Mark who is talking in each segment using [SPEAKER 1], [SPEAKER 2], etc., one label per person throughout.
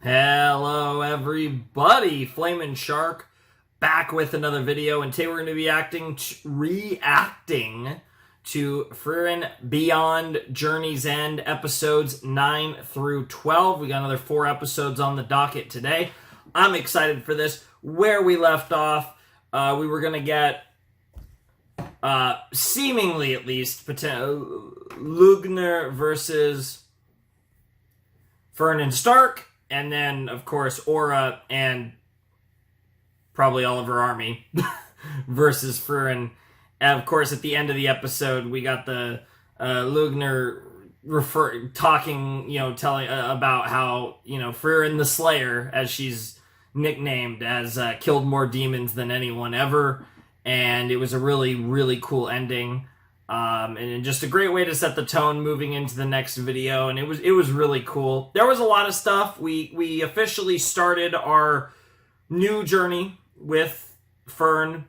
[SPEAKER 1] Hello everybody, Flamin' Shark back with another video, and today we're going to be reacting to Frieren Beyond Journey's End episodes 9 through 12. We got another 4 episodes on the docket today. I'm excited for this. Where we left off, we were going to get, seemingly at least, Lugner versus Furren Stark. And then, of course, Aura and probably all of her army versus Frieren. And, of course, at the end of the episode, we got the Lugner talking, telling about how, Frieren the Slayer, as she's nicknamed, has killed more demons than anyone ever. And it was a really, really cool ending. And just a great way to set the tone moving into the next video, and it was really cool. There was a lot of stuff. We officially started our new journey with Fern,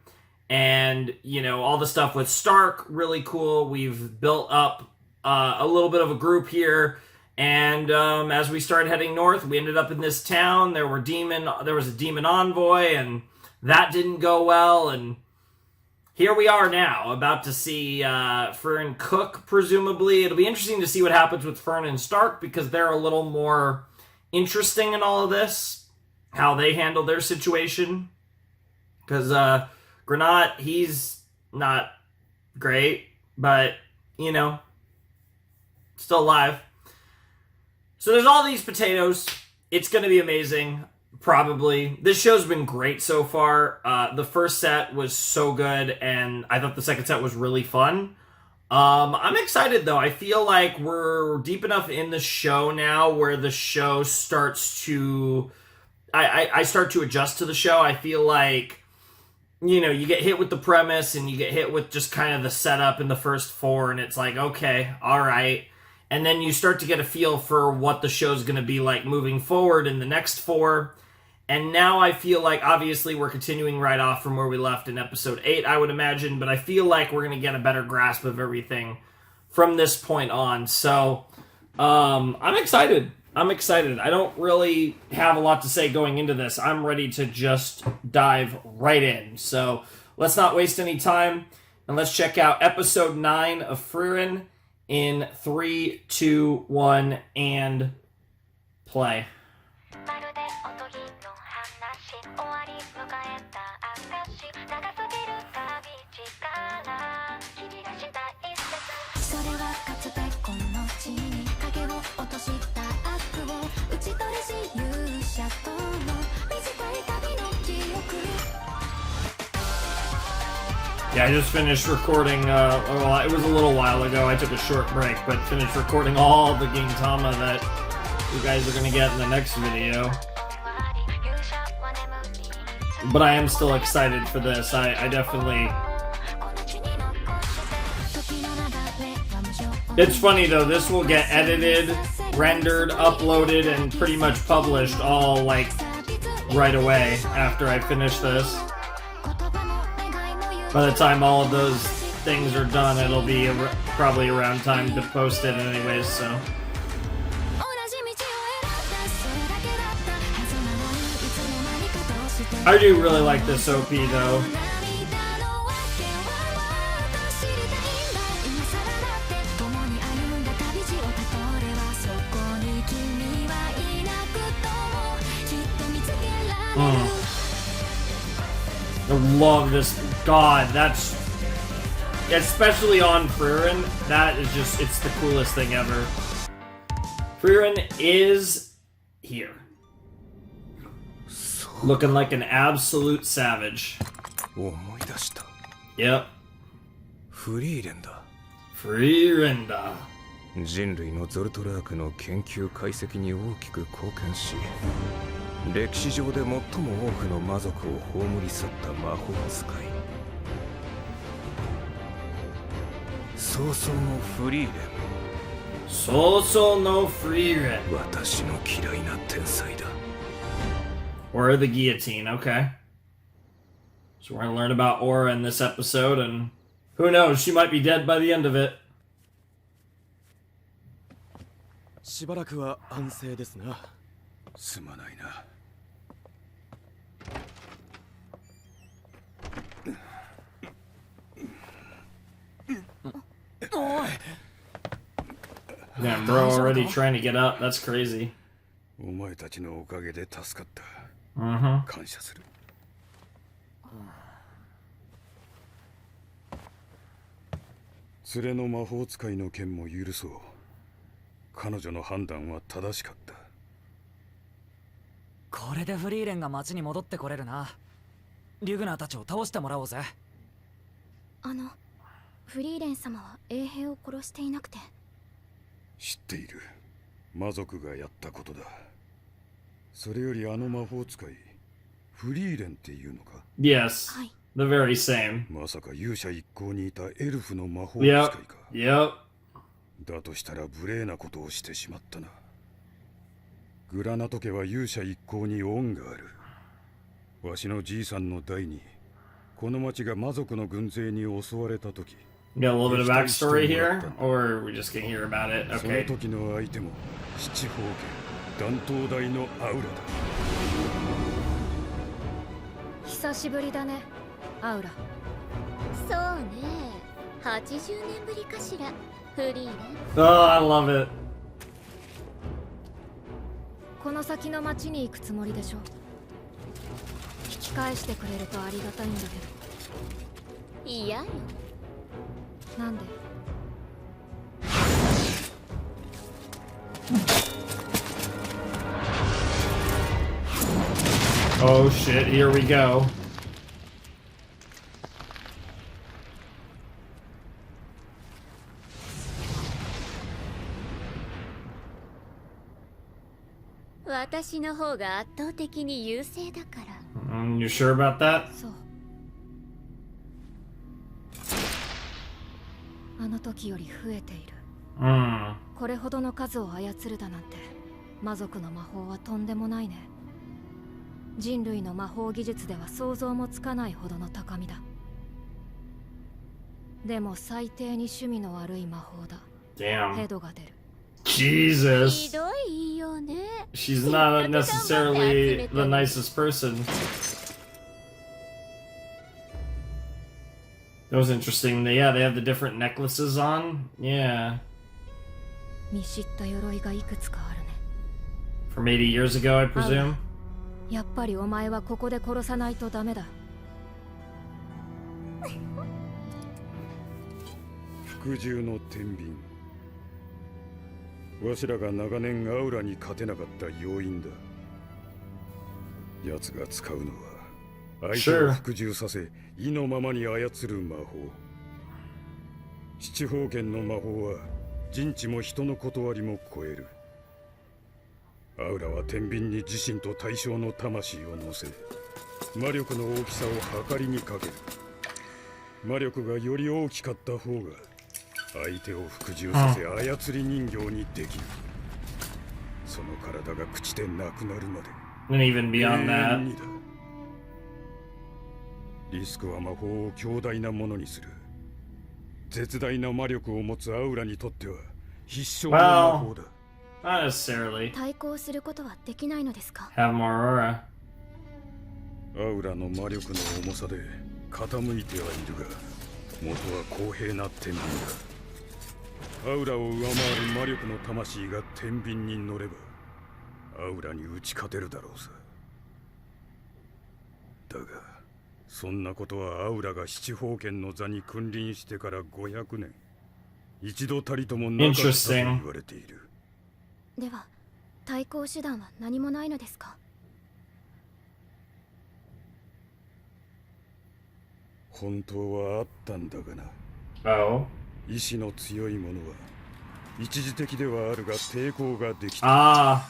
[SPEAKER 1] and all the stuff with Stark, really cool. We've built up a little bit of a group here, and as we started heading north, we ended up in this town. There was a demon envoy, and that didn't go well, and here we are now, about to see Frieren cook, presumably. It'll be interesting to see what happens with Fern and Stark, because they're a little more interesting in all of this, how they handle their situation. Because Granat, he's not great, but, still alive. So there's all these potatoes. It's going to be amazing. Probably. This show's been great so far. The first set was so good, and I thought the second set was really fun. I'm excited, though. I feel like we're deep enough in the show now where the show starts to... I start to adjust to the show. I feel like, you get hit with the premise, and you get hit with just kind of the setup in the first 4, and it's like, okay, all right. And then you start to get a feel for what the show's going to be like moving forward in the next 4. And now I feel like, obviously, we're continuing right off from where we left in episode 8, I would imagine, but I feel like we're going to get a better grasp of everything from this point on. So, I'm excited. I don't really have a lot to say going into this. I'm ready to just dive right in. So, let's not waste any time, and let's check out episode 9 of Frieren in 3, 2, 1, and play. Yeah, I just finished recording, well, it was a little while ago. I took a short break, but finished recording all the Gintama that you guys are going to get in the next video. But I am still excited for this. I definitely... It's funny, though. This will get edited, rendered, uploaded, and pretty much published all, like, right away after I finish this. By the time all of those things are done, it'll be probably around time to post it anyways, so... I do really like this OP, though. I love this. God, that's... Especially on Frieren, that is just... It's the coolest thing ever. Frieren is here. Looking like an absolute savage. Yep. Frieren da.
[SPEAKER 2] 人類のゾルトラークの研究解析に大きく貢献し、歴史上で最も多くの魔族を葬り去った魔法使い。Sōsōのフリーレン。
[SPEAKER 1] Sōsō no Frieren.
[SPEAKER 2] 私の嫌いな天才だ。
[SPEAKER 1] Or the Guillotine, okay. So we're gonna learn about Aura in this episode, and who knows, she might be dead by the end of it.
[SPEAKER 3] しばらくは安静ですな。
[SPEAKER 2] すまないな。
[SPEAKER 1] Damn, bro, already trying to get up. That's crazy.
[SPEAKER 2] お前たちのおかげで助かった。感謝する。連れの魔法使いの件も許そう。彼女の判断は正しかった。
[SPEAKER 3] これでフリーレンが町に戻ってこれるな。リュグナーたちを倒してもらおうぜ。
[SPEAKER 4] フリーレン様は衛兵を殺していなくて。
[SPEAKER 2] 知っている。魔族がやったことだ。それよりあの魔法使い、フリーレンっていうのか？
[SPEAKER 1] Yes.
[SPEAKER 4] はい。
[SPEAKER 1] The very same.
[SPEAKER 2] まさか勇者一行にいたエルフの魔法使いか。
[SPEAKER 1] Yep.
[SPEAKER 2] だとしたら無礼なことをしてしまったな。グラナト家は勇者一行に恩がある。わしのじいさんの代にこの町が魔族の軍勢に襲われた時。
[SPEAKER 1] You got a little bit of backstory here, or we just can hear about it?
[SPEAKER 2] その
[SPEAKER 1] Okay.
[SPEAKER 2] 時の相手も七宝家断頭台のアウラだ。
[SPEAKER 4] 久しぶりだね、アウラ。
[SPEAKER 5] そうね、80年ぶりかしら、フリーレン。
[SPEAKER 1] Oh, I love it.
[SPEAKER 4] この先の町に行くつもりでしょ。引き返してくれるとありがたいんだけど。
[SPEAKER 5] 嫌よ。
[SPEAKER 4] なんで？
[SPEAKER 1] Oh shit, here we go.
[SPEAKER 5] 私の方が圧倒的に優勢だから。
[SPEAKER 1] You sure about that?
[SPEAKER 4] そう。あの時より増えている。これほどの数を操るだなんて、魔族の魔法はとんでもないね。人類の魔法技術では想像もつかないほどの高みだ。でも最低に趣味の悪い魔法だ。ヘ
[SPEAKER 1] Damn.
[SPEAKER 4] ドが出る。
[SPEAKER 1] Jesus.
[SPEAKER 5] ひどいよね。
[SPEAKER 1] She's not necessarily the nicest person. That was interesting. Yeah, they have the different necklaces on. Yeah.
[SPEAKER 4] 見知った鎧がいくつかあるね。
[SPEAKER 1] From 80 years ago, I presume.
[SPEAKER 4] やっぱりお前はここで殺さないとダメだ。
[SPEAKER 2] 服従の天秤。わしらが長年アウラに勝てなかった要因だ。奴が使うのは相手を服従させ意のままに操る魔法。七宝剣の魔法は人知も人の断りも超える。アウラは天秤に自身と対象の魂を乗せ、魔力の大きさを測りにかける。魔力がより大きかった方が相手を服従させ操り人形にできる。その体が朽ちてなくなるまで。
[SPEAKER 1] And even beyond
[SPEAKER 2] 永
[SPEAKER 1] that.
[SPEAKER 2] 遠にだ。リスクは魔法を強大なものにする。絶大な魔力を持つアウラにとっては必勝の魔法だ。
[SPEAKER 1] Not necessarily.
[SPEAKER 4] 対抗することはできないのですか？
[SPEAKER 1] Have more aura.
[SPEAKER 2] アウラの魔力の重さで傾いてはいるが、元は公平な天秤だ。アウラを上回る魔力の魂が天秤に乗れば、アウラに打ち勝てるだろうさ。だが、そんなことはアウラが七宝剣の座に君臨してから500年、一度たりともなかったと言われている。
[SPEAKER 4] では、対抗手段は何もないのですか？
[SPEAKER 2] 本当はあったんだがな。
[SPEAKER 1] Oh.
[SPEAKER 2] 意志の強い者は一時的ではあるが抵抗ができた。
[SPEAKER 1] Ah.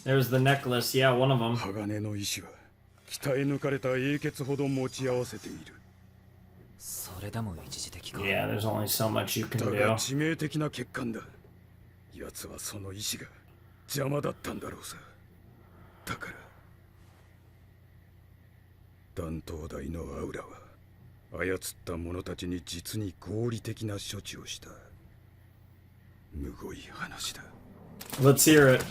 [SPEAKER 1] There's the necklace. Yeah, one of them.
[SPEAKER 2] 鋼の意志は鍛え抜かれた英傑ほど持ち合わせている。
[SPEAKER 3] それでも一時的か。
[SPEAKER 1] Yeah, there's only so much you
[SPEAKER 2] だ
[SPEAKER 1] can
[SPEAKER 2] が
[SPEAKER 1] do.
[SPEAKER 2] 致命的な欠陥だ。奴はその意志が邪魔だったんだろうさ。だから断頭台のアウラは操った者たちに実に合理的な処置をした。むごい話だ。
[SPEAKER 1] Let's hear it.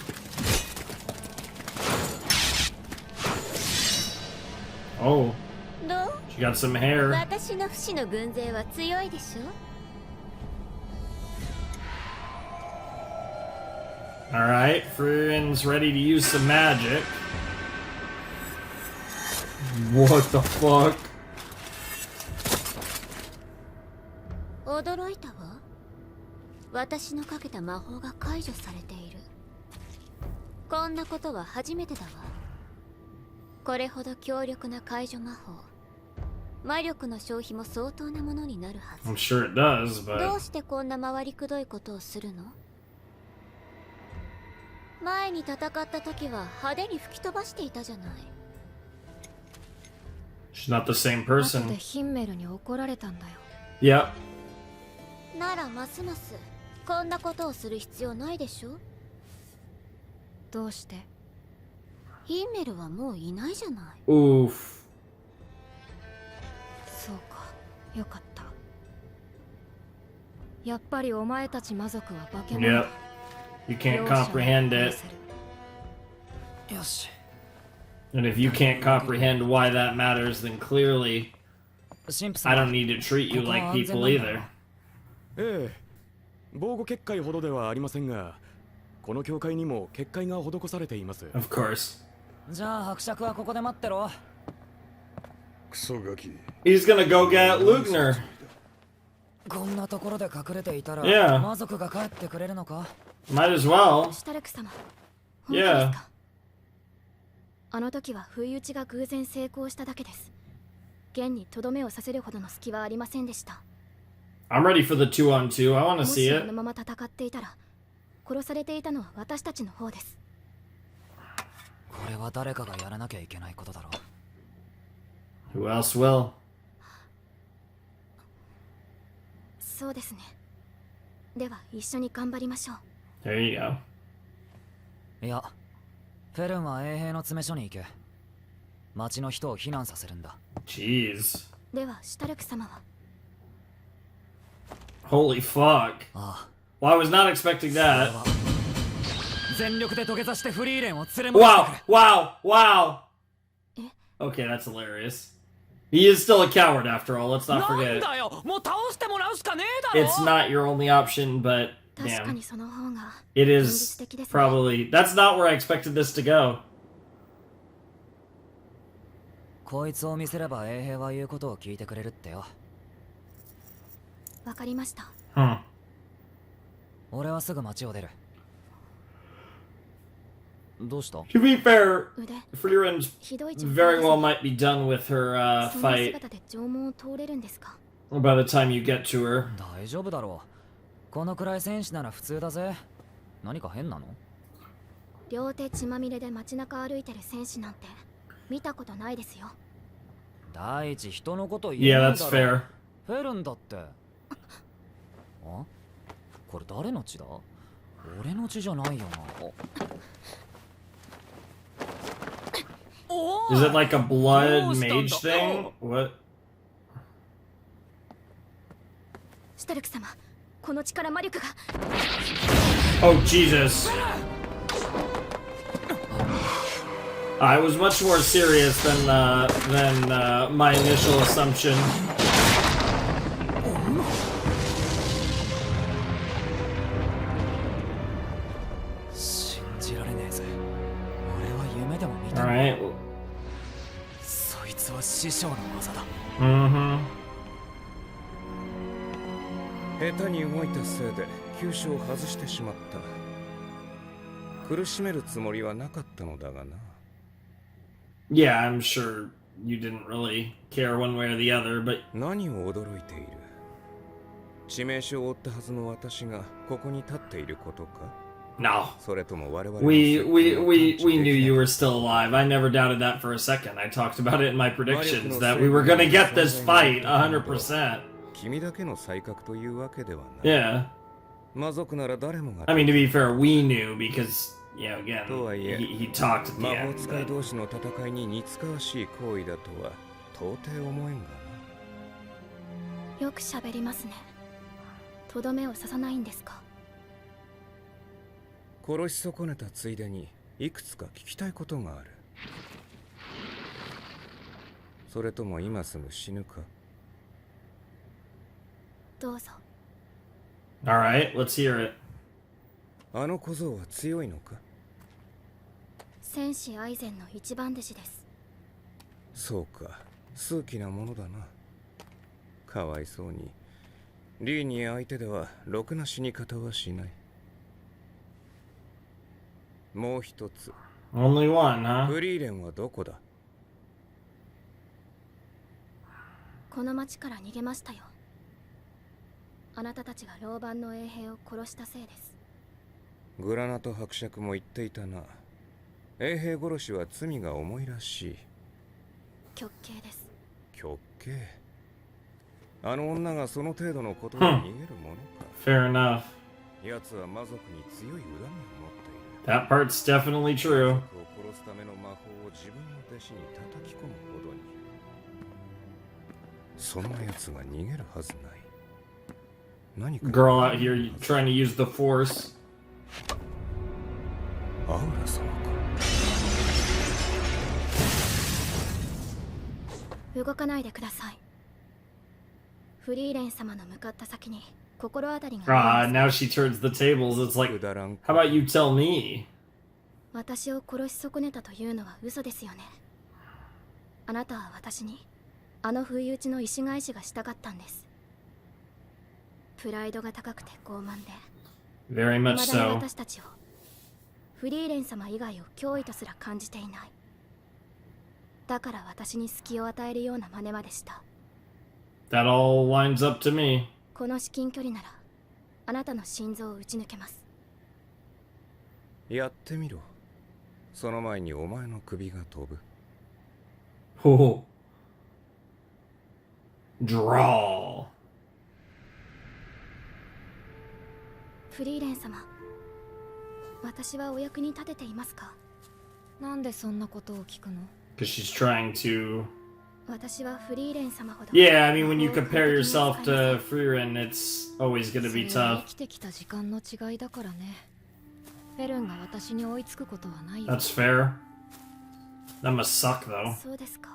[SPEAKER 1] Oh,
[SPEAKER 5] どう
[SPEAKER 1] she got some hair.
[SPEAKER 5] 私の不死の軍勢は強いでしょ
[SPEAKER 1] Alright, Frierin's ready to use some magic. What the fuck?
[SPEAKER 5] 驚いたわ。私のかけた魔法が解除されている。こんなことは初めてだわ。これほど強力な解除魔法。魔力の消費も相当なものになるはず。
[SPEAKER 1] I'm sure it does,
[SPEAKER 5] ど
[SPEAKER 1] but
[SPEAKER 5] うしてこんな回りくどいことをするの？前に戦った時は派手に吹き飛ばしていたじゃない。
[SPEAKER 1] she's not the same
[SPEAKER 4] 後で
[SPEAKER 1] person.
[SPEAKER 4] ヒンメルに怒られたんだよ。
[SPEAKER 1] Yep.
[SPEAKER 5] ならますますこんなことをする必要ないでしょ。
[SPEAKER 4] どうして？
[SPEAKER 5] ヒンメルはもういないじゃない。
[SPEAKER 1] Oof.
[SPEAKER 4] そうか、よかった。やっぱりお前たち魔族は化け物
[SPEAKER 1] Yep.
[SPEAKER 4] だ。
[SPEAKER 1] You can't
[SPEAKER 4] 容赦なく
[SPEAKER 1] comprehend
[SPEAKER 4] 殺
[SPEAKER 1] it.
[SPEAKER 4] せる。
[SPEAKER 3] よし。
[SPEAKER 1] And if you can't comprehend why that matters, then clearly
[SPEAKER 3] 神父さ
[SPEAKER 1] I
[SPEAKER 3] ん
[SPEAKER 1] don't need to treat you like people either.
[SPEAKER 6] ええ、防護結界ほどではありませんが、この教会にも結界が施されています。
[SPEAKER 1] Of course.
[SPEAKER 3] じゃあ伯爵はここで待ってろ。
[SPEAKER 2] クソガキ。
[SPEAKER 1] He's gonna go get Lugner.
[SPEAKER 3] こんなところで隠れていたら、
[SPEAKER 1] Yeah.
[SPEAKER 3] 魔族が帰ってくれるのか？
[SPEAKER 1] Might as well.
[SPEAKER 4] シュタルク様、本当です
[SPEAKER 1] Yeah.
[SPEAKER 4] か？あの時は不意打ちが偶然成功しただけです。現にとどめをさせるほどの隙はありませんでした。
[SPEAKER 1] I'm ready for the 2-on-2. I want to
[SPEAKER 4] も
[SPEAKER 1] see
[SPEAKER 4] しあ
[SPEAKER 1] it.
[SPEAKER 4] のまま戦っていたら、殺されていたのは私たちの方です。
[SPEAKER 3] これは誰かがやらなきゃいけないことだろう。
[SPEAKER 1] Who else will?
[SPEAKER 4] そうですね。では一緒に頑張りましょう。
[SPEAKER 1] There you go.
[SPEAKER 3] いや、フェルンは衛兵の詰め所に行け。町の人を避難させるんだ。
[SPEAKER 1] Jeez.
[SPEAKER 4] ではシュタルク様は？
[SPEAKER 1] Holy fuck.
[SPEAKER 3] ああ、
[SPEAKER 1] Well, I was not expecting
[SPEAKER 3] それ
[SPEAKER 1] that.
[SPEAKER 3] は全力で土下座してフリーレンを連れ戻してく
[SPEAKER 1] Wow,
[SPEAKER 3] れ。
[SPEAKER 1] wow, wow.
[SPEAKER 4] え？
[SPEAKER 1] Okay, that's hilarious. He is still a coward after all, let's not
[SPEAKER 3] なん
[SPEAKER 1] forget.
[SPEAKER 3] だよ、もう倒してもらうしかねえだろ。
[SPEAKER 1] It's not your only option, but
[SPEAKER 4] 確か
[SPEAKER 1] damn.
[SPEAKER 4] にその方が
[SPEAKER 1] It
[SPEAKER 4] 現
[SPEAKER 1] is
[SPEAKER 4] 実的ですね。
[SPEAKER 1] probably... That's not where I expected this to go.
[SPEAKER 3] こいつを見せれば衛兵は言うことを聞いてくれるってよ。
[SPEAKER 4] わかりました。
[SPEAKER 1] Hmm.
[SPEAKER 3] 俺はすぐ町を出る。どうした？
[SPEAKER 1] To be fair,
[SPEAKER 4] 腕、
[SPEAKER 1] Frieren
[SPEAKER 4] ひどい状況
[SPEAKER 1] very
[SPEAKER 4] です
[SPEAKER 1] well
[SPEAKER 4] ね。
[SPEAKER 1] might be done with her
[SPEAKER 4] そんな
[SPEAKER 1] fight
[SPEAKER 4] 姿で縄文を通れるんですか？
[SPEAKER 1] by the time you get to her.
[SPEAKER 3] 大丈夫だろう。このくらい戦士なら普通だぜ。何か変なの？
[SPEAKER 4] 両手血まみれで街中歩いてる戦士なんて見たことないですよ。
[SPEAKER 3] 第一人のこと言え
[SPEAKER 1] Yeah,
[SPEAKER 3] ない
[SPEAKER 1] that's
[SPEAKER 3] だろ。
[SPEAKER 1] fair.
[SPEAKER 3] フェルンだって。あ？これ誰の血だ？俺の血じゃないよな。お
[SPEAKER 1] Is it like a blood
[SPEAKER 3] Oh,
[SPEAKER 1] mage
[SPEAKER 3] stand
[SPEAKER 1] thing?
[SPEAKER 3] up.
[SPEAKER 1] What?
[SPEAKER 4] シュタルク様、この力魔力が。
[SPEAKER 1] Oh, Jesus. I was much more serious than my initial assumption.
[SPEAKER 3] 信じられねえぜ。俺は夢でも見た。
[SPEAKER 1] Alright.
[SPEAKER 3] そいつは師匠の技だ。
[SPEAKER 1] Mm-hmm.
[SPEAKER 7] 下手に動いたせいで急所を外してしまった。苦しめるつもりはなかったのだがな。
[SPEAKER 1] Yeah, I'm sure you didn't really care one way or the other, but
[SPEAKER 7] 何を驚いている？致命傷を負ったはずの私がここに立っていることか？
[SPEAKER 1] no.
[SPEAKER 7] それとも我々の
[SPEAKER 1] We
[SPEAKER 7] 設計を
[SPEAKER 1] we
[SPEAKER 7] 探
[SPEAKER 1] we
[SPEAKER 7] 知
[SPEAKER 1] we
[SPEAKER 7] でき
[SPEAKER 1] knew
[SPEAKER 7] ない
[SPEAKER 1] you were still alive. I never doubted that for a second. I talked about it in my predictions that we were gonna get this fight 100%.
[SPEAKER 7] 君だけの才覚というわけではない。
[SPEAKER 1] Yeah.
[SPEAKER 7] 魔族なら誰もが
[SPEAKER 1] I mean, to be fair, we knew because, you know, again,
[SPEAKER 7] とはいえ
[SPEAKER 1] he talked at the
[SPEAKER 7] 魔法
[SPEAKER 1] end.
[SPEAKER 7] 使い
[SPEAKER 1] But
[SPEAKER 7] 同士の戦いに似つかわしい行為だとは到底思えんがな。
[SPEAKER 4] よく喋りますね。とどめを刺さないんですか？
[SPEAKER 7] 殺し損ねたついでにいくつか聞きたいことがある。それとも今すぐ死ぬか？
[SPEAKER 5] どうぞ。
[SPEAKER 1] Alright, let's hear it.
[SPEAKER 7] あの小僧は強いのか？
[SPEAKER 5] 戦士アイゼンの一番弟子です。
[SPEAKER 7] そうか、数奇なものだな。かわいそうにリーニー相手ではろくな死に方はしない。もう一つ、
[SPEAKER 1] Only one, huh?
[SPEAKER 7] フリーレンはどこだ？
[SPEAKER 5] この町から逃げましたよ。あなたたちが老番の衛兵を殺したせいです。
[SPEAKER 7] グラナト伯爵も言っていたな。衛兵殺しは罪が重いらしい。
[SPEAKER 5] 極刑です。
[SPEAKER 7] 極刑？あの女がその程度のことで逃げるものか。
[SPEAKER 1] Fair enough.
[SPEAKER 7] 奴は魔族に強い恨みを持っている。
[SPEAKER 1] That part's definitely
[SPEAKER 7] 魔
[SPEAKER 1] true.
[SPEAKER 7] 族を殺すための魔法を自分の弟子に叩き込むほどに。そんな奴が逃げるはずない。何か
[SPEAKER 1] Girl out here trying to use the force.
[SPEAKER 7] アウラ様か。
[SPEAKER 5] 動かないでください。フリーレン様の向かった先に心当たりがあ
[SPEAKER 1] Ah,
[SPEAKER 5] ります。
[SPEAKER 1] now she turns the tables. It's like,
[SPEAKER 7] くだらん
[SPEAKER 1] how about you tell me?
[SPEAKER 5] 私を殺し損ねたというのは嘘ですよね。あなたは私にあの不意打ちの石返しがしたかったんです。プライドが高くて傲慢で、
[SPEAKER 1] Very
[SPEAKER 5] 未
[SPEAKER 1] much
[SPEAKER 5] だに
[SPEAKER 1] so.
[SPEAKER 5] 私たちをフリーレン様以外を脅威とすら感じていない。だから私に隙を与えるような真似までした。
[SPEAKER 1] That all lines up to me.
[SPEAKER 5] この至近距離ならあなたの心臓を打ち抜けます。
[SPEAKER 7] やってみろ。その前にお前の首が飛ぶ。
[SPEAKER 1] Oh. Draw.
[SPEAKER 5] フリーレン様、私はお役に立てていますか？
[SPEAKER 4] なんでそんなことを聞くの？
[SPEAKER 1] Because she's trying to.
[SPEAKER 5] 私はフリーレン様ほど
[SPEAKER 1] Yeah, I mean, when you compare yourself to Frieren, it's always going to
[SPEAKER 4] そ
[SPEAKER 1] be
[SPEAKER 4] れは
[SPEAKER 1] tough.
[SPEAKER 4] 生きてきた時間の違いだからね。フェルンが私に追いつくことはないよ。
[SPEAKER 1] That's fair. That must suck, though.
[SPEAKER 5] そうですか。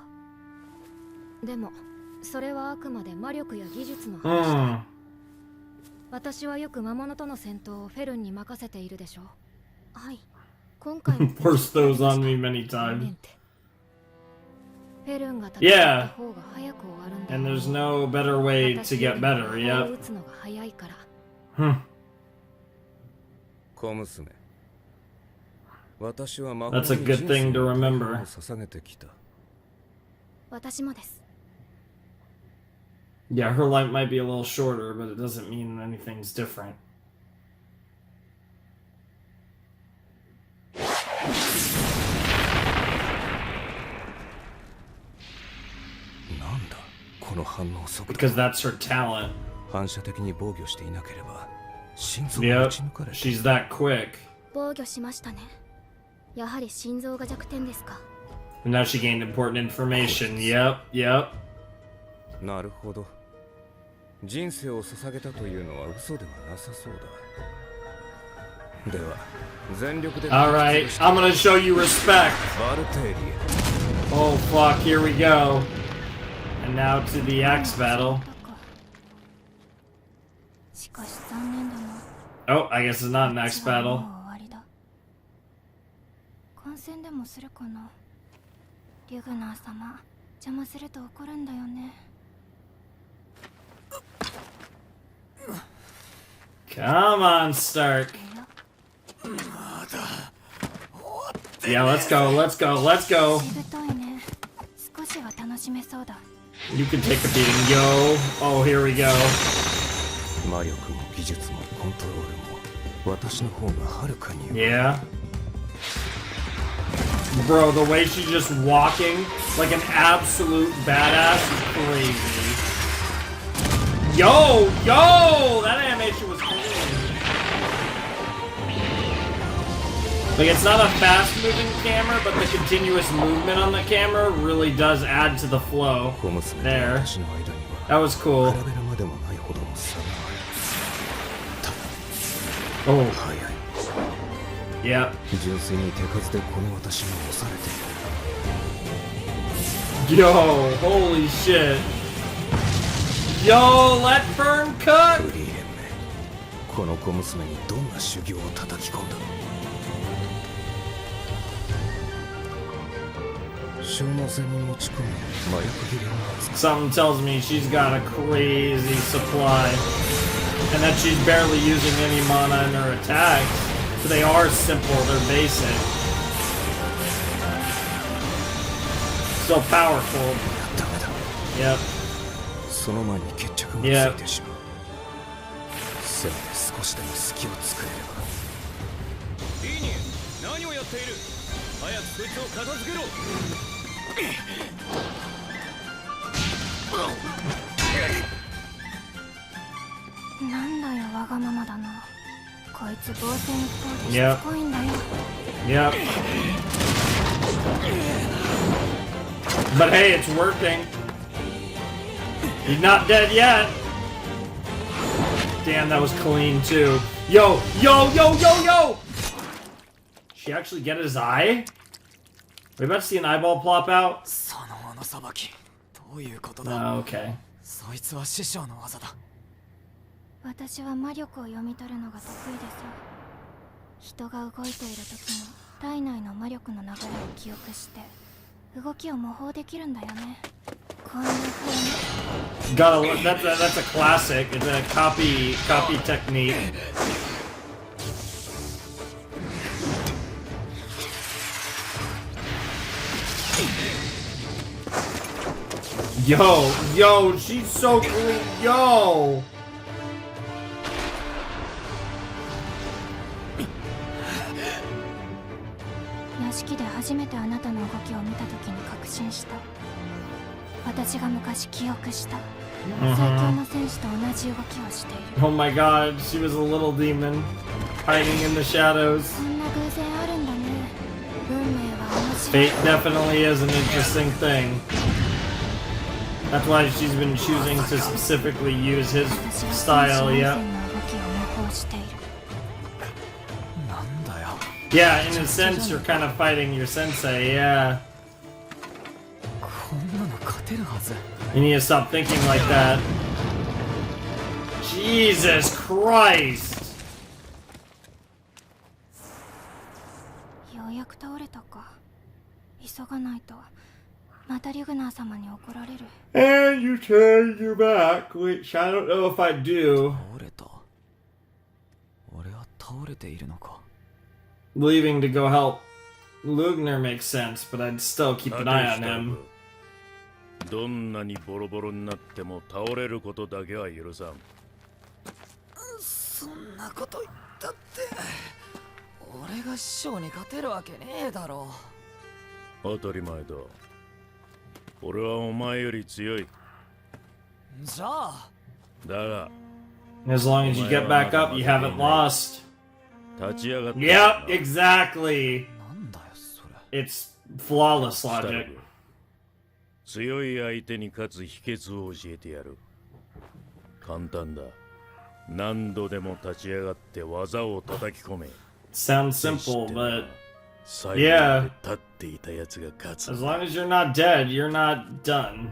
[SPEAKER 4] でもそれはあくまで魔力や技術の話だ。
[SPEAKER 1] Hmm.
[SPEAKER 4] 私はよく魔物との戦闘をフェルンに任せているでしょ。
[SPEAKER 5] はい。今回も
[SPEAKER 1] Forced those on me many
[SPEAKER 4] ごめん
[SPEAKER 1] times.
[SPEAKER 4] ってフェルンが戦った方が早く終わるんだよ。
[SPEAKER 1] And there's no better way to
[SPEAKER 4] 私
[SPEAKER 1] get
[SPEAKER 4] よりも
[SPEAKER 1] better,
[SPEAKER 4] 魔法を
[SPEAKER 1] yep.
[SPEAKER 4] 打つのが早いから。
[SPEAKER 1] Hmm.
[SPEAKER 7] 小娘。私は魔法
[SPEAKER 1] That's a
[SPEAKER 7] に
[SPEAKER 1] good
[SPEAKER 7] 人
[SPEAKER 1] thing
[SPEAKER 7] 生
[SPEAKER 1] to
[SPEAKER 7] の
[SPEAKER 1] remember.
[SPEAKER 7] を捧げてきた。
[SPEAKER 5] 私もです。
[SPEAKER 1] Yeah, her life might be a little shorter, but it doesn't mean anything's different.
[SPEAKER 7] なんだこの反応速度。
[SPEAKER 1] Because that's her talent.
[SPEAKER 7] 反射的に防御していなければ心臓が
[SPEAKER 1] Yep,
[SPEAKER 7] 打ち抜かれて。
[SPEAKER 1] she's that quick.
[SPEAKER 5] 防御しましたね。やはり心臓が弱点ですか。
[SPEAKER 1] And now she gained important information. Yep, yep.
[SPEAKER 7] なるほど。人生を捧げたというのは嘘ではなさそうだ。では全力で
[SPEAKER 1] Alright, I'm gonna show you respect.
[SPEAKER 7] バルテーリ
[SPEAKER 1] Oh fuck, here we go. And now to the axe battle.
[SPEAKER 5] しかし残念だな。
[SPEAKER 1] Oh, I guess it's not an axe
[SPEAKER 5] もう
[SPEAKER 1] battle.
[SPEAKER 5] 終わりだ。観戦でもするかな。リュグナー様、邪魔すると怒るんだよね。
[SPEAKER 1] Come on, Stark. Yeah, let's go, let's go, let's go.
[SPEAKER 5] しぶといね。少しは楽しめそうだ。
[SPEAKER 1] You can take a beating, yo. Oh, here we go.
[SPEAKER 7] 魔力も技術もコントロールも私の方がはるかに。
[SPEAKER 1] Yeah. Bro, the way she's just walking like an absolute badass is crazy. Yo, yo! That animation was clean. Like, it's not a fast-moving camera, but the continuous movement on the camera really does add to the flow.
[SPEAKER 7] 小娘と
[SPEAKER 1] There.
[SPEAKER 7] 私の間に
[SPEAKER 1] That
[SPEAKER 7] は
[SPEAKER 1] was cool.
[SPEAKER 7] 比べるまでもないほどの差があ
[SPEAKER 1] Oh,
[SPEAKER 7] る。早い。
[SPEAKER 1] yeah.
[SPEAKER 7] 純粋に手数でこの私が押されている。
[SPEAKER 1] Yo, holy shit. Yo, let Fern cook!
[SPEAKER 7] フリーレンめ、この小娘にどんな修行を叩き込んだの？消耗戦に持ち込む麻薬切れの扱い。
[SPEAKER 1] Something tells me she's got a crazy supply. And that she's barely using any mana in her attacks. So they are simple, they're basic. So powerful.
[SPEAKER 7] ダメだ。
[SPEAKER 1] Yep.
[SPEAKER 7] その前に決着がついてしまう。せめて少しでも隙を作れれば。リーニー、何をやっている？早くそいつを片付けろ。
[SPEAKER 4] なんだよ、わがままだな。こいつ防戦一方でしつこいんだよ。
[SPEAKER 1] Yep. But hey, it's working. He's not dead yet. Damn, that was clean too. Yo, yo, yo, yo, yo! She actually get his eye? We about to see an eyeball plop out?
[SPEAKER 3] そのままさばき、どういうことだ？
[SPEAKER 1] Oh, okay.
[SPEAKER 3] そいつは師匠の技だ。
[SPEAKER 4] 私は魔力を読み取るのが得意でさ。人が動いている時の体内の魔力の流れを記憶して動きを模倣できるんだよね。こんな風に。
[SPEAKER 1] That's a classic. It's a copy technique. Yo, she's so clean. Yo.
[SPEAKER 4] 屋敷で初めてあなたの動きを見た時に確信した。私が昔記憶した最強の戦士と同じ動きをしている。
[SPEAKER 1] Oh my god, she was a little demon hiding in the shadows.
[SPEAKER 4] そんな偶然あるんだね。運命は面白い。
[SPEAKER 1] Fate definitely is an interesting thing. That's why she's been choosing to specifically use his style, yeah.
[SPEAKER 3] なんだよ。
[SPEAKER 1] Yeah, in a sense, you're kind of fighting your sensei, yeah.
[SPEAKER 3] こんなの勝てるはず。
[SPEAKER 1] You need to stop thinking like that. Jesus Christ!
[SPEAKER 4] ようやく倒れたか。急がないとまたリグナー様に怒られる。
[SPEAKER 1] And you turn your back, which I don't know if I do.
[SPEAKER 3] 倒れた。俺は倒れているのか。
[SPEAKER 1] Leaving to go help Lugner makes sense, but I'd still keep an eye on him.
[SPEAKER 2] どんなにボロボロになっても倒れることだけは許さん。
[SPEAKER 3] そんなこと言ったって、俺が師匠に勝てるわけねえだろ。
[SPEAKER 2] 当たり前だ。俺はお前より強い。
[SPEAKER 3] じゃあ。
[SPEAKER 2] だが。
[SPEAKER 1] As long as you get back up, you haven't lost.
[SPEAKER 2] 立ち上がって。
[SPEAKER 1] Yep, exactly.
[SPEAKER 3] なんだよそれ。
[SPEAKER 1] It's flawless logic.
[SPEAKER 2] 強い相手に勝つ秘訣を教えてやる。簡単だ。何度でも立ち上がって技を叩き込め。
[SPEAKER 1] Sounds simple, but
[SPEAKER 2] 最後まで立っていたやつが勝つ。
[SPEAKER 1] as long as you're not dead, you're not done.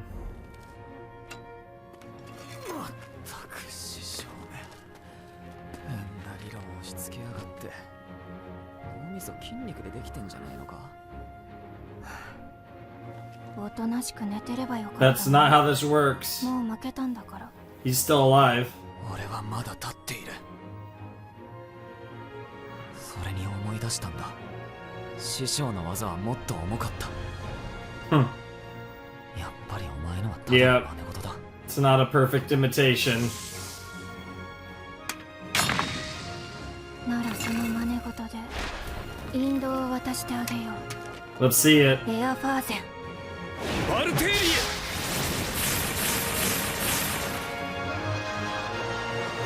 [SPEAKER 3] まったく師匠め。変な理論を押し付けやがって。脳みそ筋肉でできてんじゃないのか。
[SPEAKER 4] おとなしく寝てればよかった。
[SPEAKER 1] That's not how this works.
[SPEAKER 4] もう負けたんだから。
[SPEAKER 1] He's still alive.
[SPEAKER 3] 俺はまだ立っている。それに思い出したんだ。師匠の技はもっと重かった。
[SPEAKER 1] Hmm.
[SPEAKER 3] やっぱりお前のはただの真似事だ。
[SPEAKER 1] It's not a perfect imitation.
[SPEAKER 4] ならその真似事で引導を渡してあげよう。
[SPEAKER 1] Let's see it.
[SPEAKER 4] エアファーゼン。
[SPEAKER 6] バルテーリ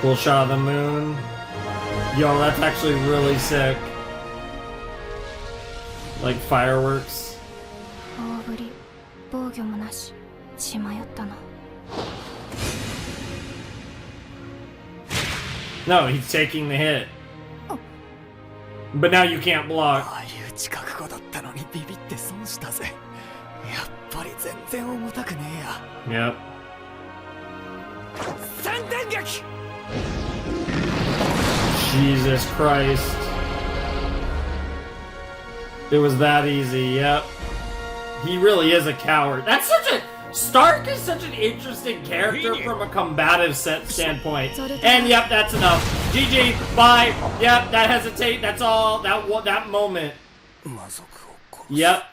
[SPEAKER 1] Cool shot of the moon. Yo, that's actually really sick. Like fireworks.
[SPEAKER 4] 大振り、防御もなし、血迷ったな。
[SPEAKER 1] No, he's taking the hit. But now you can't block.
[SPEAKER 3] ああいう近く語だったのにビビって損したぜ。やっぱり全然重たくねえや。
[SPEAKER 1] Yep.
[SPEAKER 3] 三段撃。
[SPEAKER 1] Jesus Christ. It was that easy, yep. He really is a coward. That's such a... Stark is such an interesting character from a combative standpoint. And yep, that's enough. GG, bye. Yep, that hesitate, that's all. That moment. Yep.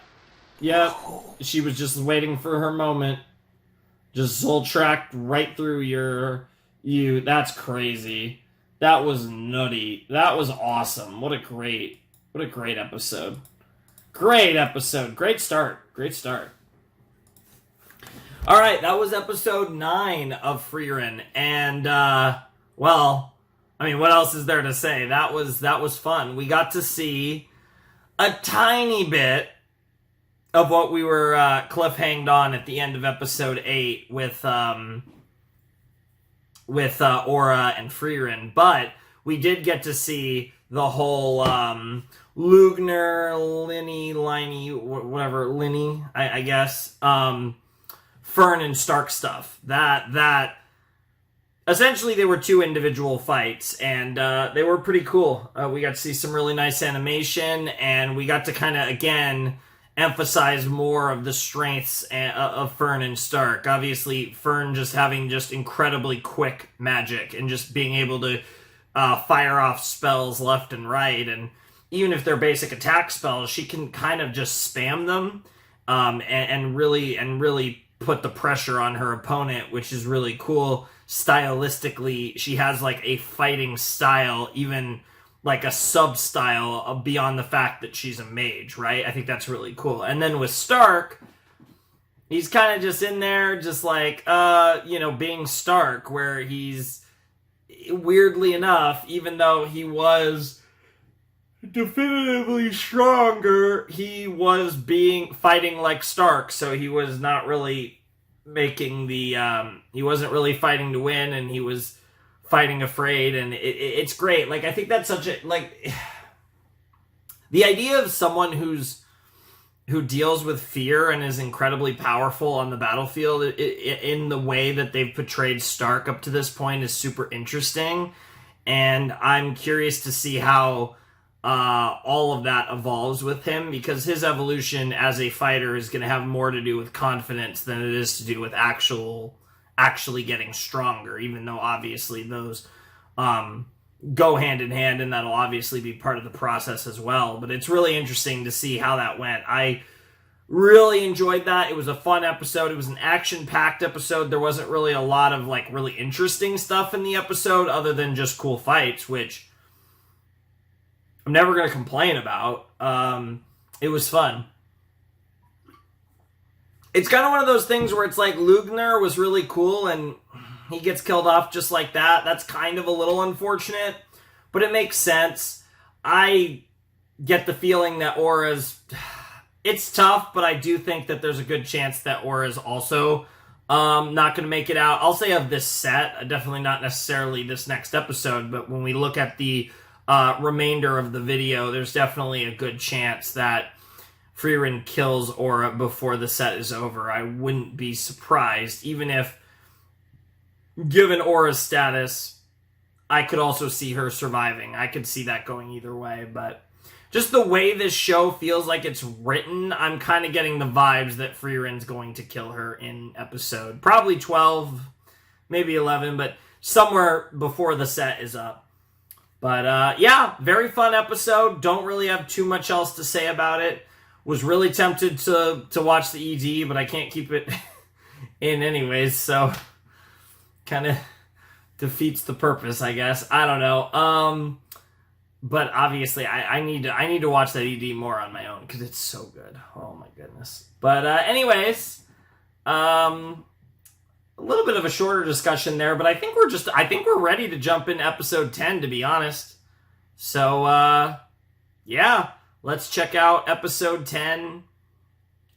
[SPEAKER 1] Yep. She was just waiting for her moment. Just soul tracked right through you. That's crazy. That was nutty. That was awesome. What a great episode. Great episode. Great start. Great start. All right, that was episode 9 of Frieren, and well, I mean, what else is there to say? That was fun. We got to see a tiny bit of what we were cliffhanged on at the end of episode 8 with Aura and Frieren, but we did get to see the whole Lugner, Linny, whatever, Linny, I guess. Fern and Stark stuff. That essentially they were 2 individual fights, and they were pretty cool. We got to see some really nice animation, and we got to kind of again emphasize more of the strengths of Fern and Stark. Obviously, Fern just having just incredibly quick magic and just being able to fire off spells left and right, and even if they're basic attack spells, she can kind of just spam them and really put the pressure on her opponent, which is really cool. Stylistically, she has like a fighting style, even like a sub-style beyond the fact that she's a mage, right? I think that's really cool. And then with Stark, he's kind of just in there, just like, being Stark, where he's, weirdly enough, even though he was definitively stronger, he was fighting like Stark, so he was not really making he wasn't really fighting to win, and he was fighting afraid, and it's great. Like, I think that's such a, like, the idea of someone who deals with fear and is incredibly powerful on the battlefield in the way that they've portrayed Stark up to this point is super interesting, and I'm curious to see how all of that evolves with him, because his evolution as a fighter is going to have more to do with confidence than it is to do with actually getting stronger, even though obviously those go hand in hand, and that'll obviously be part of the process as well. But it's really interesting to see how that went. I really enjoyed that. It was a fun episode. It was an action-packed episode. There wasn't really a lot of like really interesting stuff in the episode other than just cool fights, which I'm never going to complain about. It was fun. It's kind of one of those things where it's like Lugner was really cool and he gets killed off just like that. That's kind of a little unfortunate, but it makes sense. I get the feeling that Aura's... It's tough, but I do think that there's a good chance that Aura's also not going to make it out. I'll say of this set, definitely not necessarily this next episode, but when we look at the remainder of the video, there's definitely a good chance that Frieren kills Aura before the set is over. I wouldn't be surprised, even if, given Aura's status, I could also see her surviving. I could see that going either way, but just the way this show feels like it's written, I'm kind of getting the vibes that Frieren's going to kill her in episode probably 12, maybe 11, but somewhere before the set is up. But yeah, very fun episode. Don't really have too much else to say about it. Was really tempted to watch the ED, but I can't keep it in anyways, so kind of defeats the purpose, I guess. I don't know. But obviously, I need to watch that ED more on my own because it's so good. Oh my goodness. But anyways, a little bit of a shorter discussion there, but I think we're ready to jump into episode 10, to be honest. So yeah, let's check out episode 10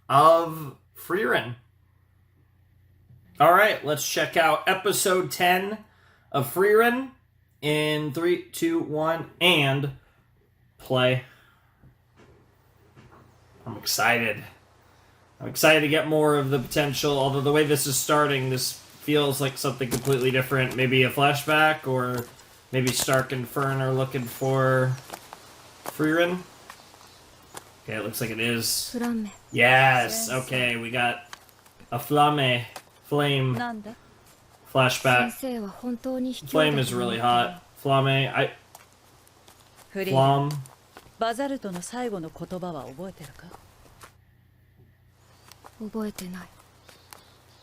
[SPEAKER 1] of Frieren. All right, let's check out episode 10 of Frieren in 3, 2, 1, and play. I'm excited. I'm excited to get more of the potential, although the way this is starting, this feels like something completely different. Maybe a flashback, or maybe Stark and Fern are looking for Frieren. Okay, it looks like it is. Yes, okay, we got a flame flashback. Flame is really hot. Flame.
[SPEAKER 8] バザルトの最後の言葉は覚えてるか？
[SPEAKER 4] 覚えてない。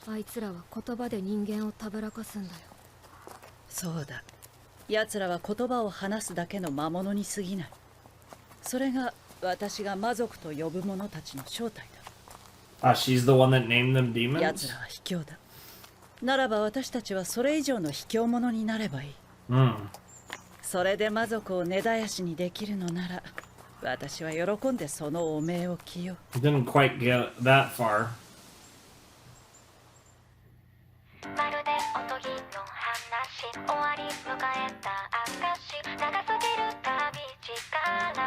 [SPEAKER 4] あいつらは言葉で人間をたぶらかすんだよ。
[SPEAKER 8] そうだ。奴らは言葉を話すだけの魔物に過ぎない。それが私が魔族と呼ぶ者たちの正体だ。
[SPEAKER 1] She's the one that named them demons?
[SPEAKER 8] 奴らは卑怯だ。ならば私たちはそれ以上の卑怯者になればいい。それで魔族を根絶やしにできるのなら、私は喜んでその汚名を着よう。
[SPEAKER 1] Didn't quite get that far.
[SPEAKER 9] まるでおとぎの話、終わり迎えた証、長すぎる旅路から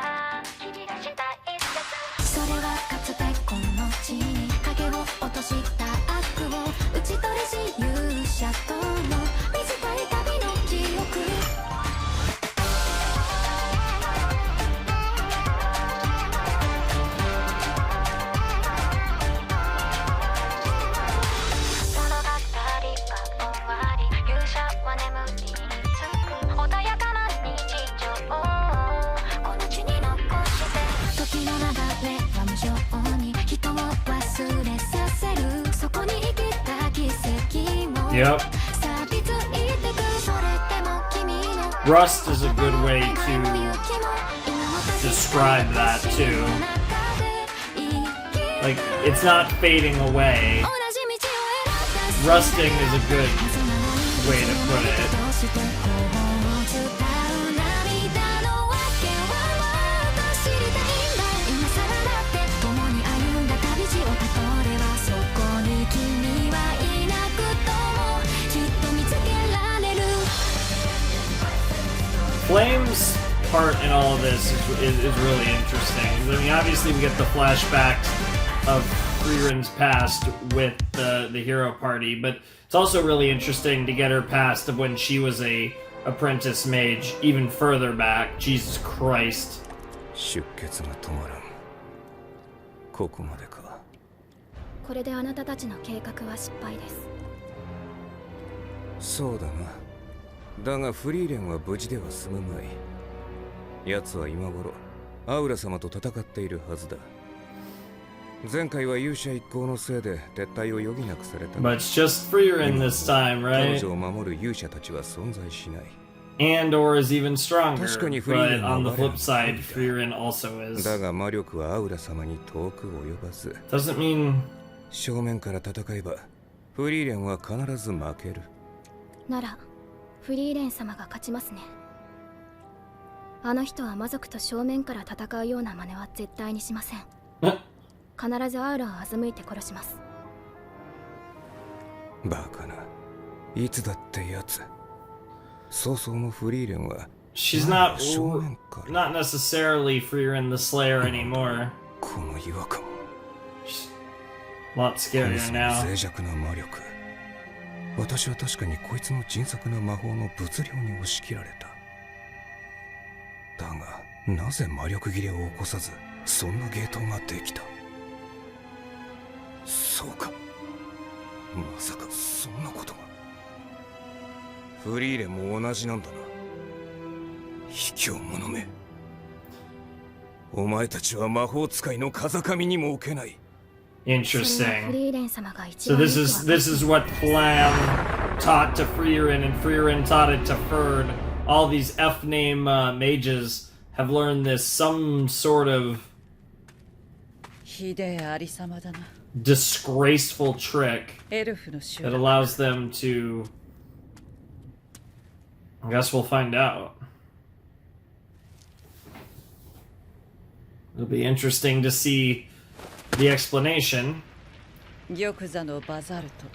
[SPEAKER 9] 君がした一節。それはかつてこの地に影を落とした悪を打ち取りし勇者との短い旅の記憶。
[SPEAKER 1] Yep. Rust is a good way to describe that too. Like, it's not fading away. Rusting is a good way to put it. Flame's part in all of this is really interesting. I mean, obviously we get the flashbacks of Friren's past with the hero party, but it's also really interesting to get her past of when she was a apprentice mage, even further back. Jesus Christ.
[SPEAKER 7] 出血が止まらん。ここまでか。
[SPEAKER 4] これであなたたちの計画は失敗です。
[SPEAKER 7] そうだな。だがフリーレンは無事では済むまい。奴は今頃アウラ様と戦っているはずだ。前回は勇者一行のせいで撤退を余儀なくされた。
[SPEAKER 1] But it's just Frieren this time, right?
[SPEAKER 7] 彼女を守る勇者たちは存在しない。
[SPEAKER 1] And or is even stronger, but on the flip side, Frieren also is.
[SPEAKER 7] だが魔力はアウラ様に遠く及ばず。
[SPEAKER 1] Doesn't mean
[SPEAKER 7] 正面から戦えばフリーレンは必ず負ける。
[SPEAKER 4] ならフリーレン様が勝ちますね。あの人は魔族と正面から戦うような真似は絶対にしません。必ずアウラを欺いて殺します。
[SPEAKER 7] バカな。いつだってやつ。Sōsōのフリーレンは
[SPEAKER 1] she's not necessarily Frieren the Slayer anymore.
[SPEAKER 7] この違和感。
[SPEAKER 1] A lot scarier now.
[SPEAKER 7] 脆弱な魔力。私は確かにこいつの迅速な魔法の物量に押し切られた。だが、なぜ魔力切れを起こさず、そんなゲートができた。そうか。まさかそんなことが。フリーレンも同じなんだな。卑怯者め。お前たちは魔法使いの風上にも置けない。
[SPEAKER 1] Interesting. So this is what Flam taught to Frieren, and Frieren taught it to Ferd. All these F-name mages have learned this some sort of disgraceful trick that allows them to. I guess we'll find out. It'll be interesting to see the explanation.
[SPEAKER 8] 玉座のバザルト、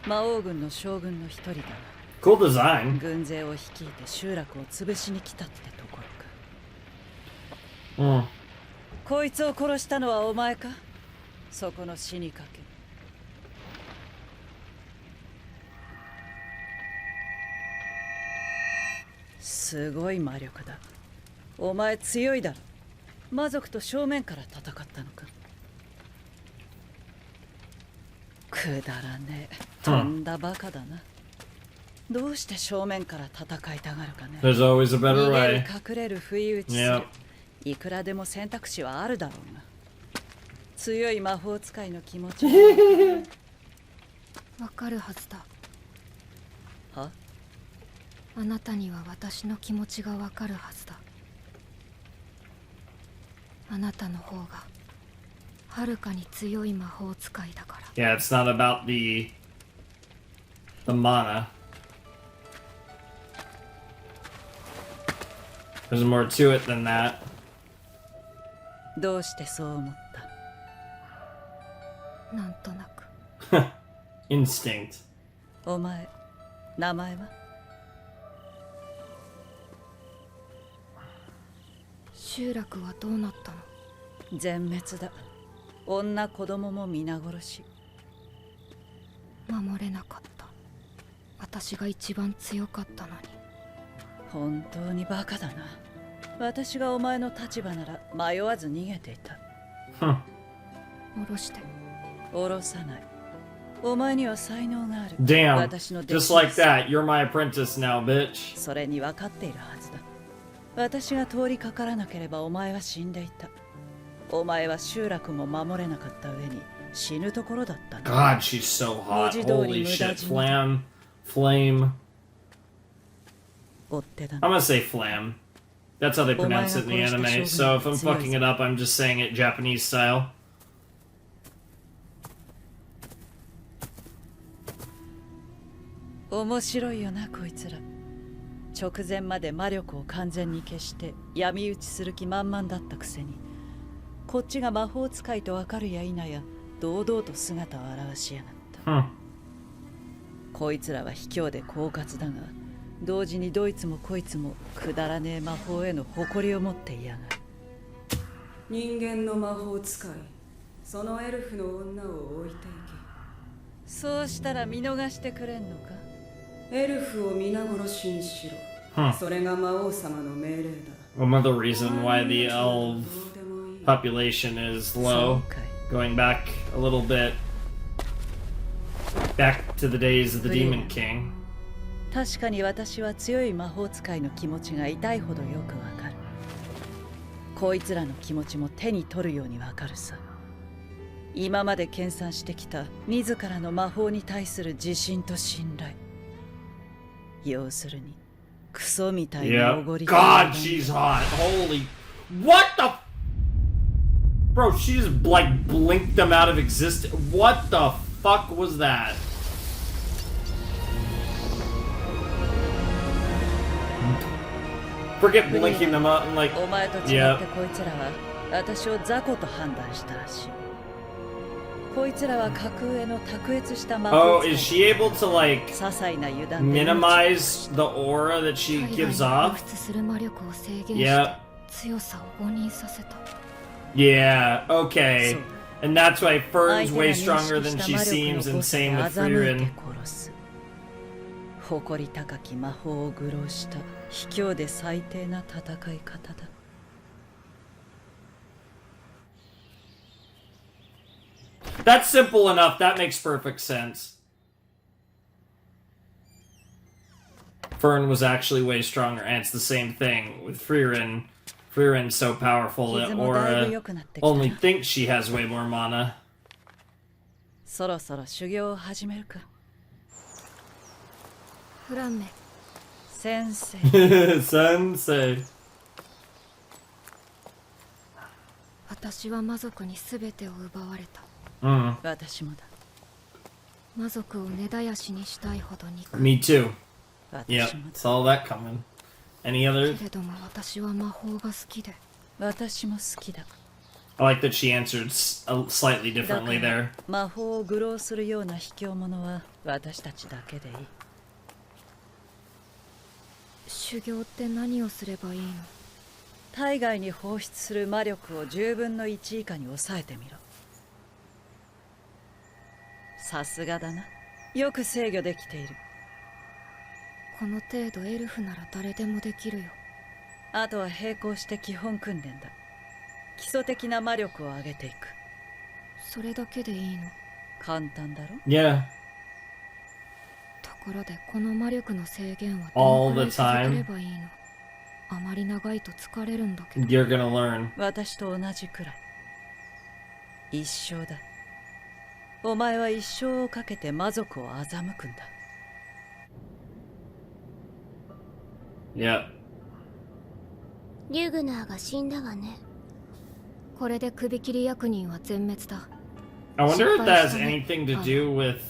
[SPEAKER 8] 魔王軍の将軍の一人だな。
[SPEAKER 1] Cool design.
[SPEAKER 8] 軍勢を率いて集落を潰しに来たってところか。
[SPEAKER 1] うん。
[SPEAKER 8] こいつを殺したのはお前か？そこの死にかけ。すごい魔力だ。お前強いだろ。魔族と正面から戦ったのか。くだらねえ。とんだバカだな。どうして正面から戦いたがるかね。
[SPEAKER 1] There's always a better
[SPEAKER 8] 逃げ
[SPEAKER 1] way.
[SPEAKER 8] る隠れる不意打ちする。
[SPEAKER 1] Yep.
[SPEAKER 8] いくらでも選択肢はあるだろうが。強い魔法使いの気持ち
[SPEAKER 4] わかるはずだ。
[SPEAKER 8] は？
[SPEAKER 4] あなたには私の気持ちがわかるはずだ。あなたの方がはるかに強い魔法使いだから。
[SPEAKER 1] Yeah, it's not about the mana. There's more to it than that.
[SPEAKER 8] どうしてそう思った？
[SPEAKER 4] なんとなく。
[SPEAKER 1] Instinct.
[SPEAKER 8] お前、名前は？
[SPEAKER 4] 集落はどうなったの？
[SPEAKER 8] 全滅だ。女子供も皆殺し。
[SPEAKER 4] 守れなかった。私が一番強かったのに。
[SPEAKER 8] 本当にバカだな。私がお前の立場なら迷わず逃げていた。
[SPEAKER 4] 下ろして。
[SPEAKER 8] 下ろさない。お前には才能がある。
[SPEAKER 1] Damn.
[SPEAKER 8] 私の弟子
[SPEAKER 1] Just like that. You're my apprentice now, bitch.
[SPEAKER 8] それに分かっているはずだ。私が通りかからなければお前は死んでいた。お前は集落も守れなかった上に死ぬところだったな。
[SPEAKER 1] God, she's so hot. Holy shit. Flam. Flame.
[SPEAKER 8] 追ってだ
[SPEAKER 1] I'm
[SPEAKER 8] な。
[SPEAKER 1] gonna say flam. That's how they pronounce it in the anime. So if I'm fucking it up, I'm just saying it Japanese style.
[SPEAKER 8] 面白いよなこいつら。直前まで魔力を完全に消して闇討ちする気満々だったくせに、こっちが魔法使いと分かるや否や堂々と姿を現しやがった。こいつらは卑怯で狡猾だが、同時にどいつもこいつもくだらねえ魔法への誇りを持っていやがる。
[SPEAKER 10] 人間の魔法使い、そのエルフの女を置いていけ。
[SPEAKER 8] そうしたら見逃してくれんのか？
[SPEAKER 10] エルフを皆殺しにしろ。それが魔王様の命令だ。
[SPEAKER 1] Another reason why the elf population is low. Going back a little bit. Back to the days of the Demon King.
[SPEAKER 8] 確かに私は強い魔法使いの気持ちが痛いほどよくわかる。こいつらの気持ちも手に取るようにわかるさ。今まで研鑽してきた自らの魔法に対する自信と信頼。要するにクソみたいなおごり。
[SPEAKER 1] God, she's hot. Holy, what the? Bro, she just like blinked them out of existence. What the fuck was that? Forget blinking them out and like,
[SPEAKER 8] お前と違ってこいつらは私を雑魚と判断したらしい。こいつらは格上の卓越した魔法
[SPEAKER 1] oh, is she able to like
[SPEAKER 8] 些細な油断で
[SPEAKER 1] minimize the aura that she gives off?
[SPEAKER 4] 放出する魔力を制限して
[SPEAKER 1] Yeah.
[SPEAKER 4] 強さを誤認させた。
[SPEAKER 1] Yeah, okay. And that's why Fern's way stronger than she seems, and same with Frieren.
[SPEAKER 8] 誇り高き魔法を愚弄した卑怯で最低な戦い方だ。
[SPEAKER 1] That's simple enough. That makes perfect sense. Fern was actually way stronger, and it's the same thing with Frieren. Frieren's so powerful that Aura only thinks she has way more mana.
[SPEAKER 8] そろそろ修行を始めるか。
[SPEAKER 4] フランメ
[SPEAKER 8] 先生。
[SPEAKER 1] Sensei.
[SPEAKER 4] 私は魔族に全てを奪われた。
[SPEAKER 8] 私もだ。
[SPEAKER 4] 魔族を根絶やしにしたいほど憎い。
[SPEAKER 1] Me too. Yep, saw that coming. Any other?
[SPEAKER 4] けれども私は魔法が好きで。
[SPEAKER 8] 私も好きだ。
[SPEAKER 1] I like that she answered slightly differently there.
[SPEAKER 8] 魔法を愚弄するような卑怯者は私たちだけでいい。
[SPEAKER 4] 修行って何をすればいいの？
[SPEAKER 8] 体外に放出する魔力を10分の1以下に抑えてみろ。さすがだな。よく制御できている。
[SPEAKER 4] この程度エルフなら誰でもできるよ。
[SPEAKER 8] あとは並行して基本訓練だ。基礎的な魔力を上げていく。
[SPEAKER 4] それだけでいいの？
[SPEAKER 8] 簡単だろ？
[SPEAKER 1] Yeah.
[SPEAKER 4] ところでこの魔力の制限はどのくらい続ければいいの？あまり長いと疲れるんだけど。
[SPEAKER 1] You're gonna learn.
[SPEAKER 8] 私と同じくらい。一生だ。お前は一生をかけて魔族を欺くんだ。
[SPEAKER 1] Yep.
[SPEAKER 5] リュグナーが死んだわね。
[SPEAKER 4] これで首切り役人は全滅だ。
[SPEAKER 1] I wonder if that has anything to do with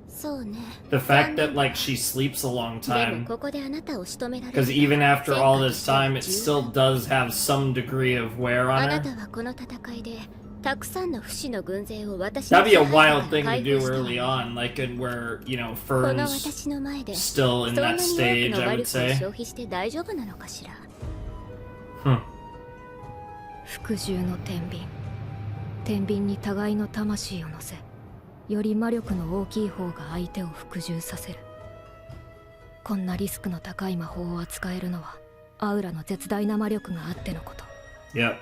[SPEAKER 5] そうね。
[SPEAKER 1] the fact that like she sleeps a long
[SPEAKER 5] でも
[SPEAKER 1] time.
[SPEAKER 5] ここであなたを仕留められる。
[SPEAKER 1] Because even after all this time, it still does have some degree of wear
[SPEAKER 5] あ
[SPEAKER 1] on
[SPEAKER 5] なた
[SPEAKER 1] her.
[SPEAKER 5] はこの戦いでたくさんの不死の軍勢を私
[SPEAKER 1] That'd
[SPEAKER 5] の
[SPEAKER 1] be a
[SPEAKER 5] 支配
[SPEAKER 1] wild
[SPEAKER 5] か
[SPEAKER 1] thing
[SPEAKER 5] ら
[SPEAKER 1] to
[SPEAKER 5] 解
[SPEAKER 1] do
[SPEAKER 5] 放した
[SPEAKER 1] early
[SPEAKER 5] わ
[SPEAKER 1] on, like in where, you know,
[SPEAKER 5] この
[SPEAKER 1] Fern's
[SPEAKER 5] 私の前で
[SPEAKER 1] still in
[SPEAKER 5] そんな
[SPEAKER 1] that
[SPEAKER 5] に多
[SPEAKER 1] stage,
[SPEAKER 5] くの
[SPEAKER 1] I
[SPEAKER 5] 魔
[SPEAKER 1] would
[SPEAKER 5] 力を
[SPEAKER 1] say.
[SPEAKER 5] 消費して大丈夫なのかしら。
[SPEAKER 4] 服従の天秤。天秤に互いの魂を乗せ、より魔力の大きい方が相手を服従させる。こんなリスクの高い魔法を扱えるのはアウラの絶大な魔力があってのこと。
[SPEAKER 1] Yep.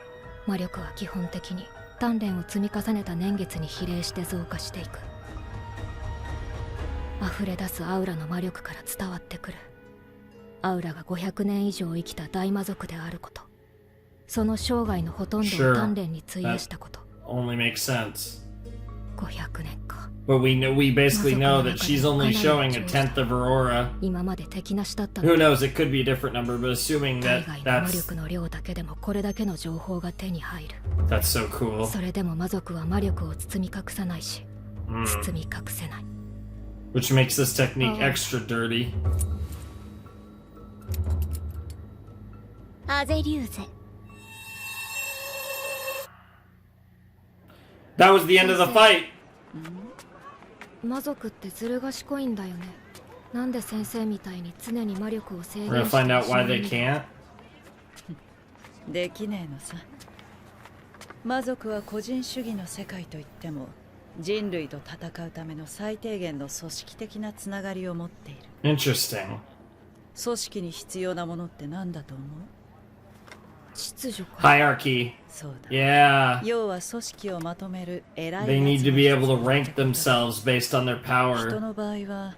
[SPEAKER 4] 魔力は基本的に鍛錬を積み重ねた年月に比例して増加していく。溢れ出すアウラの魔力から伝わってくる。アウラが500年以上生きた大魔族であること、その生涯のほとんどを鍛錬に費やしたこと。
[SPEAKER 1] Only makes sense.
[SPEAKER 4] 500年か。
[SPEAKER 1] But we basically know that she's only showing a tenth of her aura.
[SPEAKER 4] 今まで敵なしだったの
[SPEAKER 1] Who
[SPEAKER 4] に、
[SPEAKER 1] knows, it could be a different number, but assuming
[SPEAKER 4] 海
[SPEAKER 1] that
[SPEAKER 4] 外の魔
[SPEAKER 1] that's
[SPEAKER 4] 力の量だけでもこれだけの情報が手に入る。
[SPEAKER 1] that's so cool.
[SPEAKER 4] それでも魔族は魔力を包み隠さないし、包み隠せない。
[SPEAKER 1] Which makes this technique extra dirty.
[SPEAKER 5] アゼリューゼ。
[SPEAKER 1] That was the end of the fight.
[SPEAKER 4] 魔族ってずる賢いんだよね。なんで先生みたいに常に魔力を制
[SPEAKER 1] We're
[SPEAKER 4] 限
[SPEAKER 1] gonna
[SPEAKER 4] して
[SPEAKER 1] find out why
[SPEAKER 4] 死
[SPEAKER 1] they
[SPEAKER 4] ぬ
[SPEAKER 1] can't.
[SPEAKER 8] できねえのさ。魔族は個人主義の世界といっても人類と戦うための最低限の組織的なつながりを持っている。
[SPEAKER 1] Interesting.
[SPEAKER 8] 組織に必要なものって何だと思う？
[SPEAKER 4] 秩序か。
[SPEAKER 1] Hierarchy.
[SPEAKER 8] そうだ。
[SPEAKER 1] Yeah.
[SPEAKER 8] 要は組織をまとめる偉い
[SPEAKER 1] They need to be
[SPEAKER 8] やつ
[SPEAKER 1] able
[SPEAKER 8] の
[SPEAKER 1] to rank themselves based on their
[SPEAKER 8] 人
[SPEAKER 1] power.
[SPEAKER 8] の場合は、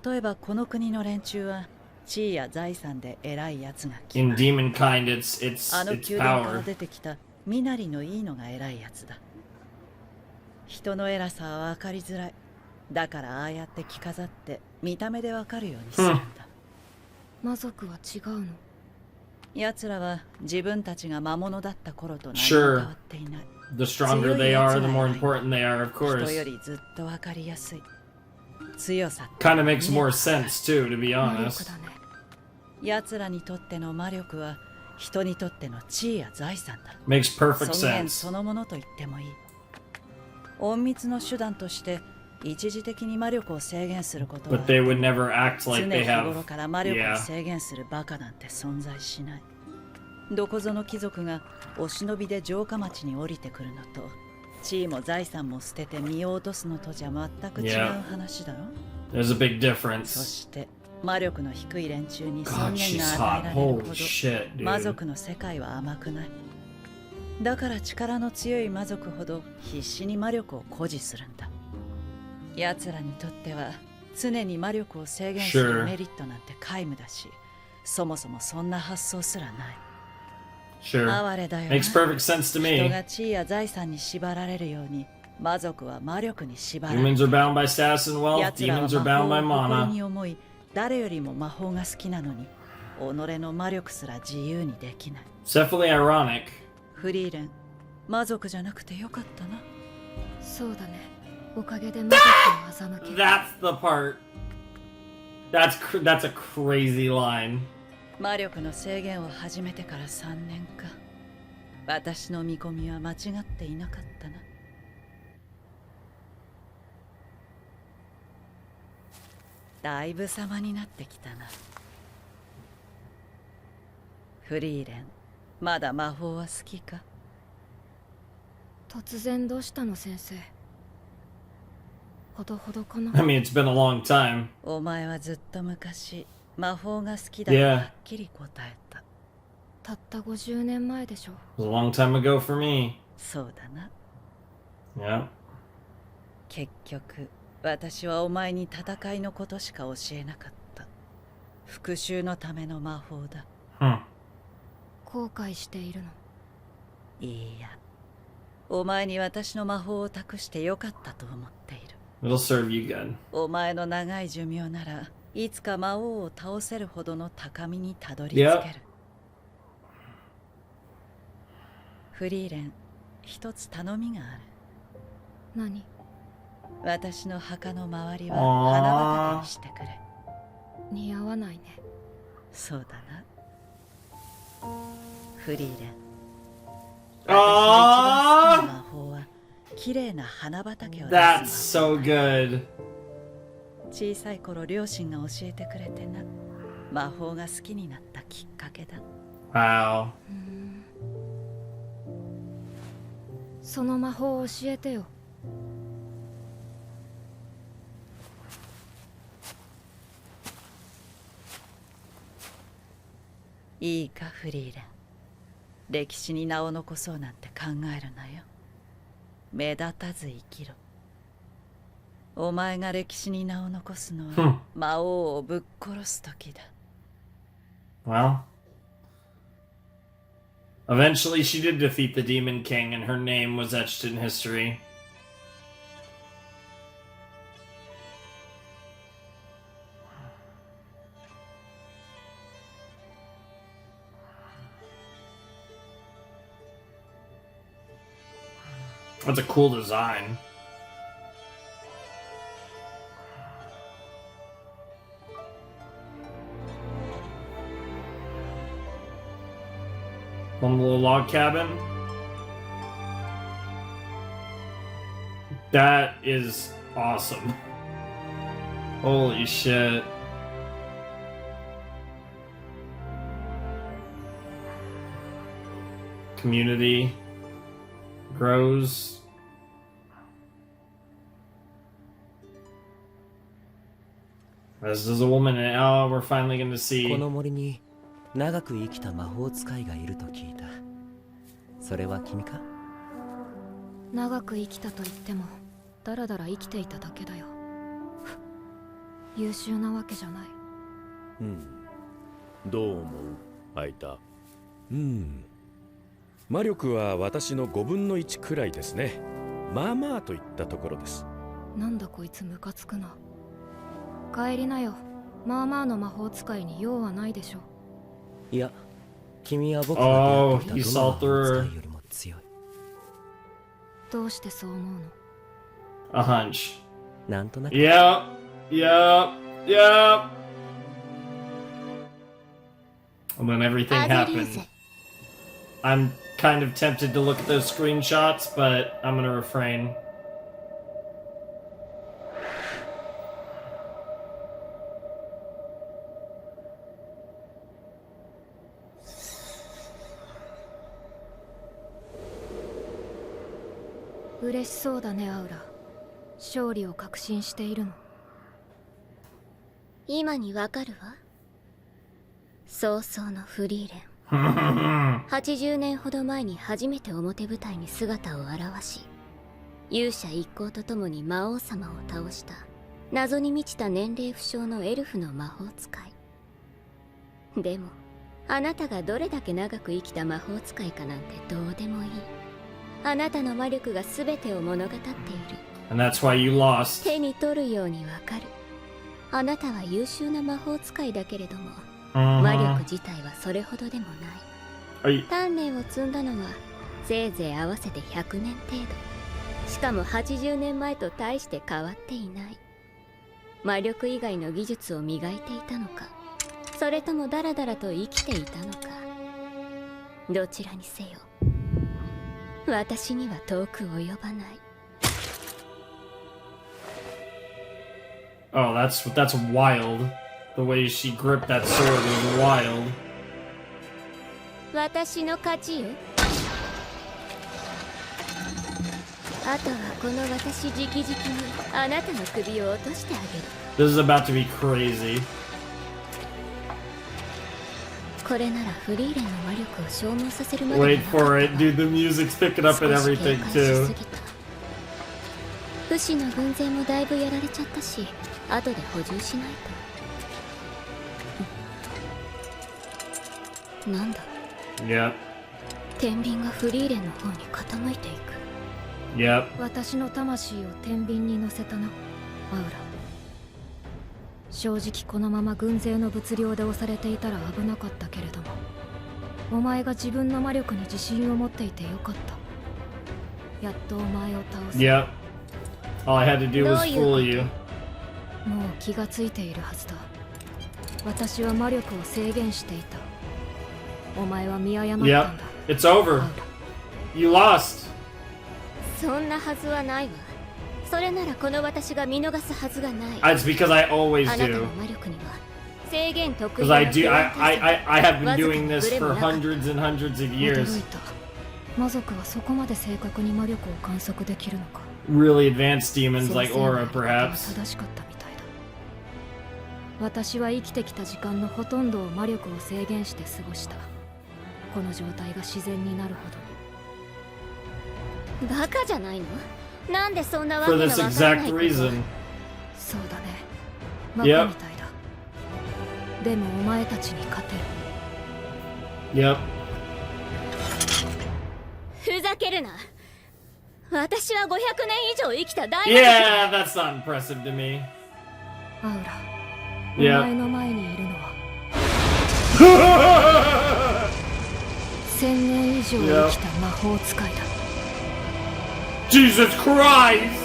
[SPEAKER 8] 例えばこの国の連中は地位や財産で偉いやつが決
[SPEAKER 1] In
[SPEAKER 8] まる。
[SPEAKER 1] demonkind, it's
[SPEAKER 8] あの
[SPEAKER 1] it's
[SPEAKER 8] 宮殿から
[SPEAKER 1] power.
[SPEAKER 8] 出てきた身なりのいいのが偉いやつだ。人の偉さは分かりづらい。だからああやって着飾って見た目で分かるようにするんだ。
[SPEAKER 4] 魔族は違うの？
[SPEAKER 8] 奴らは自分たちが魔物だった頃と何も
[SPEAKER 1] Sure.
[SPEAKER 8] 変わっていない。
[SPEAKER 1] The stronger they are, the more important they are, of
[SPEAKER 8] 人
[SPEAKER 1] course.
[SPEAKER 8] よりずっと分かりやすい。強さって
[SPEAKER 1] Kind of makes more sense too, to be
[SPEAKER 4] 魔力
[SPEAKER 1] honest.
[SPEAKER 4] だね。
[SPEAKER 8] 奴らにとっての魔力は人にとっての地位や財産だ。
[SPEAKER 1] Makes perfect
[SPEAKER 8] 尊厳
[SPEAKER 1] sense.
[SPEAKER 8] そのものと言ってもいい。隠密の手段として一時的に魔力を制限することは
[SPEAKER 1] But they would never act
[SPEAKER 8] 常
[SPEAKER 1] like
[SPEAKER 8] 日
[SPEAKER 1] they
[SPEAKER 8] 頃
[SPEAKER 1] have.
[SPEAKER 8] から魔力を
[SPEAKER 1] Yeah.
[SPEAKER 8] 制限するバカなんて存在しない。どこぞの貴族がお忍びで城下町に降りてくるのと地位も財産も捨てて身を落とすのとじゃ全く違う
[SPEAKER 1] Yeah.
[SPEAKER 8] 話だろ。
[SPEAKER 1] There's a big
[SPEAKER 8] そ
[SPEAKER 1] difference.
[SPEAKER 8] して魔力の低い連中に
[SPEAKER 1] God,
[SPEAKER 8] 尊厳
[SPEAKER 1] she's
[SPEAKER 8] が与
[SPEAKER 1] hot.
[SPEAKER 8] えられるほ
[SPEAKER 1] Holy
[SPEAKER 8] ど
[SPEAKER 1] shit,
[SPEAKER 8] 魔
[SPEAKER 1] dude.
[SPEAKER 8] 族の世界は甘くない。だから力の強い魔族ほど必死に魔力を誇示するんだ。奴らにとっては常に魔力を制限す
[SPEAKER 1] Sure.
[SPEAKER 8] るメリットなんて皆無だし、そもそもそんな発想すらない。
[SPEAKER 1] Sure.
[SPEAKER 8] 哀れだよな。
[SPEAKER 1] Makes perfect sense to
[SPEAKER 8] 人
[SPEAKER 1] me.
[SPEAKER 8] が地位や財産に縛られるように魔族は魔力に縛られ
[SPEAKER 1] Humans
[SPEAKER 8] る。
[SPEAKER 1] are bound by status and wealth.
[SPEAKER 8] 奴らは
[SPEAKER 1] Demons are
[SPEAKER 8] 魔
[SPEAKER 1] bound
[SPEAKER 8] 法
[SPEAKER 1] by
[SPEAKER 8] を誇り
[SPEAKER 1] mana.
[SPEAKER 8] に思い、誰よりも魔法が好きなのに己の魔力すら自由にできない。
[SPEAKER 1] It's definitely ironic.
[SPEAKER 8] フリーレン、魔族じゃなくてよかったな。
[SPEAKER 4] そうだね。おかげで魔族を欺け。
[SPEAKER 1] That's the part. That's a crazy line.
[SPEAKER 8] 魔力の制限を始めてから3年か。私の見込みは間違っていなかったな。だいぶ様になってきたな。フリーレン、まだ魔法は好きか？
[SPEAKER 4] 突然どうしたの先生？ほどほどかな。
[SPEAKER 1] I mean, it's been a long time.
[SPEAKER 8] お前はずっと昔魔法が好きだとはっきり答えた。
[SPEAKER 4] たった50年前でしょ。
[SPEAKER 1] It was a long time ago for me.
[SPEAKER 8] そうだな。
[SPEAKER 1] Yeah.
[SPEAKER 8] 結局私はお前に戦いのことしか教えなかった。復讐のための魔法だ。
[SPEAKER 4] 後悔しているの？
[SPEAKER 8] いいや、お前に私の魔法を託してよかったと思っている。
[SPEAKER 1] It'll serve you good.
[SPEAKER 8] お前の長い寿命ならいつか魔王を倒せるほどの高みにたどり着ける。
[SPEAKER 1] Yep.
[SPEAKER 8] フリーレン、一つ頼みがある。
[SPEAKER 4] 何？
[SPEAKER 8] 私の墓の周りは花畑にしてくれ。
[SPEAKER 4] 似合わないね。
[SPEAKER 8] そうだな。フリーレン。私の一番好きな魔法は綺麗な花畑を出す。
[SPEAKER 1] That's so good.
[SPEAKER 8] 小さい頃両親が教えてくれてな。魔法が好きになったきっかけだ。
[SPEAKER 1] Wow.
[SPEAKER 4] その魔法を教えてよ。
[SPEAKER 8] いいかフリーレン。歴史に名を残そうなんて考えるなよ。目立たず生きろ。お前が歴史に名を残すのは魔王をぶっ殺す時だ。
[SPEAKER 1] Well, eventually she did defeat the Demon King, and her name was etched in history. That's a cool design. One little log cabin. That is awesome. Holy shit. Community grows. As does a woman, and oh, we're finally going to see.
[SPEAKER 3] この森に長く生きた魔法使いがいると聞いた。それは君か？
[SPEAKER 4] 長く生きたと言ってもだらだら生きていただけだよ。優秀なわけじゃない。
[SPEAKER 6] どう思う、アイタ？魔力は私の5分の1くらいですね。まあまあといったところです。
[SPEAKER 4] なんだこいつムカつくな。帰りなよ。まあまあの魔法使いに用はないでしょ。
[SPEAKER 3] いや、君は僕が出会っていたどの魔法使いよりも強い。
[SPEAKER 4] どうしてそう思うの？
[SPEAKER 1] A hunch.
[SPEAKER 3] なんとなく。
[SPEAKER 1] Yep. And then everything happened. I'm kind of tempted to look at those screenshots, but I'm gonna refrain.
[SPEAKER 4] 「嬉しそうだねアウラ。勝利を確信しているの？
[SPEAKER 5] 今にわかるわ。早々のフリーレン。80年ほど前に初めて表舞台に姿を現し、勇者一行と共に魔王様を倒した謎に満ちた年齢不詳のエルフの魔法使い。でもあなたがどれだけ長く生きた魔法使いかなんてどうでもいい。あなたの魔力が全てを物語っている。
[SPEAKER 1] And that's why you lost.
[SPEAKER 5] 手に取るようにわかる。あなたは優秀な魔法使いだけれども、魔力自体はそれほどでもない。鍛錬を積んだのはせいぜい合わせて100年程度。しかも80年前と大して変わっていない。魔力以外の技術を磨いていたのか、それともダラダラと生きていたのか。どちらにせよ、私には遠く及ばない。
[SPEAKER 1] Oh, that's wild. The way she gripped that sword was wild.
[SPEAKER 5] 私の勝ちよ。あとはこの私直々にあなたの首を落としてあげる。
[SPEAKER 1] This is about to be crazy.
[SPEAKER 5] これならフリーレンの魔力を消耗させるまで
[SPEAKER 1] Wait for it, dude. The music's picking up and everything too.
[SPEAKER 5] 不死の軍勢もだいぶやられちゃったし、後で補充しないと。なんだ。
[SPEAKER 1] Yep.
[SPEAKER 5] 天秤がフリーレンの方に傾いていく。
[SPEAKER 1] Yep.
[SPEAKER 4] 私の魂を天秤に乗せたな、アウラ。正直このまま軍勢の物量で押されていたら危なかったけれども、お前が自分の魔力に自信を持っていてよかった。やっとお前を倒す。
[SPEAKER 1] Yep. All I had to do was fool you.
[SPEAKER 4] もう気がついているはずだ。私は魔力を制限していた。お前は見誤ったんだ。
[SPEAKER 1] Yep. It's over. You lost.
[SPEAKER 5] そんなはずはないわ。それならこの私が見逃すはずがない。
[SPEAKER 1] It's because I always
[SPEAKER 5] あなたの
[SPEAKER 1] do.
[SPEAKER 5] 魔力には制限特有
[SPEAKER 1] Because I do. I have been doing this for hundreds and hundreds of
[SPEAKER 4] 驚
[SPEAKER 1] years.
[SPEAKER 4] いた。魔族はそこまで正確に魔力を観測できるのか。
[SPEAKER 1] Really advanced demons like
[SPEAKER 4] 先生の
[SPEAKER 1] Aura,
[SPEAKER 4] 言い方は
[SPEAKER 1] perhaps.
[SPEAKER 4] 正しかったみたいだ。私は生きてきた時間のほとんどを魔力を制限して過ごした。この状態が自然になるほど。
[SPEAKER 5] バカじゃないの？なんでそんなわけ
[SPEAKER 1] For
[SPEAKER 5] の
[SPEAKER 1] this
[SPEAKER 5] わからない
[SPEAKER 1] exact
[SPEAKER 5] ことを。
[SPEAKER 1] reason.
[SPEAKER 4] そうだね。バカみたいだ。でもお前たちに勝てる。
[SPEAKER 1] Yep.
[SPEAKER 5] ふざけるな。私は500年以上生きた大魔族
[SPEAKER 1] Yeah, that's not impressive to me.
[SPEAKER 4] アウラ、
[SPEAKER 1] Yeah.
[SPEAKER 4] お前の前にいるのは1000年以上生きた魔法使いだ。
[SPEAKER 1] Jesus Christ!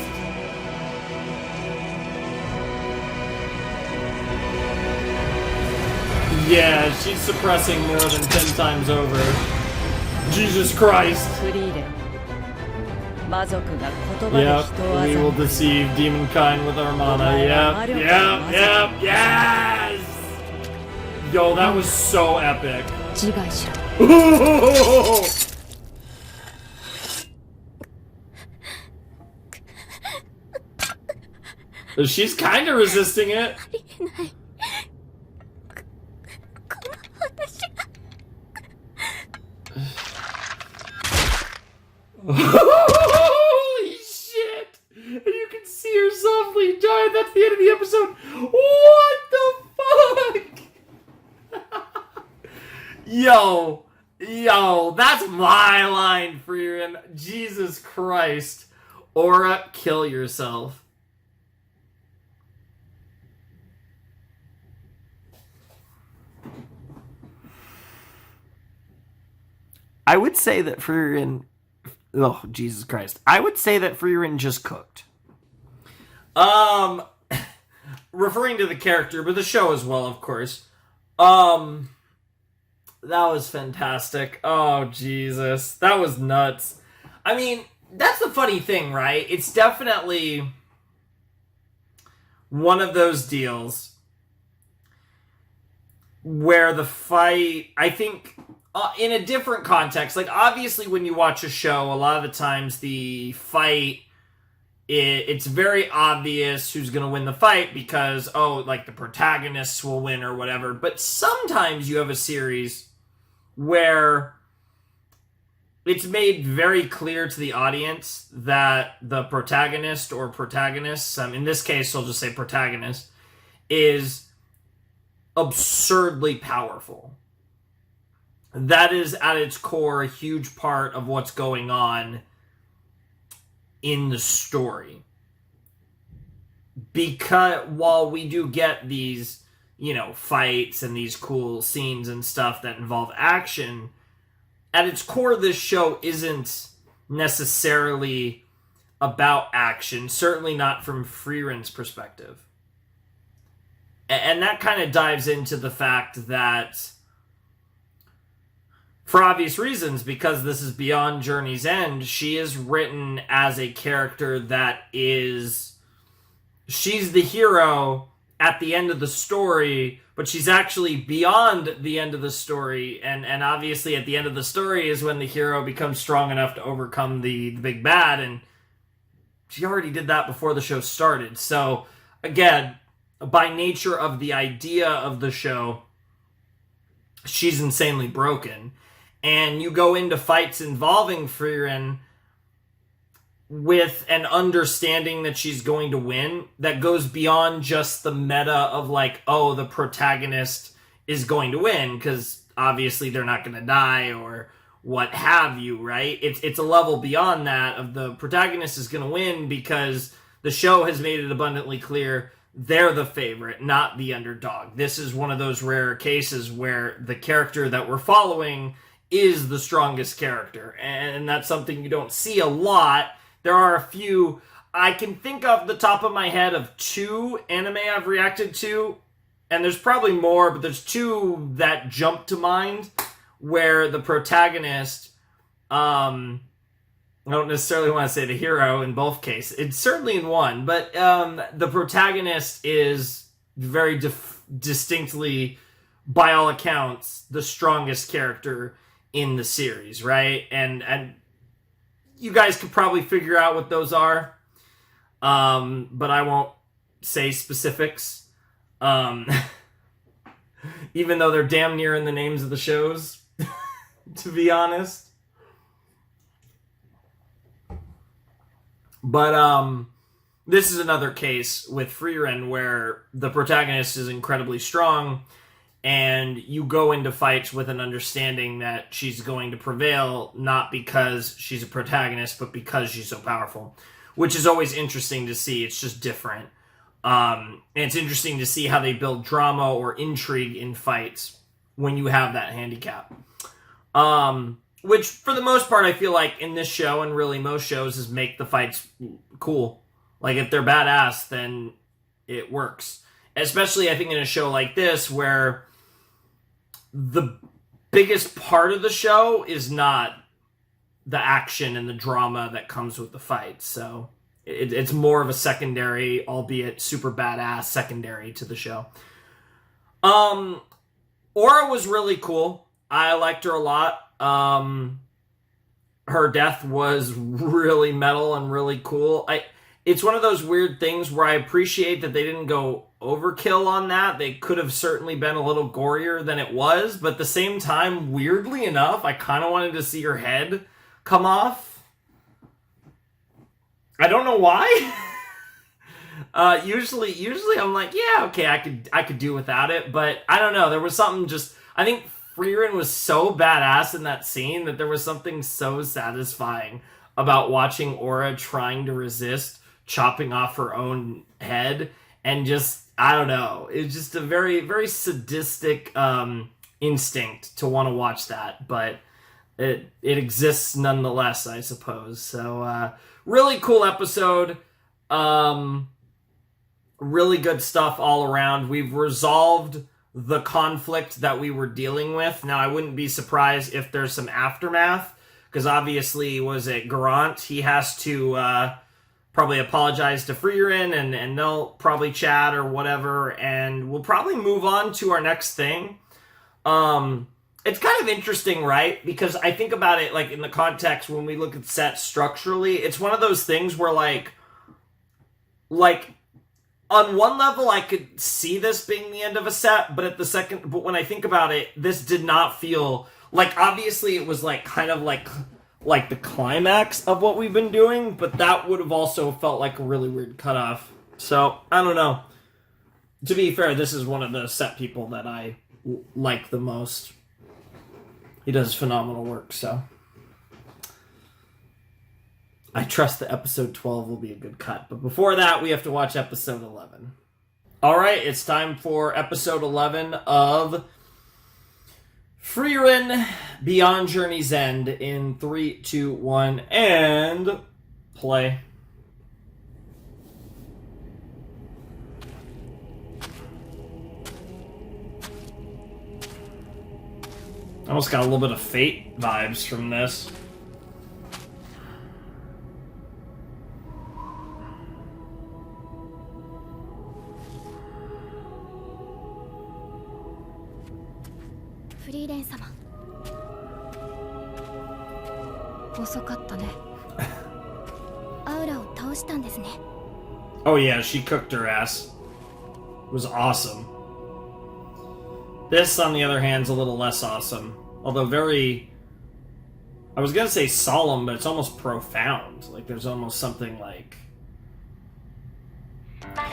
[SPEAKER 1] Yeah, she's suppressing more than 10 times over. Jesus Christ!
[SPEAKER 8] フリーレン、魔族が言葉で
[SPEAKER 1] Yep,
[SPEAKER 8] 人を
[SPEAKER 1] we will
[SPEAKER 8] 欺く。
[SPEAKER 1] deceive demonkind with our mana. Yep, yep, yep, yes! Yo, that was so epic.
[SPEAKER 4] 自害しろ。
[SPEAKER 1] She's kind of resisting it.
[SPEAKER 5] この私が
[SPEAKER 1] Holy shit! And you can see her softly die. That's the end of the episode. What the fuck? Yo, that's my line, Frieren. Jesus Christ. Aura, kill yourself. I would say that Frieren... Oh, Jesus Christ. I would say that Frieren just cooked. Referring to the character, but the show as well, of course. That was fantastic. Oh, Jesus. That was nuts. I mean, that's the funny thing, right? It's definitely one of those deals where the fight, I think... in a different context, like obviously when you watch a show, a lot of the times the fight, it's very obvious who's going to win the fight because, like the protagonists will win or whatever. But sometimes you have a series where it's made very clear to the audience that the protagonist or protagonists, in this case I'll just say protagonist, is absurdly powerful. That is at its core a huge part of what's going on in the story. Because while we do get these, fights and these cool scenes and stuff that involve action, at its core this show isn't necessarily about action, certainly not from Frieren's perspective. And that kind of dives into the fact that, for obvious reasons, because this is beyond Journey's End, she is written as a character that is... She's the hero at the end of the story, but she's actually beyond the end of the story, and obviously at the end of the story is when the hero becomes strong enough to overcome the big bad, and she already did that before the show started. So, again, by nature of the idea of the show, she's insanely broken. And you go into fights involving Frieren with an understanding that she's going to win that goes beyond just the meta of like, oh, the protagonist is going to win, because obviously they're not going to die or what have you, right? It's a level beyond that of the protagonist is going to win because the show has made it abundantly clear they're the favorite, not the underdog. This is one of those rare cases where the character that we're following is the strongest character, and that's something you don't see a lot. There are a few, I can think off the top of my head of 2 anime I've reacted to, and there's probably more, but there's 2 that jump to mind where the protagonist, I don't necessarily want to say the hero in both cases. It's certainly in one, but the protagonist is very distinctly, by all accounts, the strongest character in the series, right? And you guys could probably figure out what those are, but I won't say specifics, even though they're damn near in the names of the shows, to be honest. But this is another case with Frieren where the protagonist is incredibly strong, and you go into fights with an understanding that she's going to prevail, not because she's a protagonist, but because she's so powerful, which is always interesting to see. It's just different. And it's interesting to see how they build drama or intrigue in fights when you have that handicap. Which, for the most part, I feel like in this show, and really most shows, is make the fights cool. Like, if they're badass, then it works. Especially, I think, in a show like this, where the biggest part of the show is not the action and the drama that comes with the fight. So it's more of a secondary, albeit super badass secondary to the show. Aura was really cool. I liked her a lot. Her death was really metal and really cool. It's one of those weird things where I appreciate that they didn't go overkill on that. They could have certainly been a little gorier than it was, but at the same time, weirdly enough, I kind of wanted to see her head come off. I don't know why. Usually I'm like, yeah, okay, I could do without it, but I don't know. There was something just, I think Frieren was so badass in that scene that there was something so satisfying about watching Aura trying to resist chopping off her own head, and just, I don't know, it's just a very, very sadistic instinct to want to watch that, but it exists nonetheless, I suppose. So really cool episode, really good stuff all around. We've resolved the conflict that we were dealing with. Now, I wouldn't be surprised if there's some aftermath, because obviously, was it Garant? He has to probably apologize to Frieren, and they'll probably chat or whatever, and we'll probably move on to our next thing. It's kind of interesting, right? Because I think about it, like, in the context when we look at sets structurally, it's one of those things where, like, on one level, I could see this being the end of a set, but but when I think about it, this did not feel like, obviously it was like kind of like the climax of what we've been doing, but that would have also felt like a really weird cutoff. So, I don't know. To be fair, this is one of the set people that I like the most. He does phenomenal work, so I trust that episode 12 will be a good cut. But before that, we have to watch episode 11. Alright, it's time for episode 11 of Frieren Beyond Journey's End in 3, 2, 1, and play. I almost got a little bit of Fate vibes from this.
[SPEAKER 4] Furīren様、遅かったね。アウラを倒
[SPEAKER 5] 倒したんですね。
[SPEAKER 1] Oh yeah, she cooked her ass. It was awesome. This, on the other hand, is a little less awesome. Although very... I was gonna say solemn, but it's almost profound. Like, there's almost something, like...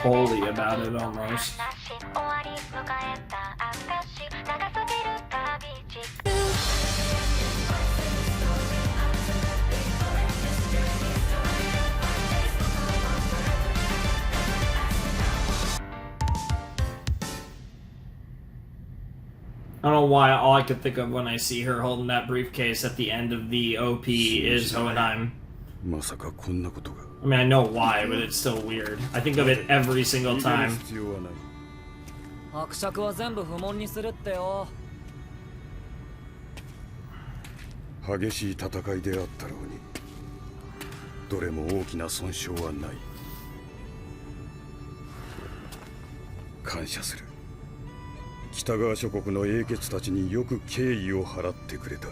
[SPEAKER 1] holy about it, almost. I don't know why all I could think of when I see her holding that briefcase at the end of the OP is Hohenheim. I mean, I know why, but it's still weird. I think of it every single time.
[SPEAKER 3] 伯爵は全部不問にするってよ。
[SPEAKER 2] 激しい戦いであったろうに、どれも大きな損傷はない。感謝する。北側諸国の英傑たちによく敬意を払ってくれた。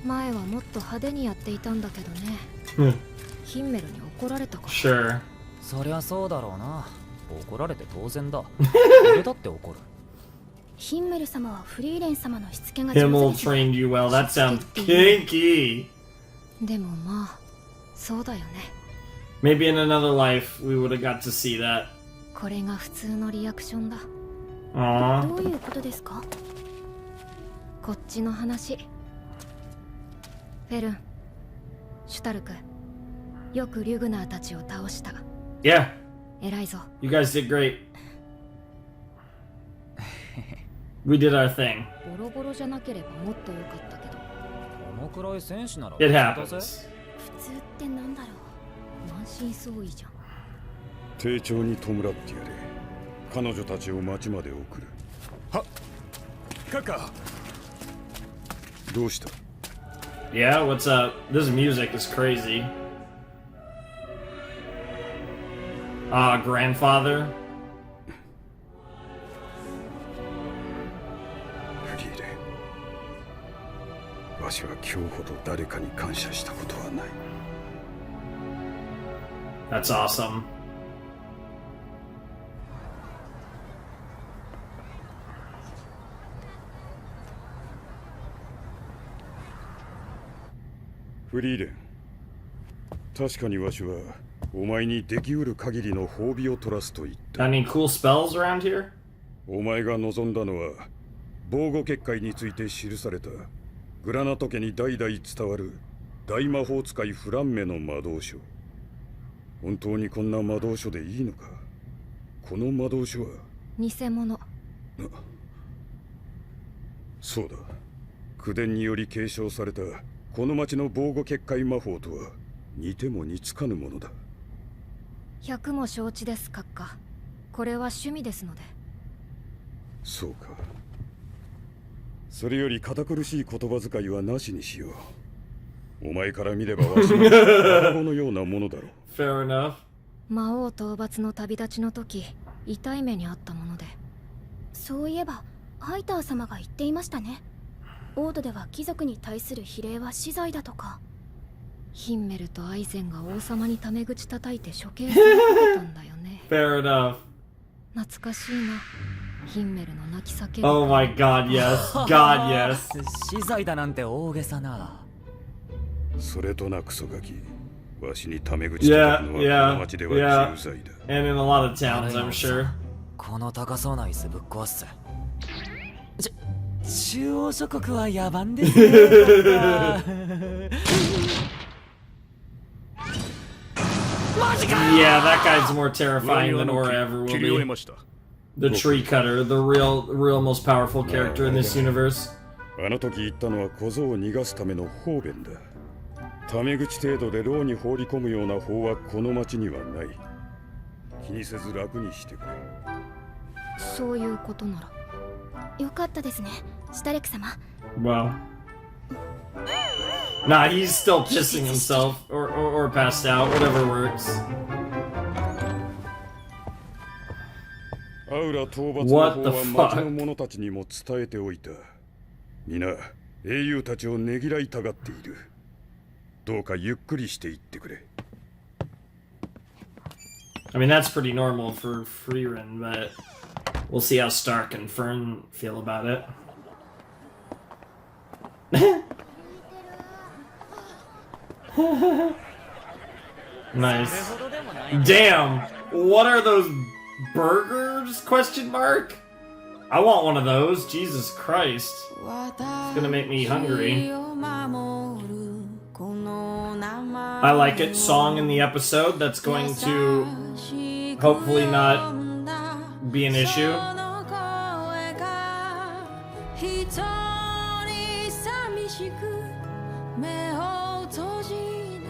[SPEAKER 4] 前はもっと派手にやっていたんだけどね。ヒンメルに怒られたから。
[SPEAKER 1] Sure.
[SPEAKER 3] そりゃそうだろうな。怒られて当然だ。俺だって怒る。
[SPEAKER 5] ヒンメル様はフリーレン様のしつけが
[SPEAKER 1] Himmel trained you well. That sounds kinky.
[SPEAKER 4] でもまあ、そうだよね。
[SPEAKER 1] Maybe in another life we would have got to see that.
[SPEAKER 4] これが普通のリアクションだ。
[SPEAKER 5] どういうことですか？
[SPEAKER 4] こっちの話。フェルン、シュタルク、よくリュグナーたちを倒した。
[SPEAKER 1] Yeah.
[SPEAKER 4] 偉いぞ。
[SPEAKER 1] You guys did great. We did our thing.
[SPEAKER 4] ボロボロじゃなければもっと良かったけど。
[SPEAKER 3] このくらい戦士なら
[SPEAKER 1] It
[SPEAKER 3] 普
[SPEAKER 1] happens.
[SPEAKER 5] 普通ってなんだろう。
[SPEAKER 4] 満身創痍じゃん。
[SPEAKER 2] 丁重に弔ってやれ。彼女たちを町まで送る。はっ、カカ。どうした？
[SPEAKER 1] Yeah, what's up? This music is crazy. Grandfather.
[SPEAKER 2] フリーレン。わしは今日ほど誰かに感謝したことはない。
[SPEAKER 1] That's awesome.
[SPEAKER 2] フリーレン、確かにわしはお前にできうる限りの褒美を取らすと言った。
[SPEAKER 1] Got any cool spells around here?
[SPEAKER 2] お前が望んだのは防護結界について記されたグラナト家に代々伝わる大魔法使いフランメの魔導書。本当にこんな魔導書でいいのか？この魔導書は
[SPEAKER 4] 偽物。
[SPEAKER 2] そうだ。口伝により継承されたこの町の防護結界魔法とは似ても似つかぬものだ。
[SPEAKER 4] 100も承知です、閣下。これは趣味ですので。
[SPEAKER 2] そうか。それより堅苦しい言葉遣いはなしにしよう。お前から見ればわしの孫のようなものだろう。
[SPEAKER 1] Fair enough.
[SPEAKER 4] 魔王討伐の旅立ちの時、痛い目にあったもので。
[SPEAKER 5] そういえばハイター様が言っていましたね。オードでは貴族に対する比例は死罪だとか。
[SPEAKER 4] ヒンメルとアイゼンが王様にタメ口叩いて処刑されたんだよね。
[SPEAKER 1] Fair enough.
[SPEAKER 4] 懐かしいな。ヒンメルの泣き叫び。
[SPEAKER 1] Oh my god, yes. God, yes.
[SPEAKER 3] 死罪だなんて大げさな。
[SPEAKER 2] それとなクソガキ。わしにタメ口叩くのはこの町では重罪だ。
[SPEAKER 1] And in a lot of towns, I'm sure.
[SPEAKER 3] この高そうな椅子ぶっ壊す。中央諸国は野蛮ですね。
[SPEAKER 1] Yeah, that guy's more terrifying than Aura ever will be. The tree cutter, the real most powerful character in this universe.
[SPEAKER 2] あの時言ったのは小僧を逃がすための方便だ。タメ口程度で牢に放り込むような法はこの町にはない。気にせず楽にしてくれ。
[SPEAKER 4] そういうことなら。
[SPEAKER 5] よかったですね、シュタレク様。
[SPEAKER 1] Wow. Nah, he's still pissing himself or passed out, whatever works.
[SPEAKER 2] アウラ討伐の法は町の者たちにも伝えておいた。皆英雄たちをねぎらいたがっている。どうかゆっくりしていってくれ。
[SPEAKER 1] I mean, that's pretty normal for Frieren, but we'll see how Stark and Fern feel about it. Nice. Damn! What are those burgers? Question mark? I want one of those. Jesus Christ. It's gonna make me hungry. I like it. Song in the episode. That's going to hopefully not be an issue.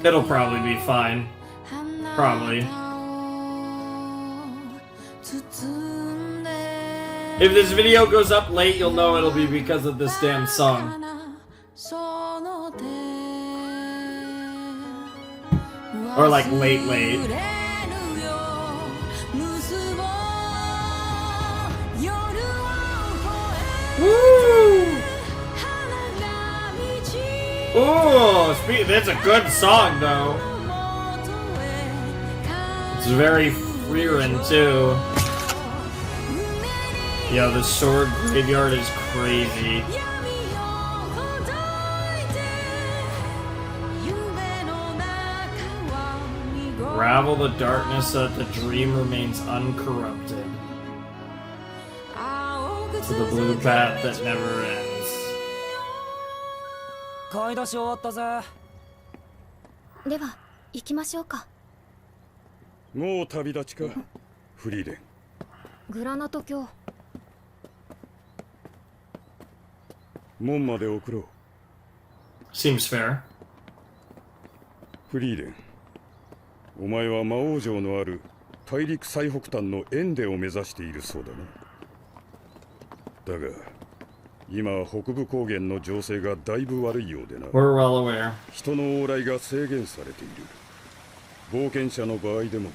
[SPEAKER 1] It'll probably be fine. Probably. If this video goes up late, you'll know it'll be because of this damn song. Or like late. Woo! Ooh, that's a good song though. It's very Frieren too. Yo, the sword graveyard is crazy. Ravel the darkness so that the dream remains uncorrupted. To the blue path that never ends.
[SPEAKER 3] 買い出し終わったぜ。
[SPEAKER 4] では行きましょうか。
[SPEAKER 2] もう旅立ちか、フリーレン。
[SPEAKER 4] グラナト卿。
[SPEAKER 2] 門まで送ろう。
[SPEAKER 1] Seems fair.
[SPEAKER 2] フリーレン、お前は魔王城のある大陸最北端のエンデを目指しているそうだな。だが今北部高原の情勢がだいぶ悪いようでな。
[SPEAKER 1] We're well aware.
[SPEAKER 2] 人の往来が制限されている。冒険者の場合でも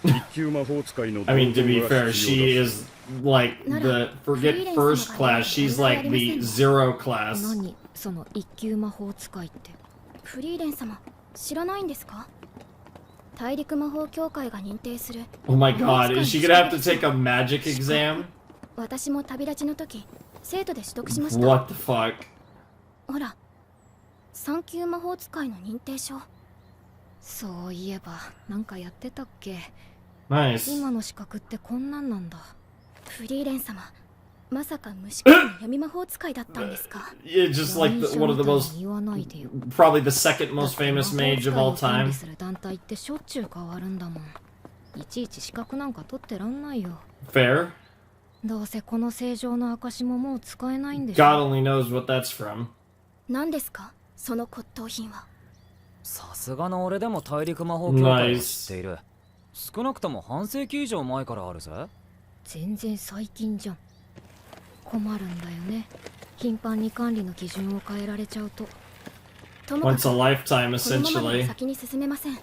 [SPEAKER 2] 一級魔法使いの
[SPEAKER 1] I mean, to be fair, she is like the forget first class. She's like the zero class.
[SPEAKER 4] 何その一級魔法使いって。フリーレン様、知らないんですか？大陸魔法協会が認定する。
[SPEAKER 1] Oh my god, is she gonna have to take a magic exam?
[SPEAKER 4] 私も旅立ちの時、生徒で取得しました。
[SPEAKER 1] What the fuck?
[SPEAKER 4] ほら、3級魔法使いの認定証。そういえば、なんかやってたっけ？
[SPEAKER 1] Nice.
[SPEAKER 4] 今の資格ってこんなんなんだ。フリーレン様、まさか無資格の闇魔法使いだったんですか？
[SPEAKER 1] Yeah, just like one of the most, probably the second most famous mage of all time.
[SPEAKER 4] する団体ってしょっちゅう変わるんだもん。いちいち資格なんか取ってらんないよ。
[SPEAKER 1] Fair.
[SPEAKER 4] どうせこの正常の証ももう使えないんでしょ。
[SPEAKER 1] God only knows what that's from.
[SPEAKER 4] 何ですか？その骨董品は。
[SPEAKER 3] さすがの俺でも大陸魔法協会を知っている。少なくとも半世紀以上前からあるぜ。
[SPEAKER 4] 全然最近じゃん。困るんだよね。頻繁に管理の基準を変えられちゃうと。
[SPEAKER 1] Once a lifetime, essentially.
[SPEAKER 4] 先に進めません。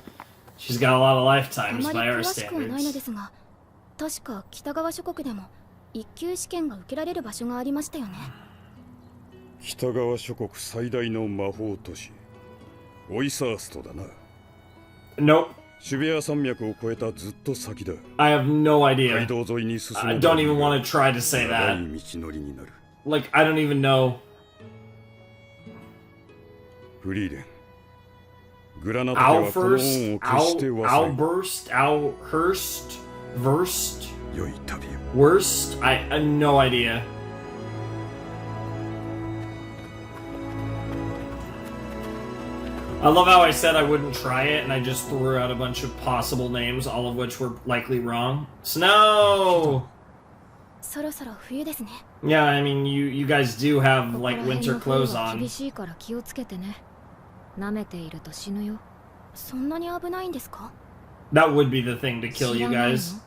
[SPEAKER 1] She's got a lot of lifetimes
[SPEAKER 4] あま
[SPEAKER 1] by
[SPEAKER 4] り
[SPEAKER 1] our
[SPEAKER 4] 詳しくはないの
[SPEAKER 1] standards.
[SPEAKER 4] ですが、確か北側諸国でも一級試験が受けられる場所がありましたよね。
[SPEAKER 2] 北側諸国最大の魔法都市オイサーストだな。
[SPEAKER 1] Nope.
[SPEAKER 2] シベア山脈を越えたずっと先だ。
[SPEAKER 1] I have no
[SPEAKER 2] 街
[SPEAKER 1] idea.
[SPEAKER 2] 道沿いに進
[SPEAKER 1] I
[SPEAKER 2] め
[SPEAKER 1] don't even want to try to say
[SPEAKER 2] 長
[SPEAKER 1] that.
[SPEAKER 2] い道のりになる。
[SPEAKER 1] Like, I don't even know.
[SPEAKER 2] フリーレン、グラナト家はこの恩を決して忘れ
[SPEAKER 1] Outburst, Outhurst, Versed,
[SPEAKER 2] 良い旅を。
[SPEAKER 1] Worst? I have no idea. I love how I said I wouldn't try it and I just threw out a bunch of possible names, all of which were likely wrong. Snow!
[SPEAKER 4] そろそろ冬ですね。
[SPEAKER 1] Yeah, I mean, you guys do have
[SPEAKER 4] ここ
[SPEAKER 1] like
[SPEAKER 4] ら辺
[SPEAKER 1] winter
[SPEAKER 4] の冬
[SPEAKER 1] clothes
[SPEAKER 4] は
[SPEAKER 1] on.
[SPEAKER 4] 厳しいから気をつけてね。舐めていると死ぬよ。そんなに危ないんですか？
[SPEAKER 1] That would be the thing to kill
[SPEAKER 4] 知
[SPEAKER 1] you
[SPEAKER 4] らないの？
[SPEAKER 1] guys.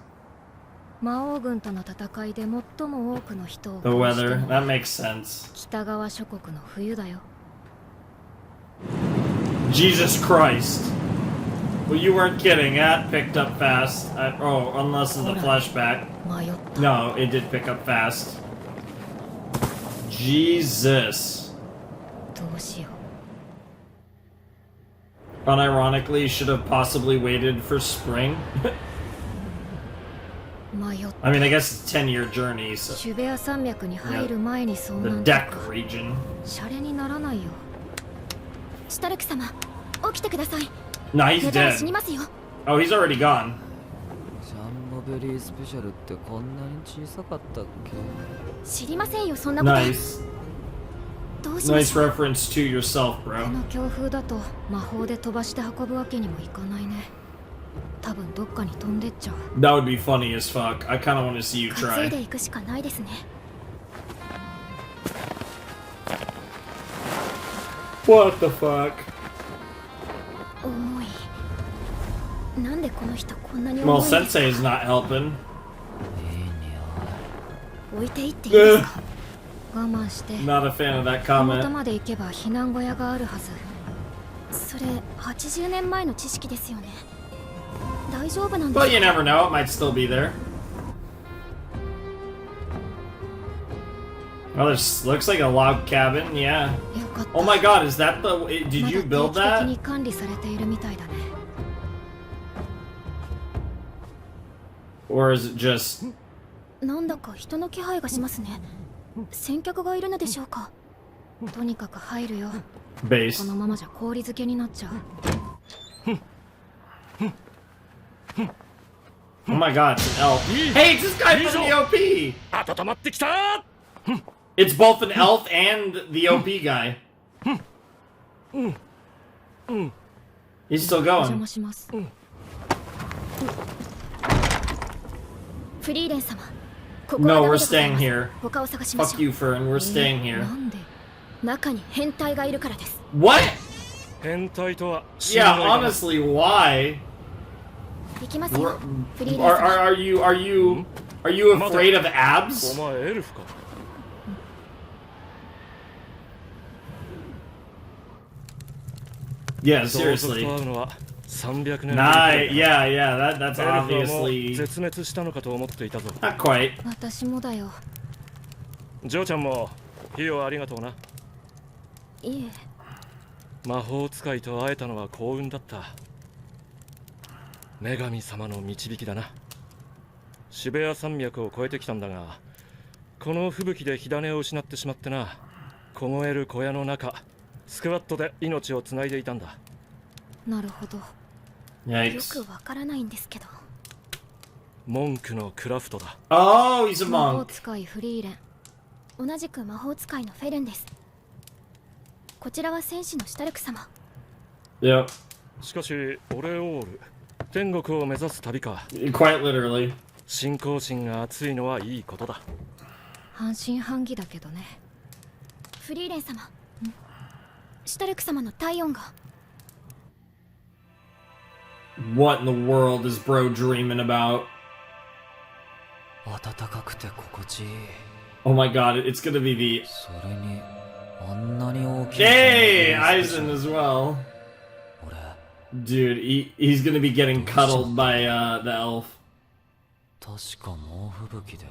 [SPEAKER 4] 魔王軍との戦いで最も多くの人を
[SPEAKER 1] The
[SPEAKER 4] 殺した
[SPEAKER 1] weather,
[SPEAKER 4] の
[SPEAKER 1] that
[SPEAKER 4] は
[SPEAKER 1] makes sense.
[SPEAKER 4] 北側諸国の冬だよ。
[SPEAKER 1] Jesus Christ. Well, you weren't kidding. That picked up fast. Oh, unless it's a flashback.
[SPEAKER 4] 迷った。
[SPEAKER 1] No, it did pick up fast. Jesus.
[SPEAKER 4] どうしよ
[SPEAKER 1] Unironically, should have possibly waited for spring. I mean, I guess it's a 10-year journey, so...
[SPEAKER 4] シュベア山脈に入る前に遭
[SPEAKER 1] The
[SPEAKER 4] 難と
[SPEAKER 1] deck
[SPEAKER 4] か
[SPEAKER 1] region.
[SPEAKER 4] シャレにならないよ。
[SPEAKER 5] シュタルク様、起きてください。
[SPEAKER 1] Nah, he's
[SPEAKER 5] 寝たら
[SPEAKER 1] dead.
[SPEAKER 5] 死にますよ。
[SPEAKER 1] Oh, he's already gone.
[SPEAKER 3] ジャンボベリースペシャルってこんなに小さかったっけ？
[SPEAKER 5] 知りませんよ、そんなこと。
[SPEAKER 1] Nice.
[SPEAKER 5] どうしま
[SPEAKER 1] Nice
[SPEAKER 5] しょう。
[SPEAKER 1] reference to yourself,
[SPEAKER 4] こ
[SPEAKER 1] bro.
[SPEAKER 4] の強風だと魔法で飛ばして運ぶわけにもいかないね。多分どっかに飛んでっちゃう。
[SPEAKER 1] That would be funny as fuck. I kind of want to see you
[SPEAKER 5] 担いで
[SPEAKER 1] try.
[SPEAKER 5] いくしかないですね。
[SPEAKER 1] What the fuck?
[SPEAKER 5] 重い。なんでこの人こんなに
[SPEAKER 1] Well,
[SPEAKER 5] 重いんですか？
[SPEAKER 1] Sensei is not helping.
[SPEAKER 5] 置いていっていいですか？
[SPEAKER 4] 我慢して。
[SPEAKER 1] Not a fan of that
[SPEAKER 4] 麓
[SPEAKER 1] comment.
[SPEAKER 4] まで行けば避難小屋があるはず。
[SPEAKER 5] それ80年前の知識ですよね。大丈夫なんです
[SPEAKER 1] But
[SPEAKER 5] か？
[SPEAKER 1] you never know, it might still be there. Oh, this looks like a log cabin, yeah.
[SPEAKER 4] よかった。
[SPEAKER 1] Oh my god, is that the... Did
[SPEAKER 4] ま
[SPEAKER 1] you
[SPEAKER 4] だ
[SPEAKER 1] build
[SPEAKER 4] 定期的に
[SPEAKER 1] that?
[SPEAKER 4] 管理されているみたいだね。
[SPEAKER 1] Or is it just...
[SPEAKER 5] なんだか人の気配がしますね。先客がいるのでしょうか？
[SPEAKER 4] とにかく入るよ。
[SPEAKER 1] base?
[SPEAKER 4] このままじゃ氷漬けになっちゃう。
[SPEAKER 1] Oh my god, it's an elf. Hey, it's this guy from the OP!
[SPEAKER 2] 温まってきた。
[SPEAKER 1] It's both an elf and the OP guy. He's still
[SPEAKER 4] お邪
[SPEAKER 1] going.
[SPEAKER 4] 魔します。
[SPEAKER 5] フリーレン様、ここは
[SPEAKER 1] No,
[SPEAKER 5] ダ
[SPEAKER 1] we're
[SPEAKER 5] メでござい
[SPEAKER 1] staying
[SPEAKER 5] ます。
[SPEAKER 1] here.
[SPEAKER 5] 他を探しまし
[SPEAKER 1] Fuck
[SPEAKER 5] ょ
[SPEAKER 1] you,
[SPEAKER 5] う。
[SPEAKER 1] Furren. We're staying
[SPEAKER 4] な
[SPEAKER 1] here.
[SPEAKER 4] んで？
[SPEAKER 5] 中に変態がいるからです。
[SPEAKER 1] What?
[SPEAKER 2] 変態とは。
[SPEAKER 1] Yeah, honestly, why?
[SPEAKER 5] 行きますよ。
[SPEAKER 1] Are,
[SPEAKER 5] フリーレン
[SPEAKER 1] are,
[SPEAKER 5] 様。
[SPEAKER 1] are you afraid of abs?
[SPEAKER 2] お前エルフか。
[SPEAKER 1] Yeah,
[SPEAKER 2] 同族
[SPEAKER 1] seriously.
[SPEAKER 2] と会うのは300年
[SPEAKER 1] Nah, yeah, yeah, that's
[SPEAKER 2] エルフはもう
[SPEAKER 1] obviously
[SPEAKER 2] 絶滅したのかと思っていたぞ。
[SPEAKER 1] not quite.
[SPEAKER 4] 私もだよ。
[SPEAKER 2] ジョーちゃんも火をありがとうな。
[SPEAKER 5] いえ、
[SPEAKER 2] 魔法使いと会えたのは幸運だった。女神様の導きだな。シベア山脈を越えてきたんだが、この吹雪で火種を失ってしまってな。凍える小屋の中、スクワットで命をつないでいたんだ。
[SPEAKER 4] なるほど。
[SPEAKER 5] よ
[SPEAKER 1] Yikes.
[SPEAKER 5] くわからないんですけど。
[SPEAKER 2] 文句のクラフトだ。
[SPEAKER 1] Oh, he's a
[SPEAKER 4] 魔法
[SPEAKER 1] monk.
[SPEAKER 4] 使いフリーレン。
[SPEAKER 5] 同じく魔法使いのフェルンです。こちらは戦士のシュタルク様。
[SPEAKER 1] Yep,
[SPEAKER 2] しかし、オレオール、天国を目指す旅か。
[SPEAKER 1] quite literally.
[SPEAKER 2] 信仰心が熱いのはいいことだ。
[SPEAKER 4] 半信半疑だけどね。
[SPEAKER 5] フリーレン様。シュタルク様の体温が。
[SPEAKER 1] What in the world is bro dreaming about?
[SPEAKER 3] 暖かくて心地いい。
[SPEAKER 1] Oh my god, it's gonna be the...
[SPEAKER 3] それにあんなに大きい。
[SPEAKER 1] Hey, Eisen as well.
[SPEAKER 3] 俺
[SPEAKER 1] Dude, he's gonna be getting cuddled by the elf.
[SPEAKER 3] 確か猛吹雪で。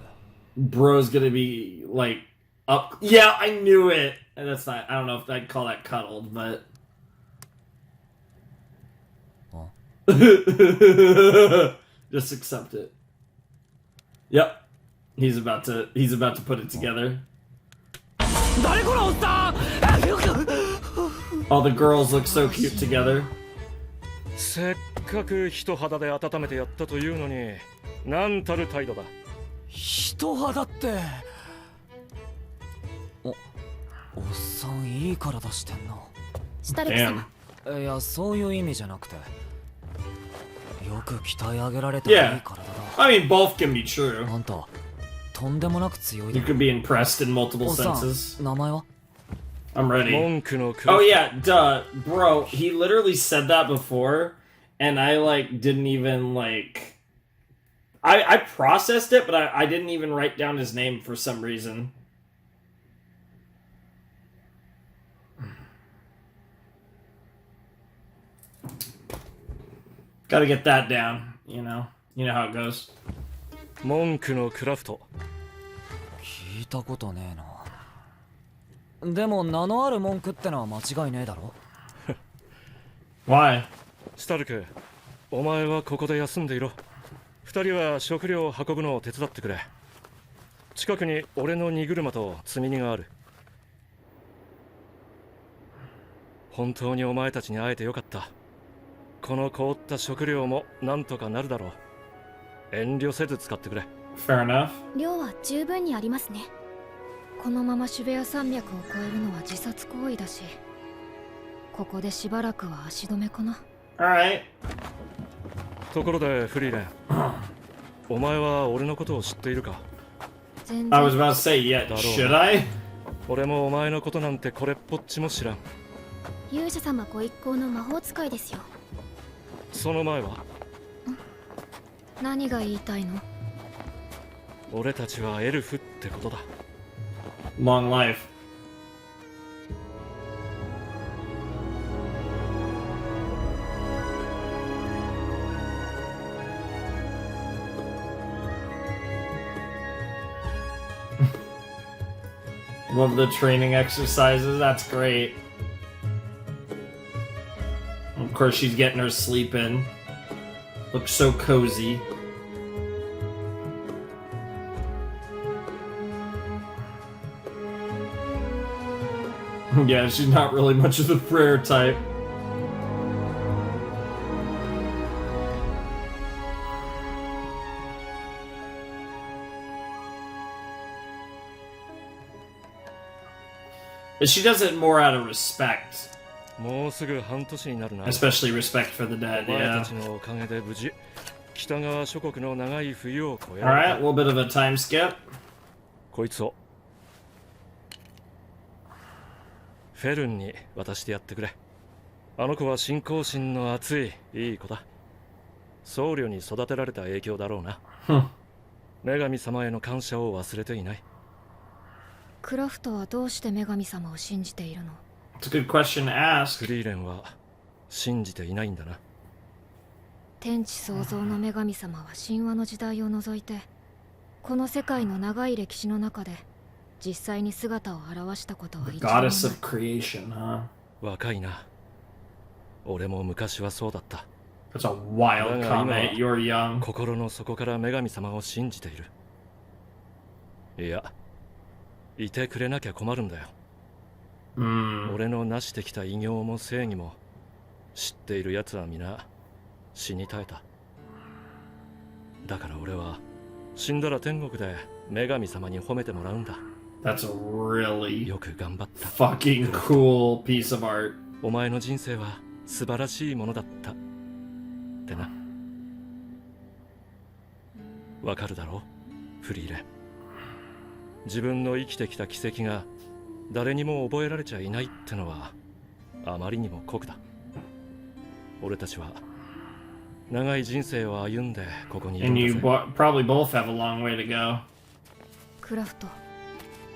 [SPEAKER 1] Bro's gonna be like up. Yeah, I knew it. And that's not. I don't know if I'd call that cuddled, but. Just accept it. Yep. He's about to put it together. All the girls look so cute together.
[SPEAKER 2] せっかく人肌で温めてやったというのに、なんたる態度だ。
[SPEAKER 3] 人肌って。おっさんいい体してんな。
[SPEAKER 5] シュタルク様。
[SPEAKER 3] いや、そういう意味じゃなくて、よく鍛え上げられたいい体
[SPEAKER 1] Yeah.
[SPEAKER 3] だ。
[SPEAKER 1] I mean, both can be true.
[SPEAKER 3] あんたとんでもなく強い
[SPEAKER 1] You
[SPEAKER 3] だ
[SPEAKER 1] could be impressed in multiple
[SPEAKER 3] おっさ
[SPEAKER 1] senses.
[SPEAKER 3] ん名前は？
[SPEAKER 1] I'm ready.
[SPEAKER 2] 文句のクラ
[SPEAKER 1] Oh
[SPEAKER 2] フト。
[SPEAKER 1] yeah, duh, bro. He literally said that before, and I like didn't even like. I processed it, but I didn't even write down his name for some reason. Gotta get that down, you know how it goes.
[SPEAKER 2] 文句のクラフト。
[SPEAKER 3] 聞いたことねえな。でも名のある文句ってのは間違いねえだろ。
[SPEAKER 1] Why?
[SPEAKER 11] スタルク、お前はここで休んでいろ。二人は食料を運ぶのを手伝ってくれ。近くに俺の荷車と積み荷がある。本当にお前たちに会えてよかった。この凍った食料もなんとかなるだろう。遠慮せず使ってくれ。
[SPEAKER 1] Fair enough.
[SPEAKER 4] 量は十分にありますね。このままシュベア山脈を越えるのは自殺行為だし、ここでしばらくは足止めかな。
[SPEAKER 1] Alright.
[SPEAKER 11] ところでフリーレン、お前は俺のことを知っているか？
[SPEAKER 1] I was about to say, yeah, should I?
[SPEAKER 11] 俺もお前のことなんてこれっぽっちも知らん。
[SPEAKER 4] 勇者様ご一行の魔法使いですよ。
[SPEAKER 11] その前は？
[SPEAKER 4] 何が言いたいの？
[SPEAKER 11] 俺たちはエルフってことだ。
[SPEAKER 1] Long life. Love the training exercises. That's great. Of course, she's getting her sleep in. Looks so cozy. Yeah, she's not really much of the prayer type. But she does it more out of respect.
[SPEAKER 11] もうすぐ半年になるな。
[SPEAKER 1] Especially respect for the dead,
[SPEAKER 11] お前
[SPEAKER 1] yeah.
[SPEAKER 11] たちのおかげで無事、北側諸国の長い冬を越え
[SPEAKER 1] Alright,
[SPEAKER 11] ら
[SPEAKER 1] a
[SPEAKER 11] れた。
[SPEAKER 1] little bit of a time skip.
[SPEAKER 11] こいつをフェルンに渡してやってくれ。あの子は信仰心の熱いいい子だ。僧侶に育てられた影響だろうな。女神様への感謝を忘れていない。
[SPEAKER 4] クラフトはどうして女神様を信じているの？
[SPEAKER 1] It's a good question to ask.
[SPEAKER 11] フリーレンは信じていないんだな。
[SPEAKER 4] 天地創造の女神様は神話の時代を除いて、この世界の長い歴史の中で実際に姿を現したことは
[SPEAKER 1] The
[SPEAKER 4] 一度もない。
[SPEAKER 1] goddess of creation, huh?
[SPEAKER 11] 若いな。俺も昔はそうだった。
[SPEAKER 1] That's a wild
[SPEAKER 11] だが今
[SPEAKER 1] comment. You're young.
[SPEAKER 11] 心の底から女神様を信じている。いや、いてくれなきゃ困るんだよ。俺の成してきた偉業も正義も知っている奴は皆死に絶えた。だから俺は死んだら天国で女神様に褒めてもらうんだ。
[SPEAKER 1] That's a really
[SPEAKER 11] よく頑張った。
[SPEAKER 1] fucking cool piece of art.
[SPEAKER 11] お前の人生は素晴らしいものだったってな。わかるだろう、フリーレン。自分の生きてきた奇跡が誰にも覚えられちゃいないってのはあまりにも酷だ。俺たちは長い人生を歩んでここにいるん
[SPEAKER 1] And
[SPEAKER 11] だ
[SPEAKER 1] you
[SPEAKER 11] ぜ。
[SPEAKER 1] probably both have a long way to go.
[SPEAKER 4] クラフト、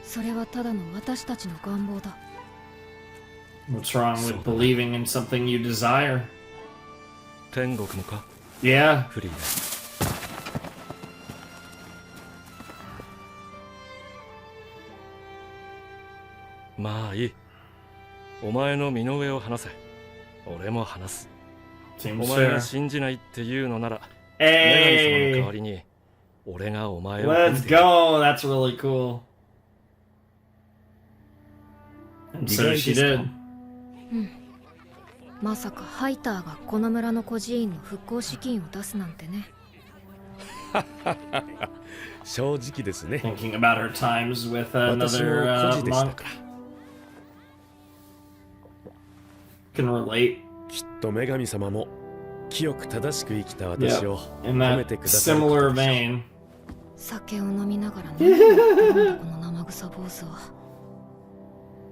[SPEAKER 4] それはただの私たちの願望だ。
[SPEAKER 1] What's wrong with believing in something you desire?
[SPEAKER 11] 天国もか、
[SPEAKER 1] Yeah.
[SPEAKER 11] フリーレン。まあいい。お前の身の上を話せ。俺も話す。
[SPEAKER 1] Seems
[SPEAKER 11] お前が
[SPEAKER 1] fair.
[SPEAKER 11] 信じないっていうのなら、
[SPEAKER 1] Hey!
[SPEAKER 11] 女神様の代わりに俺がお前を褒め
[SPEAKER 1] Let's
[SPEAKER 11] てやる。
[SPEAKER 1] go! That's really cool. And so she did.
[SPEAKER 4] まさかハイターがこの村の孤児院の復興資金を出すなんてね。
[SPEAKER 12] 正直ですね。
[SPEAKER 1] Thinking about her times with
[SPEAKER 12] 私も
[SPEAKER 1] another
[SPEAKER 12] 孤児でした
[SPEAKER 1] monk.
[SPEAKER 12] から。
[SPEAKER 1] Can relate.
[SPEAKER 12] きっと女神様も清く正しく生きた私を
[SPEAKER 1] In
[SPEAKER 12] 褒め
[SPEAKER 1] that
[SPEAKER 12] てくださるこ
[SPEAKER 1] similar
[SPEAKER 12] とでしょう。
[SPEAKER 1] vein.
[SPEAKER 4] 酒を飲みながら何を言ってるんだこの生臭坊主は。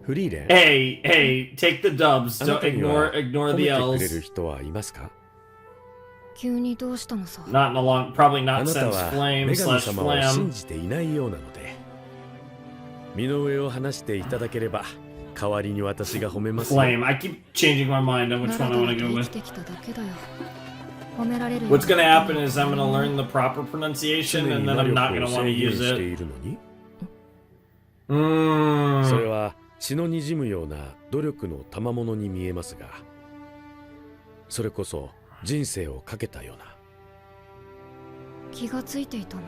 [SPEAKER 12] フリーレン、
[SPEAKER 1] Hey, hey, take the dubs.
[SPEAKER 12] あな
[SPEAKER 1] Don't
[SPEAKER 12] たには
[SPEAKER 1] ignore
[SPEAKER 12] 褒
[SPEAKER 1] the
[SPEAKER 12] めてくれ
[SPEAKER 1] L's.
[SPEAKER 12] る人はいますか？
[SPEAKER 4] 急にどうしたのさ。
[SPEAKER 1] Not in a long, probably
[SPEAKER 12] あ
[SPEAKER 1] not
[SPEAKER 12] なた
[SPEAKER 1] since
[SPEAKER 12] は
[SPEAKER 1] Flame
[SPEAKER 12] 女神
[SPEAKER 1] slash
[SPEAKER 12] 様を信
[SPEAKER 1] Flam.
[SPEAKER 12] じていないようなので、身の上を話していただければ代わりに私が褒めますよ。
[SPEAKER 1] Flame. I keep changing my mind on which
[SPEAKER 4] な
[SPEAKER 1] one
[SPEAKER 4] ら
[SPEAKER 1] I
[SPEAKER 4] だ
[SPEAKER 1] want to go
[SPEAKER 4] らと生
[SPEAKER 1] with.
[SPEAKER 4] きてきただけだよ。褒められるよう
[SPEAKER 1] What's
[SPEAKER 4] な
[SPEAKER 1] gonna happen is I'm gonna learn the proper pronunciation
[SPEAKER 12] 常
[SPEAKER 1] and
[SPEAKER 12] に
[SPEAKER 1] then
[SPEAKER 12] 魔
[SPEAKER 1] I'm
[SPEAKER 12] 力
[SPEAKER 1] not
[SPEAKER 12] を
[SPEAKER 1] gonna want to
[SPEAKER 12] 制
[SPEAKER 1] use
[SPEAKER 12] 限して
[SPEAKER 1] it.
[SPEAKER 12] いるのに、 それ
[SPEAKER 1] Mm.
[SPEAKER 12] は血の滲むような努力の賜物に見えますが、それこそ人生をかけたような。
[SPEAKER 4] 気がついていたの？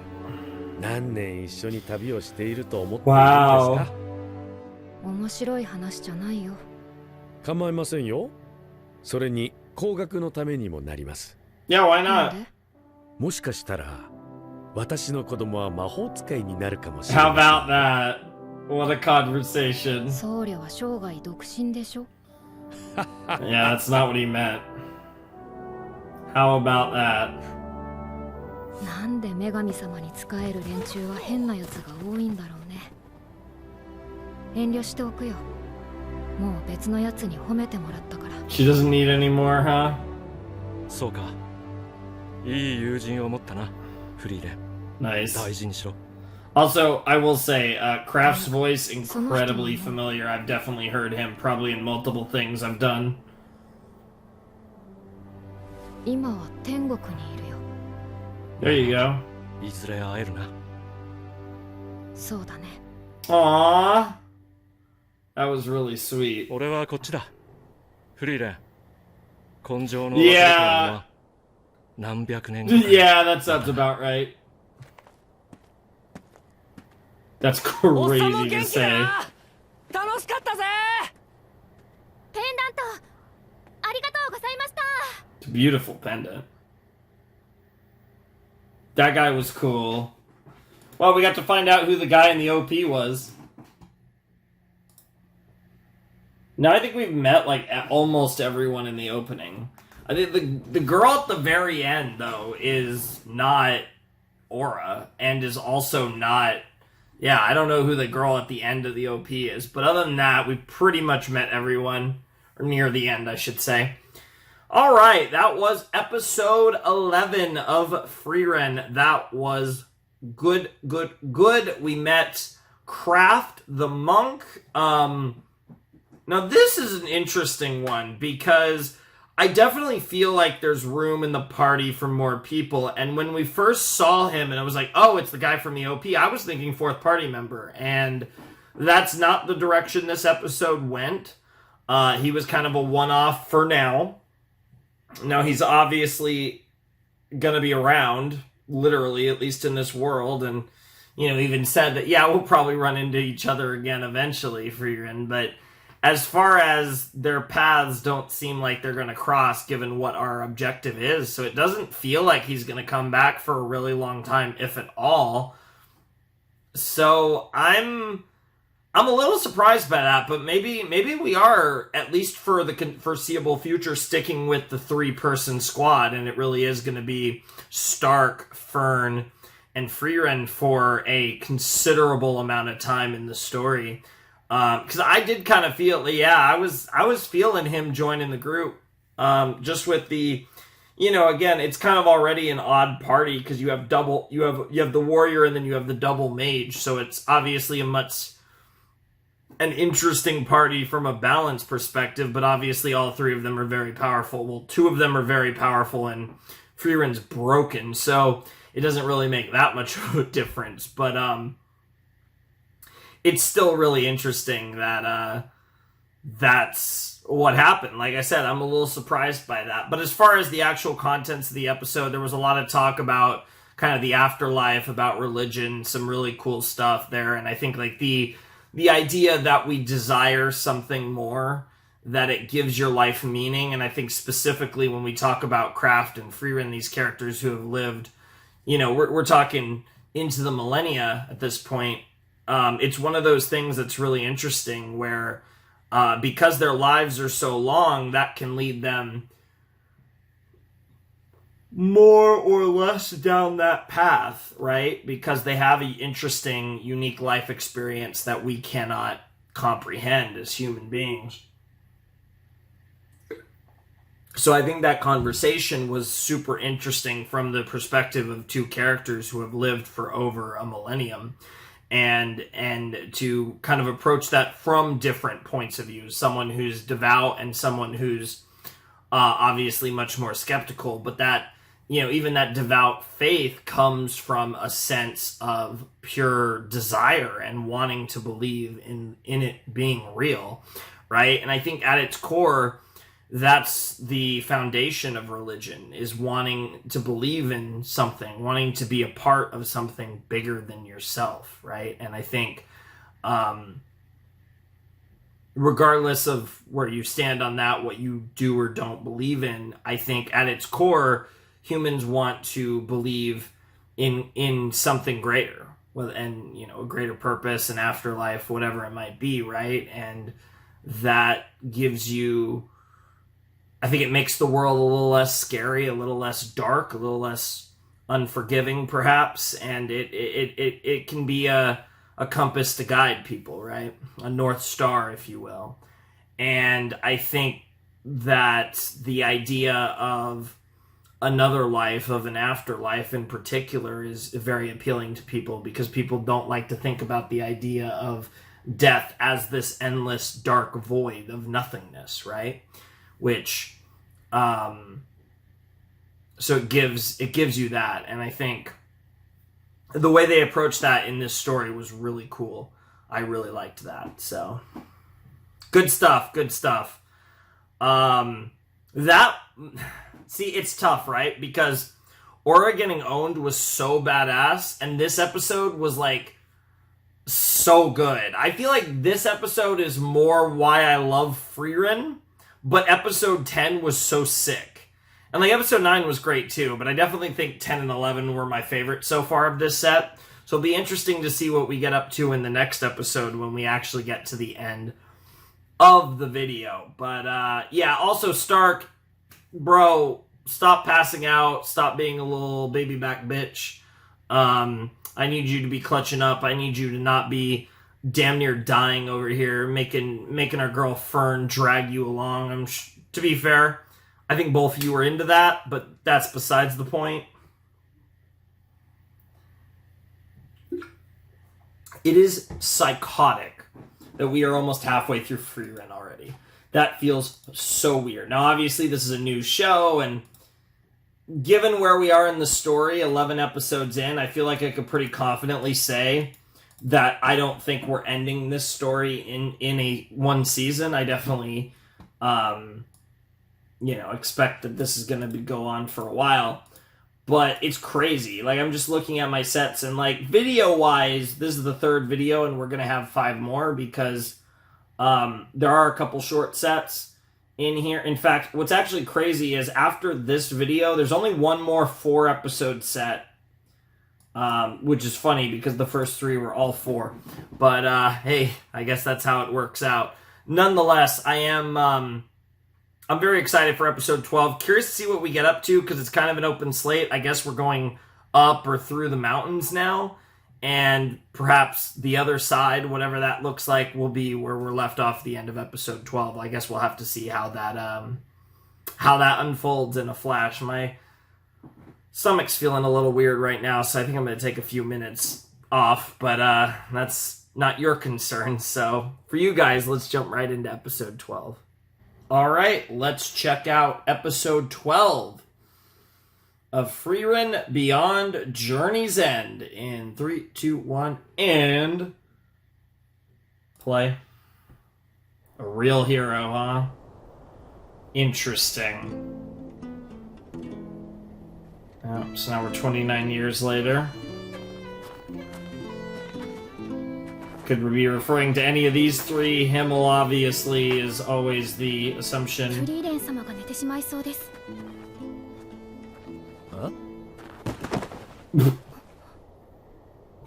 [SPEAKER 12] 何年一緒に旅をしていると思っているんですか？
[SPEAKER 4] 面白い話じゃないよ。
[SPEAKER 12] 構いませんよ。それに高額のためにもなります。
[SPEAKER 1] Yeah, why not?
[SPEAKER 12] もしかしたら私の子供は魔法使いになるかもしれない。
[SPEAKER 1] How about that? What a conversation.
[SPEAKER 4] 僧侶は生涯独身でしょ？
[SPEAKER 1] Yeah, that's not what he meant. How about that?
[SPEAKER 4] なんで女神様に仕える連中は変なやつが多いんだろうね。遠慮しておくよ。もう別のやつに褒めてもらったから。
[SPEAKER 1] She doesn't need any more, huh?
[SPEAKER 11] そうか。いい友人を持ったな、フリーレン。
[SPEAKER 1] Nice.
[SPEAKER 11] 大事にしろ。
[SPEAKER 1] Also, I will say, Kraft's voice incredibly familiar. I've definitely heard him, probably in multiple things I've done.
[SPEAKER 4] 今は天国にいるよ。
[SPEAKER 1] There you go.
[SPEAKER 11] いずれ会えるな。
[SPEAKER 4] そうだね。
[SPEAKER 1] Aww. That was really sweet.
[SPEAKER 11] 俺はこっちだ。フリーレン。根性の若い子は何百年か。
[SPEAKER 1] Yeah, that sounds about right. That's crazy to say.
[SPEAKER 3] 楽しかったぜ。
[SPEAKER 5] ペンダントありがとうございました。
[SPEAKER 1] It's a beautiful pendant. That guy was cool. Well, we got to find out who the guy in the OP was. Now I think we've met like almost everyone in the opening. I think the girl at the very end though is not Aura and is also not. Yeah, I don't know who the girl at the end of the OP is, but other than that, we've pretty much met everyone, or near the end, I should say. All right, that was episode 11 of Frieren. That was good. We met Kraft the monk. Now this is an interesting one because I definitely feel like there's room in the party for more people. And when we first saw him and I was like, oh, it's the guy from the OP, I was thinking fourth party member. And that's not the direction this episode went. He was kind of a one-off for now. Now he's obviously going to be around, literally, at least in this world. And, you know, even said that, yeah, we'll probably run into each other again eventually, Frieren. But as far as their paths don't seem like they're going to cross given what our objective is. So it doesn't feel like he's going to come back for a really long time, if at all. So I'm a little surprised by that, but maybe we are, at least for the foreseeable future, sticking with the 3-person squad, and it really is going to be Stark, Fern, and Frieren for a considerable amount of time in the story. Because I did kind of feel, yeah, I was feeling him joining the group. Just with the, you know, again, it's kind of already an odd party because you have the warrior and then you have the double mage. So it's obviously an interesting party from a balance perspective, but obviously all 3 of them are very powerful. Well, 2 of them are very powerful and Frieren's broken, so it doesn't really make that much of a difference. But it's still really interesting that that's what happened. Like I said, I'm a little surprised by that. But as far as the actual contents of the episode, there was a lot of talk about kind of the afterlife, about religion, some really cool stuff there. And I think like the idea that we desire something more, that it gives your life meaning. And I think specifically when we talk about Kraft and Frieren, these characters who have lived, you know, we're talking into the millennia at this point. It's one of those things that's really interesting where because their lives are so long, that can lead them more or less down that path, right? Because they have an interesting, unique life experience that we cannot comprehend as human beings. So I think that conversation was super interesting from the perspective of 2 characters who have lived for over a millennium. And to kind of approach that from different points of view. Someone who's devout and someone who's obviously much more skeptical. But that, you know, even that devout faith comes from a sense of pure desire and wanting to believe in it being real, right? And I think at its core, that's the foundation of religion, is wanting to believe in something, wanting to be a part of something bigger than yourself, right? And I think regardless of where you stand on that, what you do or don't believe in, I think at its core, humans want to believe in something greater, and a greater purpose, an afterlife, whatever it might be, right? And that gives you, I think it makes the world a little less scary, a little less dark, a little less unforgiving, perhaps, and it can be a compass to guide people, right? A North Star, if you will. And I think that the idea of another life, of an afterlife in particular, is very appealing to people, because people don't like to think about the idea of death as this endless dark void of nothingness, right? Which, so it gives you that, and I think the way they approached that in this story was really cool. I really liked that. So good stuff. See, it's tough, right? Because Aura getting owned was so badass, and this episode was like so good. I feel like this episode is more why I love Frieren, but episode 10 was so sick. And like episode 9 was great too, but I definitely think 10 and 11 were my favorite so far of this set. So it'll be interesting to see what we get up to in the next episode when we actually get to the end of the video. But yeah, also Stark, bro, stop passing out, stop being a little baby back bitch. I need you to be clutching up. I need you to not be damn near dying over here, making our girl Fern drag you along. To be fair, I think both of you were into that, but that's besides the point. It is psychotic that we are almost halfway through Frieren already. That feels so weird. Now, obviously, this is a new show, and given where we are in the story, 11 episodes in, I feel like I could pretty confidently say that I don't think we're ending this story in a one season. I definitely, expect that this is going to go on for a while. But it's crazy. Like, I'm just looking at my sets, and like video-wise, this is the third video, and we're going to have 5 more because there are a couple short sets in here. In fact, what's actually crazy is after this video, there's only one more 4-episode set, which is funny because the first 3 were all 4. But hey, I guess that's how it works out. Nonetheless, I'm very excited for episode 12. Curious to see what we get up to because it's kind of an open slate. I guess we're going up or through the mountains now, and perhaps the other side, whatever that looks like, will be where we're left off at the end of episode 12. I guess we'll have to see how that unfolds in a flash. My stomach's feeling a little weird right now, so I think I'm going to take a few minutes off, but that's not your concern. So for you guys, let's jump right into episode 12. All right, let's check out episode 12 of Frieren Beyond Journey's End in 3, 2, 1, and play. A real hero, huh? Interesting. Oh, so now we're 29 years later. Could we be referring to any of these 3? Himmel, obviously, is always the assumption.
[SPEAKER 4] Furīren様が寝てしまいそうです。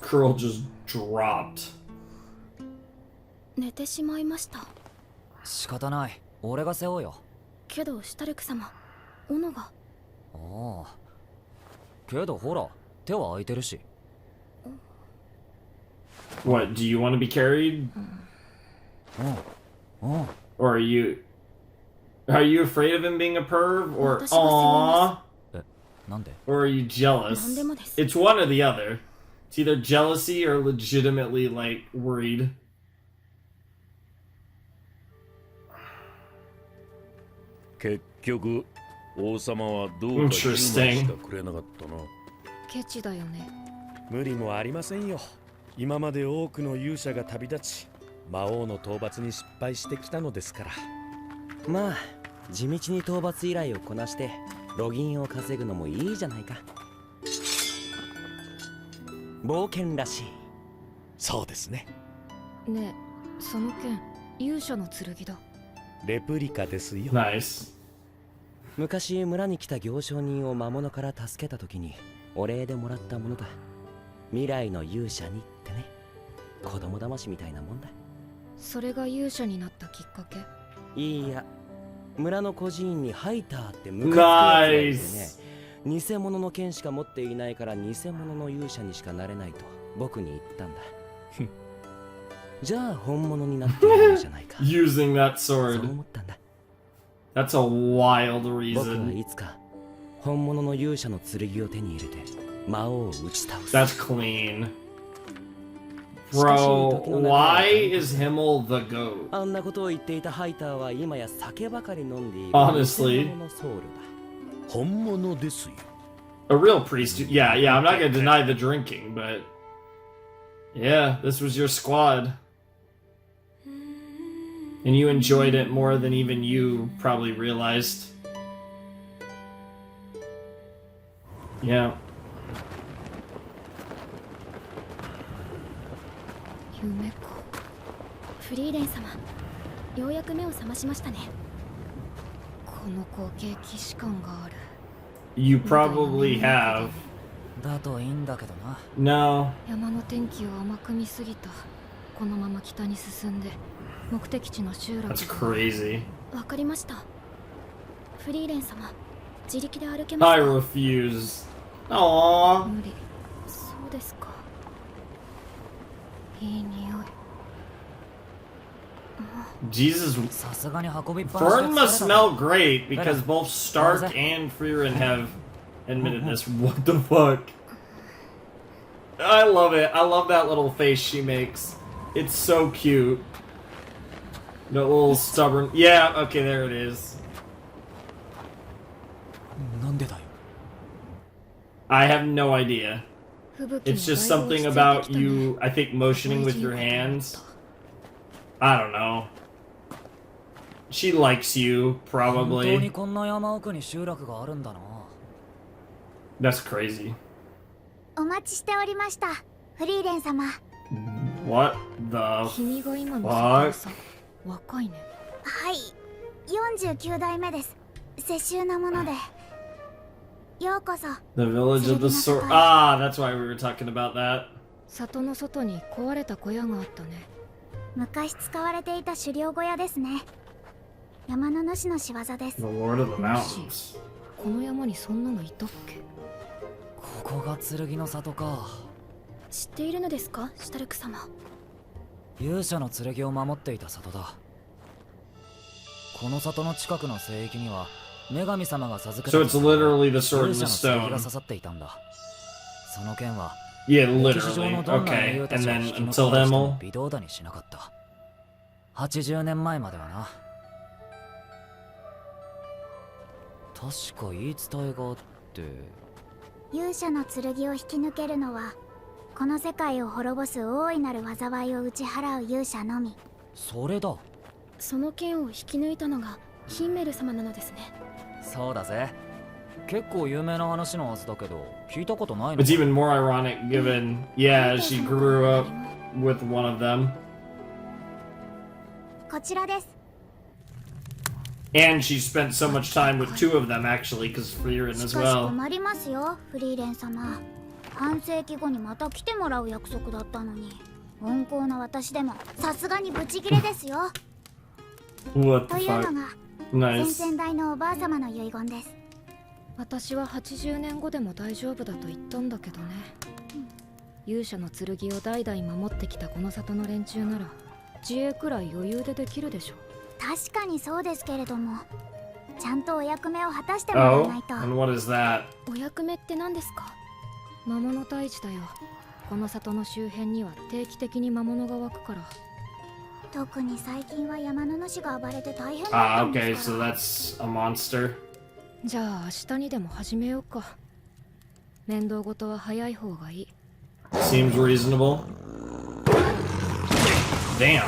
[SPEAKER 1] Curl just dropped.
[SPEAKER 4] 寝てしまいました。
[SPEAKER 3] 仕方ない。俺が背負うよ。
[SPEAKER 4] けど、シュタルク様、斧が。
[SPEAKER 3] ああ。けどほら、手は空いてるし。
[SPEAKER 1] What, do you want to be carried? Or are you afraid of him being a perv? Or aww? Or are you jealous? It's one or the other. It's either jealousy or legitimately, like, worried. Interesting.
[SPEAKER 8] ケチだよね。無理もありませんよ。今まで多くの勇者が旅立ち、魔王の討伐に失敗してきたのですから。まあ、
[SPEAKER 13] 地道に討伐依頼をこなしてロギンを稼ぐのもいいじゃないか。冒険らしい。
[SPEAKER 12] そうですね。
[SPEAKER 4] ねえ、その剣勇者の剣だ。
[SPEAKER 12] レプリカですよ。
[SPEAKER 1] ナイス。
[SPEAKER 13] 昔村に来た行商人を魔物から助けた時にお礼でもらったものだ。未来の勇者にってね。子供騙しみたいなもんだ。
[SPEAKER 4] それが勇者になったきっかけ？
[SPEAKER 13] いいや、村の孤児院にハイターってムカつくやつがいてね、偽物の剣しか持っていないから偽物の勇者にしかなれないと僕に言ったんだ。じゃあ本物になっているじゃないか。
[SPEAKER 1] Using that
[SPEAKER 13] そう
[SPEAKER 1] sword.
[SPEAKER 13] 思ったんだ。
[SPEAKER 1] That's a wild
[SPEAKER 13] 僕は
[SPEAKER 1] reason.
[SPEAKER 13] いつか本物の勇者の剣を手に入れて魔王を打ち倒す。
[SPEAKER 1] That's clean. Bro, why is Himmel the goat?
[SPEAKER 13] あんなことを言っていたハイターは今や酒ばかり飲んでいる
[SPEAKER 1] Honestly.
[SPEAKER 13] 偽物のソウルだ。
[SPEAKER 12] 本物ですよ。
[SPEAKER 1] A real priest. Yeah, yeah, I'm not gonna deny the drinking, but yeah, this was your squad. And you enjoyed it more than even you probably realized. Yeah.
[SPEAKER 4] 夢か。
[SPEAKER 5] フリーレン様、ようやく目を覚ましましたね。
[SPEAKER 4] この光景既視感がある。
[SPEAKER 1] You probably have.
[SPEAKER 3] だといいんだけどな。
[SPEAKER 1] No.
[SPEAKER 4] 山の天気を甘く見すぎた。このまま北に進んで目的地の集落。
[SPEAKER 1] That's crazy.
[SPEAKER 5] わかりました。フリーレン様、自力で歩けます
[SPEAKER 1] I
[SPEAKER 5] か？
[SPEAKER 1] refuse. Aww.
[SPEAKER 4] 無理。そうですか。いい匂い。
[SPEAKER 1] Jesus.
[SPEAKER 3] さすがに運びっぱなし
[SPEAKER 1] Fern
[SPEAKER 3] で
[SPEAKER 1] must
[SPEAKER 3] 疲れた
[SPEAKER 1] smell great because both Stark and Frieren have admitted this. What the fuck? I love it. I love that little face she makes. It's so cute. The little stubborn. Yeah, okay, there it is.
[SPEAKER 3] なんでだよ。
[SPEAKER 1] I have no idea.
[SPEAKER 4] 吹雪
[SPEAKER 1] It's just
[SPEAKER 4] の
[SPEAKER 1] something
[SPEAKER 4] 大
[SPEAKER 1] about
[SPEAKER 4] 量を
[SPEAKER 1] you, I think, motioning with your hands. I don't know. She likes you,
[SPEAKER 3] 本当に
[SPEAKER 1] probably.
[SPEAKER 3] こんな山奥に集落があるんだな。
[SPEAKER 1] That's crazy.
[SPEAKER 5] お待ちしておりました、フリーレン様。
[SPEAKER 1] What the
[SPEAKER 4] 君が今の
[SPEAKER 1] fuck?
[SPEAKER 4] さ、若いね。
[SPEAKER 5] はい、49代目です。世襲なもので。ようこそ。
[SPEAKER 1] The village of the sword. Ah, that's why we were talking about that.
[SPEAKER 4] 里の外に壊れた小屋があったね。
[SPEAKER 5] 昔使われていた狩猟小屋ですね。山の主の仕業です。
[SPEAKER 1] The Lord of the Mountains.
[SPEAKER 4] この山にそんなのいたっけ？
[SPEAKER 3] ここが剣の里か。
[SPEAKER 5] 知っているのですか、シュタルク様。
[SPEAKER 3] 勇者の剣を守っていた里だ。この里の近くの聖域には女神様が授けた
[SPEAKER 1] So it's literally the sword in
[SPEAKER 3] 勇
[SPEAKER 1] the
[SPEAKER 3] 者の剣が
[SPEAKER 1] stone.
[SPEAKER 3] 刺さっていたんだ。その剣は
[SPEAKER 1] Yeah,
[SPEAKER 3] 歴史上
[SPEAKER 1] literally.
[SPEAKER 3] のどんな
[SPEAKER 1] Okay,
[SPEAKER 3] 英雄た
[SPEAKER 1] and
[SPEAKER 3] ちを
[SPEAKER 1] then
[SPEAKER 3] 引き
[SPEAKER 1] until
[SPEAKER 3] 残した人
[SPEAKER 1] then
[SPEAKER 3] も
[SPEAKER 1] will.
[SPEAKER 3] 微動だにしなかった。80年前まではな。確か言い伝えがあって。
[SPEAKER 5] 勇者の剣を引き抜けるのはこの世界を滅ぼす大いなる災いを打ち払う勇者のみ。
[SPEAKER 3] それだ。
[SPEAKER 5] その剣を引き抜いたのがヒンメル様なのですね。
[SPEAKER 3] そうだぜ。結構有名な話のはずだけど聞いたことないの。
[SPEAKER 1] It's even more ironic given, yeah, she grew up with one of them.
[SPEAKER 5] こちらです。
[SPEAKER 1] And she spent so much time with two of them, actually, because Frieren
[SPEAKER 5] し
[SPEAKER 1] as
[SPEAKER 5] かし
[SPEAKER 1] well.
[SPEAKER 5] 困りますよ、フリーレン様。半世紀後にまた来てもらう約束だったのに、温厚な私でもさすがにブチギレですよ。
[SPEAKER 1] What
[SPEAKER 5] と
[SPEAKER 1] the
[SPEAKER 5] いうの
[SPEAKER 1] fuck?
[SPEAKER 5] が
[SPEAKER 1] Nice.
[SPEAKER 5] 先々代のおばあ様の遺言です。
[SPEAKER 4] 私は80年後でも大丈夫だと言ったんだけどね。勇者の剣を代々守ってきたこの里の連中なら自衛くらい余裕でできるでしょ。
[SPEAKER 5] 確かにそうですけれども、ちゃんとお役目を果たしてもらわ
[SPEAKER 1] Oh,
[SPEAKER 5] ないと。
[SPEAKER 1] and what is that?
[SPEAKER 5] お役目って何ですか？
[SPEAKER 4] 魔物退治だよ。この里の周辺には定期的に魔物が湧くから。
[SPEAKER 5] 特に最近は山の主が暴れて大変だった
[SPEAKER 1] Ah,
[SPEAKER 5] んで
[SPEAKER 1] okay,
[SPEAKER 5] すか
[SPEAKER 1] so
[SPEAKER 5] ら。
[SPEAKER 1] that's a monster.
[SPEAKER 4] じゃあ明日にでも始めようか。面倒事は早い方がいい。
[SPEAKER 1] Seems reasonable. Damn.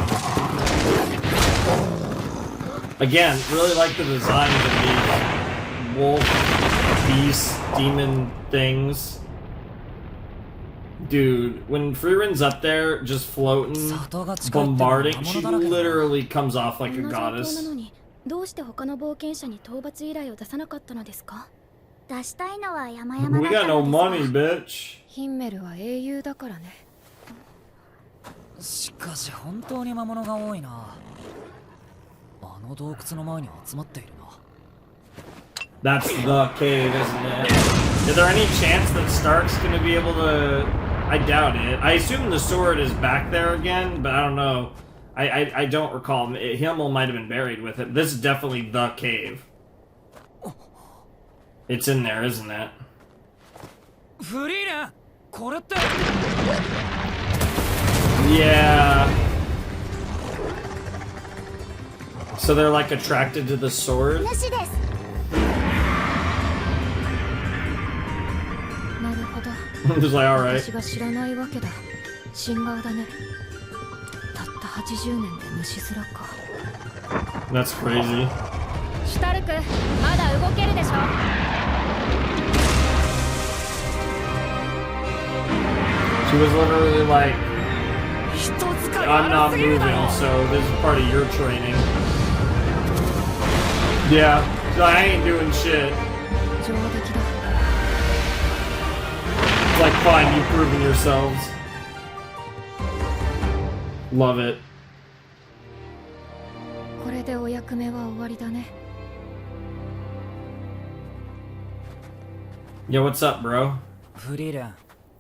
[SPEAKER 1] Again, really like the designs of these wolf, beast, demon things. Dude, when Friren's up there just floating, bombarding, she literally comes off like a goddess.
[SPEAKER 4] どうして他の冒険者に討伐依頼を出さなかったのですか？
[SPEAKER 9] 出したいのは山々
[SPEAKER 1] We
[SPEAKER 9] だっ
[SPEAKER 1] got
[SPEAKER 9] た
[SPEAKER 1] no
[SPEAKER 9] のです
[SPEAKER 1] money,
[SPEAKER 9] が
[SPEAKER 1] bitch.
[SPEAKER 4] ヒンメルは英雄だからね。
[SPEAKER 3] しかし本当に魔物が多いな。あの洞窟の前に集まっているな。
[SPEAKER 1] That's the cave, isn't it? Is there any chance that Stark's gonna be able to... I doubt it. I assume the sword is back there again, but I don't know. I don't recall. Himmel might have been buried with it. This is definitely the cave. It's in there, isn't it?
[SPEAKER 3] フリーレン、これって。
[SPEAKER 1] Yeah. So they're like attracted to the sword?
[SPEAKER 9] 主です。
[SPEAKER 4] なるほど。
[SPEAKER 1] Just like, alright.
[SPEAKER 4] 私が知らないわけだ。新顔だね。たった80年で虫面か。
[SPEAKER 1] That's crazy.
[SPEAKER 4] シュタルク、まだ動けるでしょ。
[SPEAKER 1] She was literally like, I'm not moving, so this is part of your training. Yeah, so I ain't doing shit. It's like, fine, you've proven yourselves. Love it.
[SPEAKER 4] これでお役目は終わりだね。
[SPEAKER 1] Yo, what's up, bro?
[SPEAKER 3] フリーレン、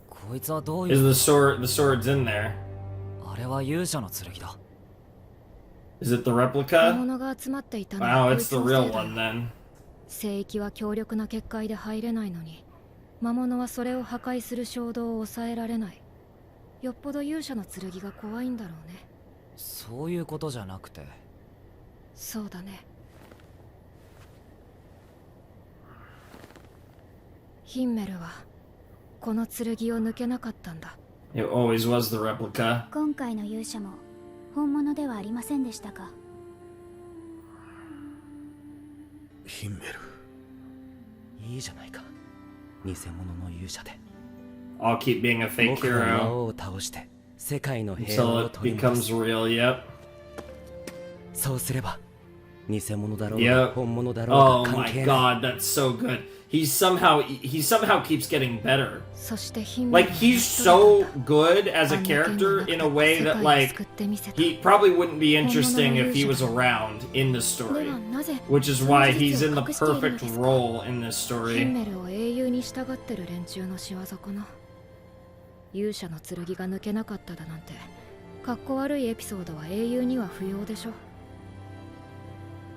[SPEAKER 3] こいつはどういう
[SPEAKER 1] Is the sword's in there?
[SPEAKER 3] あれは勇者の剣だ。
[SPEAKER 1] Is it the
[SPEAKER 4] 魔
[SPEAKER 1] replica?
[SPEAKER 4] 物が集まっていたの
[SPEAKER 1] Wow,
[SPEAKER 4] はこい
[SPEAKER 1] it's
[SPEAKER 4] つ
[SPEAKER 1] the
[SPEAKER 4] のせい
[SPEAKER 1] real
[SPEAKER 4] だ
[SPEAKER 1] one then.
[SPEAKER 4] 聖域は強力な結界で入れないのに、魔物はそれを破壊する衝動を抑えられない。よっぽど勇者の剣が怖いんだろうね。
[SPEAKER 3] そういうことじゃなくて。
[SPEAKER 4] そうだね。ヒンメルはこの剣を抜けなかったんだ。
[SPEAKER 1] It always was the replica.
[SPEAKER 9] 今回の勇者も本物ではありませんでしたか？
[SPEAKER 12] ヒンメル。
[SPEAKER 13] いいじゃないか。偽物の勇者で。
[SPEAKER 1] I'll keep being a fake
[SPEAKER 13] 僕は魔
[SPEAKER 1] hero
[SPEAKER 13] 王を倒して世界の平和
[SPEAKER 1] until
[SPEAKER 13] を
[SPEAKER 1] it
[SPEAKER 13] 取り戻
[SPEAKER 1] becomes
[SPEAKER 13] す。
[SPEAKER 1] real. Yep.
[SPEAKER 13] そうすれば偽物だろう
[SPEAKER 1] Yep.
[SPEAKER 13] が本物だろう
[SPEAKER 1] Oh
[SPEAKER 13] が関
[SPEAKER 1] my
[SPEAKER 13] 係ない。
[SPEAKER 1] god, that's so good. He somehow keeps getting better.
[SPEAKER 4] そしてヒンメル
[SPEAKER 1] Like
[SPEAKER 4] は
[SPEAKER 1] he's so good as a character in a way that like he probably wouldn't be interesting if he was around in the story, which is why he's in the perfect role in this
[SPEAKER 4] ヒ
[SPEAKER 1] story.
[SPEAKER 4] ンメルを英雄に従ってる連中の仕業かな。勇者の剣が抜けなかっただなんて、かっこ悪いエピソードは英雄には不要でしょ。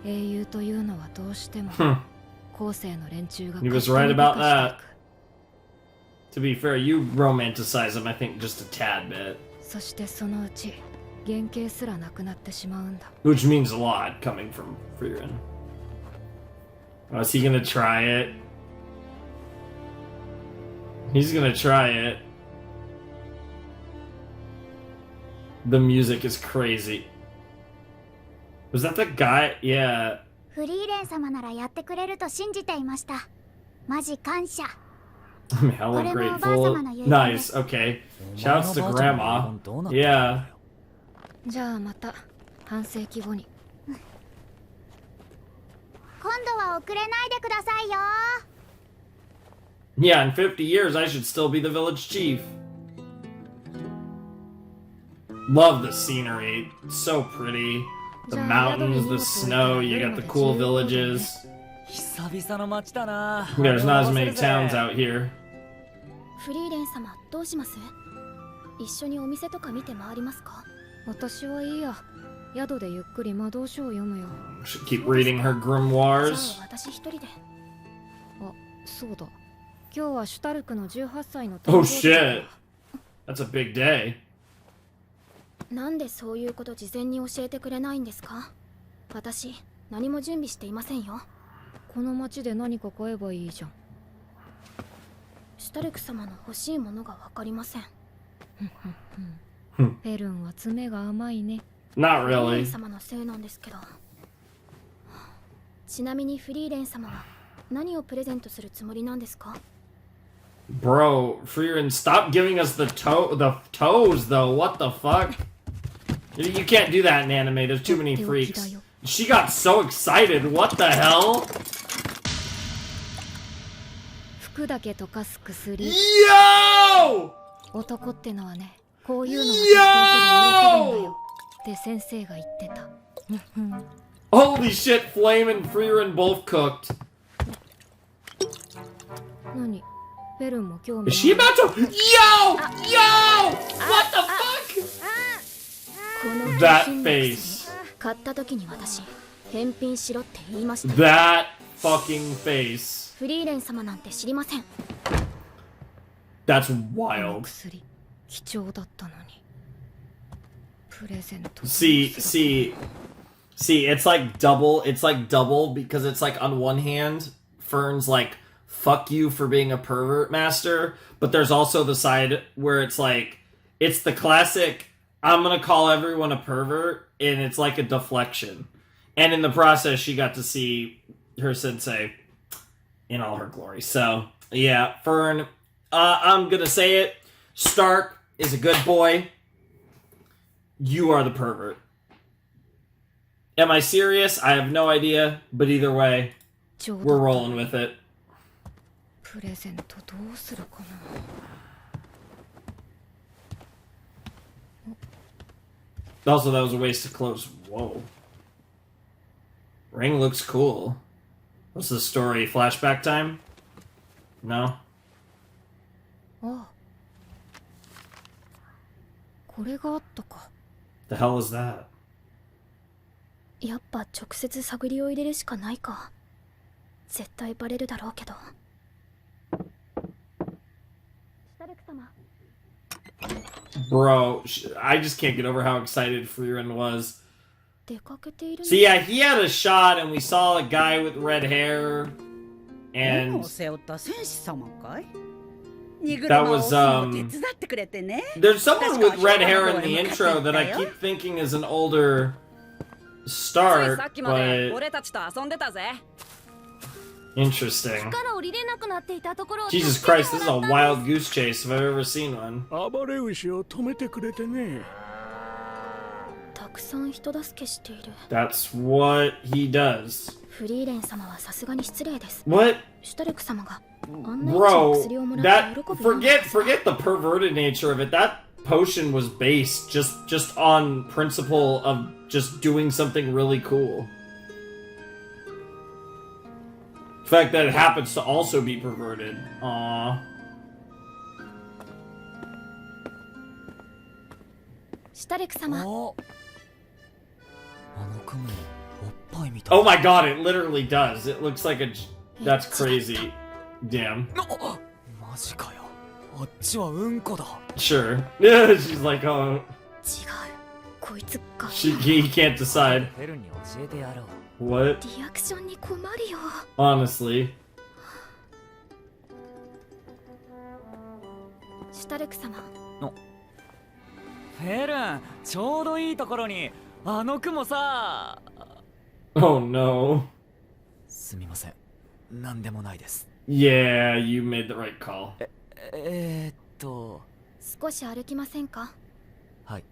[SPEAKER 4] 英雄というのはどうしても後世の連中が
[SPEAKER 1] He was right about that. To be fair, you romanticize him, I think, just a tad bit.
[SPEAKER 4] そしてそのうち原型すらなくなってしまうんだ。
[SPEAKER 1] Which means a lot coming from Frieren. Oh, is he gonna try it? He's gonna try it. The music is crazy. Was that the guy? Yeah.
[SPEAKER 9] フリーレン様ならやってくれると信じていました。マジ感謝。
[SPEAKER 1] I'm hella grateful. Nice, okay. Shouts to Grandma. Yeah.
[SPEAKER 4] じゃあまた半世紀後に。
[SPEAKER 9] 今度は遅れないでくださいよ。
[SPEAKER 1] Yeah, in 50 years, I should still be the village chief. Love the scenery. It's so pretty. The mountains, the snow, you got the cool villages.
[SPEAKER 3] 久々の街だな。
[SPEAKER 1] There's not as many towns out here.
[SPEAKER 4] フリーレン様どうします？一緒にお店とか見て回りますか？私はいいや。宿でゆっくり魔導書を読むよ。
[SPEAKER 1] Should keep reading her
[SPEAKER 4] じ
[SPEAKER 1] grimoires.
[SPEAKER 4] ゃあ私一人で。あ、そうだ。今日はシュタルクの18歳の誕
[SPEAKER 1] Oh
[SPEAKER 4] 生日だ。
[SPEAKER 1] shit. That's a big day.
[SPEAKER 4] なんでそういうこと事前に教えてくれないんですか？私何も準備していませんよ。この町で何か買えばいいじゃん。シュタルク様の欲しいものがわかりません。フェルンは爪が甘いね。
[SPEAKER 1] Not
[SPEAKER 4] フリーレ
[SPEAKER 1] really.
[SPEAKER 4] ン様のせいなんですけど。ちなみにフリーレン様は何をプレゼントするつもりなんですか？
[SPEAKER 1] Bro, Frieren, stop giving us the toes though. What the fuck? You can't do that in anime. There's too many freaks. She got so excited. What the hell?
[SPEAKER 4] 服だけ溶かす薬。
[SPEAKER 1] Yo!
[SPEAKER 4] 男ってのはね、こういうのが喜ぶんだよって先生が言ってた。
[SPEAKER 1] Holy shit, Flame and Frieren both cooked.
[SPEAKER 4] 何？ベルンも興味
[SPEAKER 1] Is she about to? Yo! Yo! What the fuck? That face.
[SPEAKER 4] 買った時に私、返品しろって言いました。
[SPEAKER 1] That fucking face.
[SPEAKER 4] フリーレン様なんて知りません。
[SPEAKER 1] That's wild.
[SPEAKER 4] 薬、貴重だったのに。プレゼント。
[SPEAKER 1] See, it's like double because it's like on one hand, Fern's like, fuck you for being a pervert master, but there's also the side where it's like, it's the classic, I'm gonna call everyone a pervert, and it's like a deflection. And in the process, she got to see her sensei in all her glory. So, yeah, Fern, I'm gonna say it, Stark is a good boy. You are the pervert. Am I serious? I have no idea, but either way, we're rolling with it.
[SPEAKER 4] プレゼントどうするかな。
[SPEAKER 1] Also, that was a waste of clothes. Whoa. Ring looks cool. What's the story? Flashback time? No?
[SPEAKER 4] ああ。これがあったか。
[SPEAKER 1] The hell is that?
[SPEAKER 4] やっぱ直接探りを入れるしかないか。絶対バレるだろうけど。
[SPEAKER 1] Bro, I just can't get over how excited Frieren was. So yeah, he had a shot and we saw a guy with red hair and that was there's someone with red hair in the intro that I keep thinking is an older Stark, but interesting. Jesus Christ, this is a wild goose chase if I've ever seen one.
[SPEAKER 4] たくさん人助けしている。
[SPEAKER 1] That's what he does.
[SPEAKER 4] フリーレン様はさすがに失礼です。
[SPEAKER 1] What?
[SPEAKER 4] シュタルク様があんな位置の薬をもらって喜ぶ。
[SPEAKER 1] Forget the perverted nature of it. That potion was based just on principle of just doing something really cool. The fact that it happens to also be perverted. Aww.
[SPEAKER 4] シュタルク様。
[SPEAKER 1] Oh my god, it literally does. It looks like a... That's crazy. Damn. Sure. Yeah, she's like, oh... He can't decide. What? Honestly.
[SPEAKER 4] シュタルク様。
[SPEAKER 3] フェルン、ちょうどいいところにあの雲さ。
[SPEAKER 1] Oh no.
[SPEAKER 3] すみません。なんでもないです。
[SPEAKER 1] Yeah, you made the right call.
[SPEAKER 4] 少し歩きませんか？
[SPEAKER 3] はい。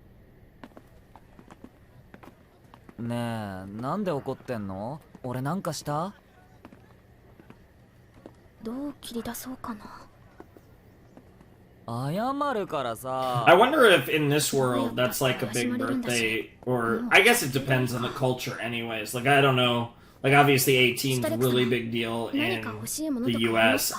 [SPEAKER 3] ねえ、なんで怒ってんの？俺なんかした？
[SPEAKER 4] どう切り出そうかな。
[SPEAKER 1] I wonder if in this world that's like a big birthday, or I guess it depends on the culture anyways. Like, I don't know. Like, obviously 18's a really big deal in the US.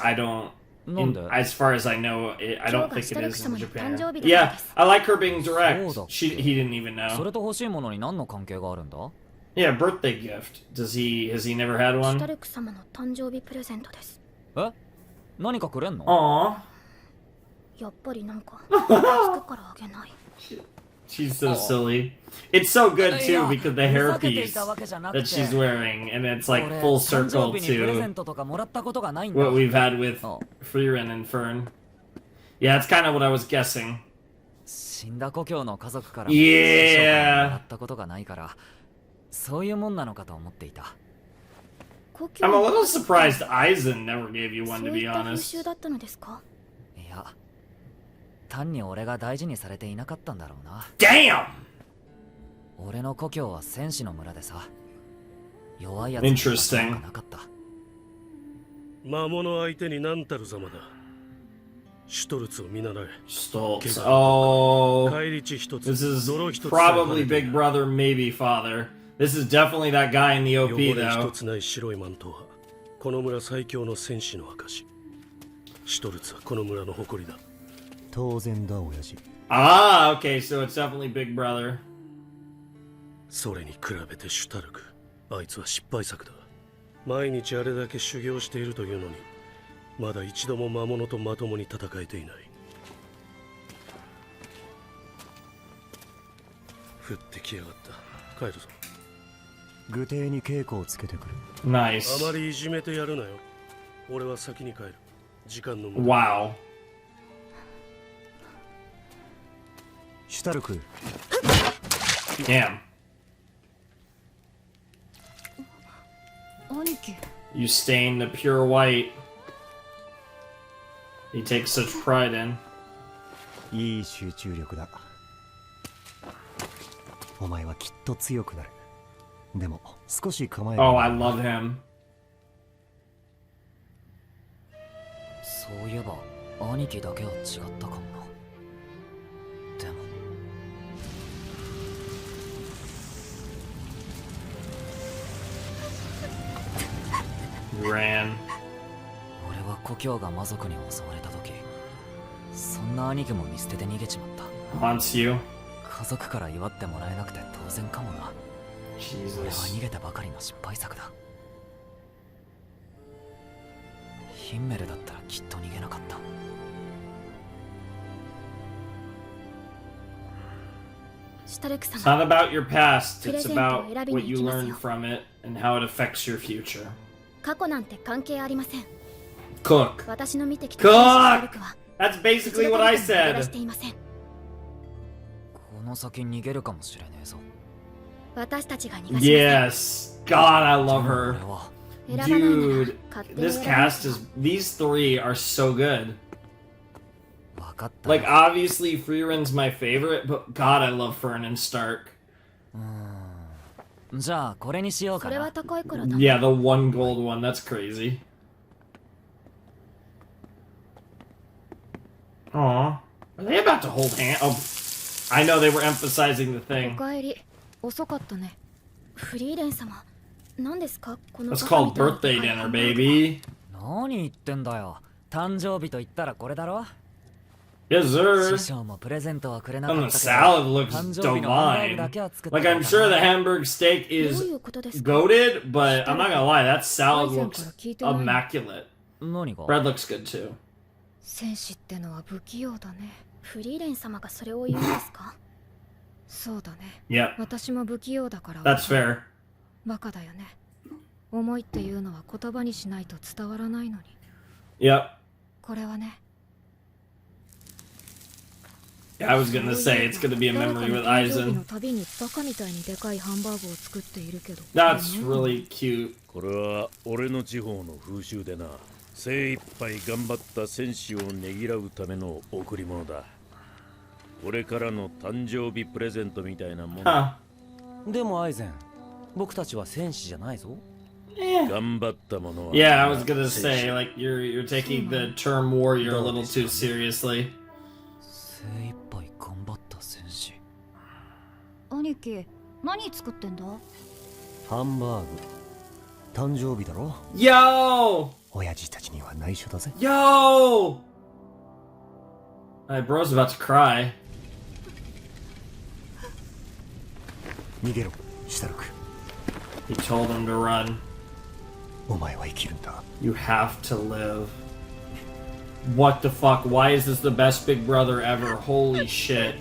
[SPEAKER 1] As far as I know, I don't think it is in Japan. Yeah, I like her being direct. He didn't even know. Yeah, birthday gift. Has he never had one? Aww.
[SPEAKER 4] やっぱりなんか聞くからあげない。
[SPEAKER 1] She's so silly. It's so good too because the hairpiece that she's wearing, and it's like full circle to what we've had with Frieren and Fern. Yeah, that's kind of what I was guessing.
[SPEAKER 3] 死んだ故郷の家族から
[SPEAKER 1] Yeah.
[SPEAKER 3] もらったことがないから、そういうもんなのかと思っていた。
[SPEAKER 1] I'm a little surprised Aizen never gave you one, to be honest.
[SPEAKER 4] だったのですか？
[SPEAKER 3] いや、単に俺が大事にされていなかったんだろうな。
[SPEAKER 1] Damn!
[SPEAKER 3] 俺の故郷は戦士の村でさ、弱いやつ
[SPEAKER 1] Interesting.
[SPEAKER 3] なかった。
[SPEAKER 2] 魔物相手に何たるざまだ。シュトルツを見習え。
[SPEAKER 1] Stoltz. Oh.
[SPEAKER 2] 返り血一つ、
[SPEAKER 1] This is
[SPEAKER 2] 泥一つ
[SPEAKER 1] probably Big Brother, maybe Father. This is definitely that guy in the OP,
[SPEAKER 2] 汚れ
[SPEAKER 1] though.
[SPEAKER 2] 一つない白いマントはこの村最強の戦士の証。シュトルツはこの村の誇りだ。
[SPEAKER 14] 当然だ親父。
[SPEAKER 1] Ah, okay, so it's definitely Big Brother.
[SPEAKER 2] それに比べてシュタルク、あいつは失敗作だ。毎日あれだけ修行しているというのに、まだ一度も魔物とまともに戦えていない。降ってきやがった。帰るぞ。
[SPEAKER 14] 具体に稽古をつけてくる。
[SPEAKER 1] Nice.
[SPEAKER 2] あまりいじめてやるなよ。俺は先に帰る。時間の無駄。
[SPEAKER 1] Wow.
[SPEAKER 14] シュタルク。
[SPEAKER 1] Damn.
[SPEAKER 4] 兄貴。
[SPEAKER 1] You stain the pure white. He takes such pride in.
[SPEAKER 14] いい集中力だ。お前はきっと強くなる。でも少し構え。
[SPEAKER 1] Oh, I love him.
[SPEAKER 3] そういえば兄貴だけは違ったかもな。でも
[SPEAKER 1] Ran.
[SPEAKER 3] 俺は故郷が魔族に襲われた時、そんな兄貴も見捨てて逃げちまった。
[SPEAKER 1] Wants you.
[SPEAKER 3] 家族から祝ってもらえなくて当然かもな。俺は逃げてばかりの失敗作だ。ヒンメルだったらきっと逃げなかった。
[SPEAKER 1] It's not about your past, it's about what you learn from it and how it affects your future.
[SPEAKER 4] 過去なんて関係ありません。
[SPEAKER 1] Cook.
[SPEAKER 4] 私の見てきた
[SPEAKER 1] Cook! That's basically what I said.
[SPEAKER 4] していません。
[SPEAKER 3] この先逃げるかもしれねえぞ。
[SPEAKER 4] 私たちが逃がしません。
[SPEAKER 1] Yes. God, I love her. Dude, this cast is, these three are so good. Like, obviously, Frieren my favorite, but God, I love Fern and Stark.
[SPEAKER 3] じゃあこれにしようかな。
[SPEAKER 1] Yeah, the one gold one, that's crazy. Aw. Are they about to hold hand? Oh, I know they were emphasizing the thing.
[SPEAKER 4] お帰り。遅かったね。フリーレン様、何ですかこの。
[SPEAKER 1] That's called birthday dinner, baby.
[SPEAKER 3] 何言ってんだよ。誕生日と言ったらこれだろ。
[SPEAKER 1] Yes, sir.
[SPEAKER 3] 師匠もプレゼントはくれなか
[SPEAKER 1] And
[SPEAKER 3] った
[SPEAKER 1] the
[SPEAKER 3] けど、
[SPEAKER 1] salad looks
[SPEAKER 3] 誕生日のハンバーグだけは作って
[SPEAKER 1] divine.
[SPEAKER 3] くれ
[SPEAKER 1] Like,
[SPEAKER 3] た
[SPEAKER 1] I'm sure the Hamburg steak is goated, but I'm not gonna lie, that salad looks immaculate.
[SPEAKER 3] 何が
[SPEAKER 1] Bread looks good too.
[SPEAKER 4] 戦士ってのは不器用だね。フリーレン様がそれを言うんですか？そうだね。
[SPEAKER 1] Yep.
[SPEAKER 4] 私も不器用だから。
[SPEAKER 1] That's fair.
[SPEAKER 4] バカだよね。思いっていうのは言葉にしないと伝わらないのに。
[SPEAKER 1] Yep.
[SPEAKER 4] これはね。
[SPEAKER 1] Yeah, I was gonna say it's gonna be a memory with Aizen.
[SPEAKER 4] の旅にバカみたいにでかいハンバーグを作っているけど。
[SPEAKER 1] That's really cute.
[SPEAKER 12] これは俺の地方の風習でな。精一杯頑張った戦士をねぎらうための贈り物だ。俺からの誕生日プレゼントみたいなもの。
[SPEAKER 13] でもアイゼン、僕たちは戦士じゃないぞ。
[SPEAKER 12] 頑張ったものは。
[SPEAKER 1] Yeah, I was gonna say like you're taking the term warrior a little too seriously.
[SPEAKER 3] 精一杯頑張った戦士。
[SPEAKER 4] 兄貴、何作ってんだ？
[SPEAKER 14] ハンバーグ。誕生日だろ？
[SPEAKER 1] Yo!
[SPEAKER 14] 親父たちには内緒だぜ。
[SPEAKER 1] Yo! My bro's about to cry.
[SPEAKER 14] 逃げろ、シュタルク。
[SPEAKER 1] He told him to run.
[SPEAKER 14] お前は生きるんだ。
[SPEAKER 1] You have to live. What the fuck? Why is this the best Big Brother ever? Holy shit.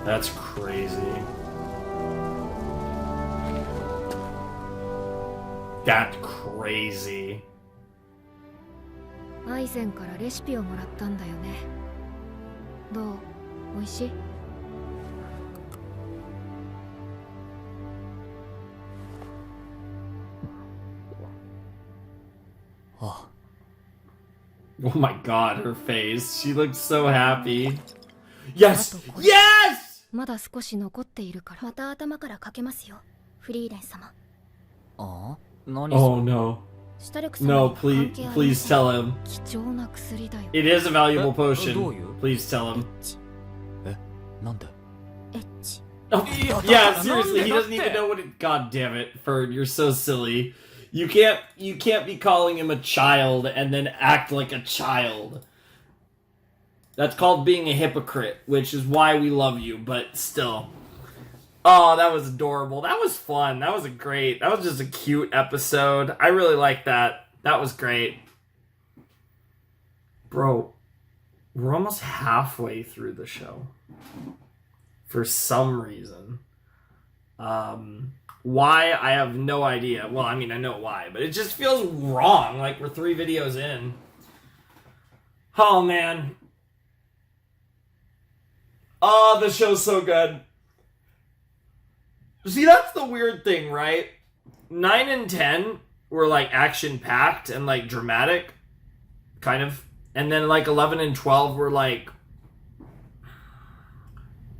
[SPEAKER 1] That's crazy. That's crazy.
[SPEAKER 4] 以前からレシピをもらったんだよね。どう？美味しい？
[SPEAKER 3] あ。
[SPEAKER 1] Oh my god, her face. She looks so happy. Yes! Yes!
[SPEAKER 4] まだ少し残っているから。
[SPEAKER 5] また頭からかけますよ、フリーレン様。
[SPEAKER 3] あ？何？
[SPEAKER 1] Oh no. No, please tell him.
[SPEAKER 4] 貴重な薬だよ。
[SPEAKER 1] It is a valuable potion. Please tell him.
[SPEAKER 3] え、なんで？
[SPEAKER 1] Oh, yeah, seriously, he doesn't even know what it. God damn it, Ferd, you're so silly. You can't be calling him a child and then act like a child. That's called being a hypocrite, which is why we love you, but still. Oh, that was adorable. That was fun. That was just a cute episode. I really liked that. That was great. Bro, we're almost halfway through the show. For some reason. Why? I have no idea. Well, I mean, I know why, but it just feels wrong. Like we're 3 videos in. Oh, man. Oh, the show's so good. See, that's the weird thing, right? 9 and 10 were, like, action-packed and, like, dramatic. Kind of. And then, like, 11 and 12 were, like,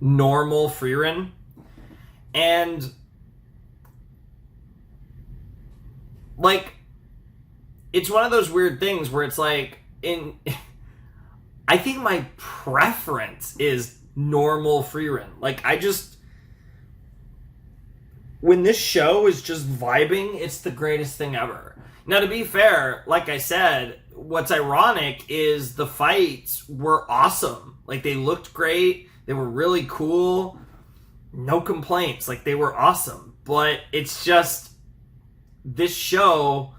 [SPEAKER 1] normal Frieren. And, like, it's one of those weird things where it's, like, I think my preference is normal Frieren. Like, when this show is just vibing, it's the greatest thing ever. Now, to be fair, like I said, what's ironic is the fights were awesome. Like, they looked great. They were really cool. No complaints. Like, they were awesome. But it's just, this show,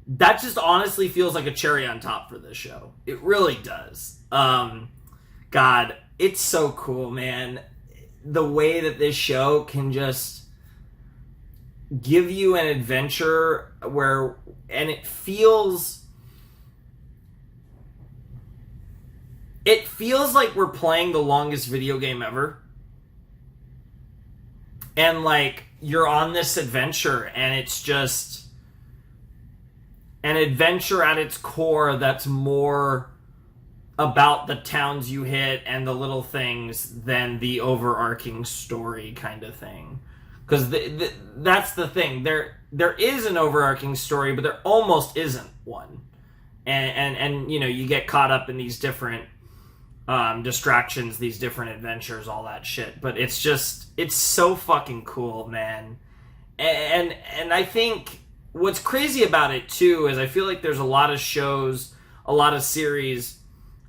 [SPEAKER 1] that just honestly feels like a cherry on top for this show. It really does. God, it's so cool, man. The way that this show can just give you an adventure and it feels like we're playing the longest video game ever. And like you're on this adventure and it's just an adventure at its core that's more about the towns you hit and the little things than the overarching story kind of thing. Because that's the thing. There is an overarching story, but there almost isn't one. And you know, you get caught up in these different distractions, these different adventures, all that shit. But it's so fucking cool, man. And I think what's crazy about it, too, is I feel like there's a lot of shows, a lot of series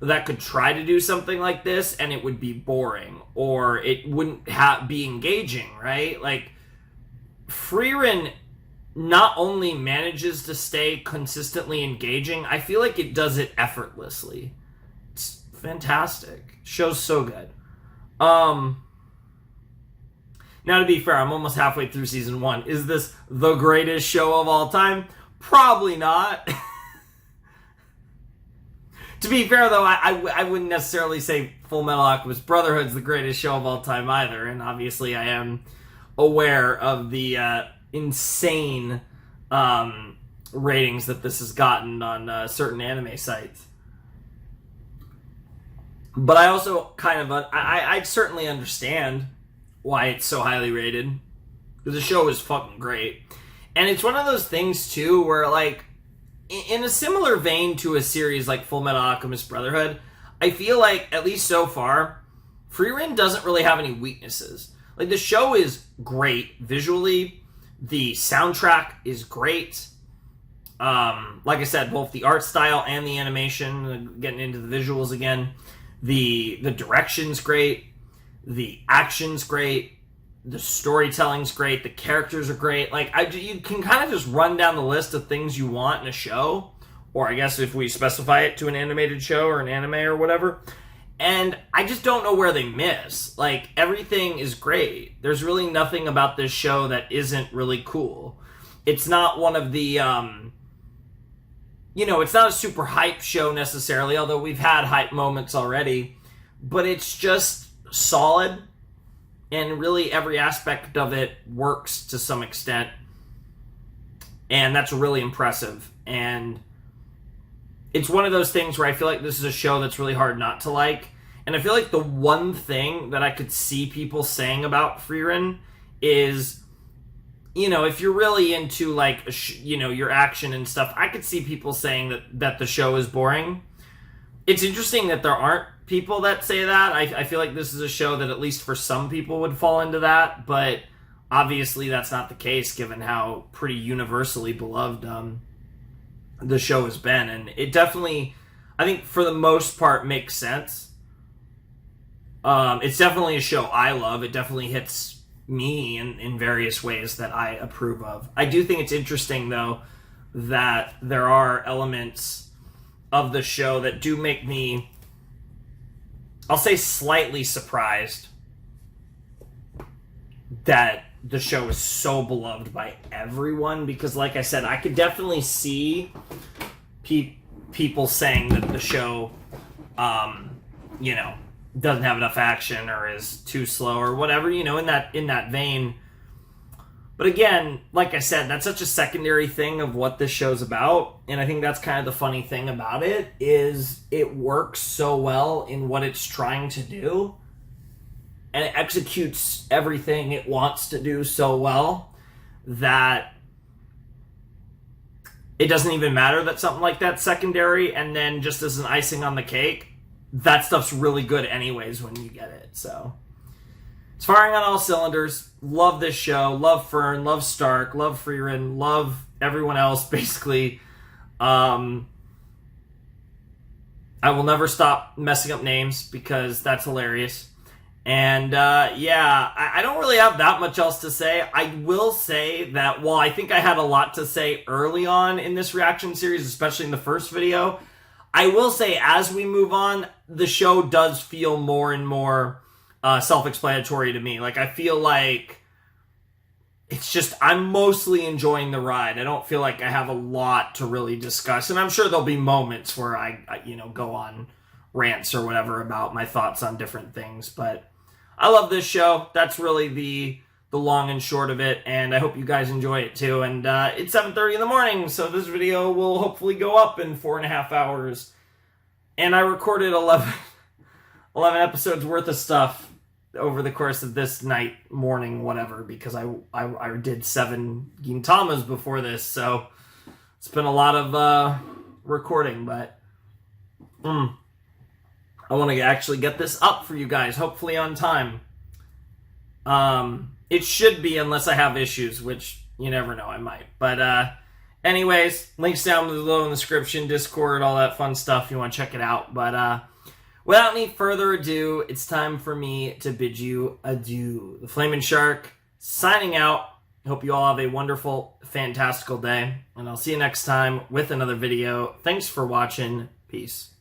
[SPEAKER 1] that could try to do something like this and it would be boring or it wouldn't be engaging, right? Like, Frieren not only manages to stay consistently engaging, I feel like it does it effortlessly. It's fantastic. Show's so good. Now, to be fair, I'm almost halfway through season 1. Is this the greatest show of all time? Probably not. To be fair, though, I wouldn't necessarily say Full Metal Alchemist Brotherhood's the greatest show of all time either, and obviously I am aware of the insane ratings that this has gotten on certain anime sites. But I also kind of... I certainly understand why it's so highly rated, because the show is fucking great. And it's one of those things, too, where, like, in a similar vein to a series like Full Metal Alchemist Brotherhood, I feel like, at least so far, Frieren doesn't really have any weaknesses. Like, the show is great visually. The soundtrack is great. Like I said, both the art style and the animation, getting into the visuals again. The direction's great. The action's great. The storytelling's great. The characters are great. Like, you can kind of just run down the list of things you want in a show. Or I guess if we specify it to an animated show or an anime or whatever. And I just don't know where they miss. Like, everything is great. There's really nothing about this show that isn't really cool. It's not one of the, you know, it's not a super hype show necessarily, although we've had hype moments already, but it's just solid, and really every aspect of it works to some extent, and that's really impressive. And it's one of those things where I feel like this is a show that's really hard not to like, and I feel like the one thing that I could see people saying about Frieren is, you know, if you're really into, like, you know, your action and stuff, I could see people saying that the show is boring. It's interesting that there aren't people that say that. I feel like this is a show that at least for some people would fall into that, but obviously that's not the case given how pretty universally beloved the show has been. And it definitely, I think for the most part, makes sense. It's definitely a show I love. It definitely hits me in various ways that I approve of. I do think it's interesting, though, that there are elements of the show that do make me, I'll say, slightly surprised that the show is so beloved by everyone, because like I said, I could definitely see people saying that the show you know, doesn't have enough action or is too slow or whatever, you know, in that vein. But again, like I said, that's such a secondary thing of what this show's about, and I think that's kind of the funny thing about it, is it works so well in what it's trying to do, and it executes everything it wants to do so well that it doesn't even matter that something like that's secondary, and then just as an icing on the cake, that stuff's really good anyways when you get it. So it's firing on all cylinders. Love this show. Love Fern. Love Stark. Love Frieren. Love everyone else, basically. I will never stop messing up names because that's hilarious. And yeah, I don't really have that much else to say. I will say that while I think I had a lot to say early on in this reaction series, especially in the first video, I will say as we move on, the show does feel more and more self-explanatory to me. Like, I feel like it's just, I'm mostly enjoying the ride. I don't feel like I have a lot to really discuss. And I'm sure there'll be moments where I you know, go on rants or whatever about my thoughts on different things. But I love this show. That's really the long and short of it. And I hope you guys enjoy it too. And it's 7:30 in the morning, so this video will hopefully go up in 4.5 hours. And I recorded 11 episodes worth of stuff over the course of this night, morning, whatever, because I did 7 Gintamas before this, so it's been a lot of recording, but I want to actually get this up for you guys, hopefully on time. It should be, unless I have issues, which you never know, I might. But anyways, links down below in the description, Discord, all that fun stuff if you want to check it out. But without any further ado, it's time for me to bid you adieu. The Flaming Shark, signing out. Hope you all have a wonderful, fantastical day, and I'll see you next time with another video. Thanks for watching. Peace.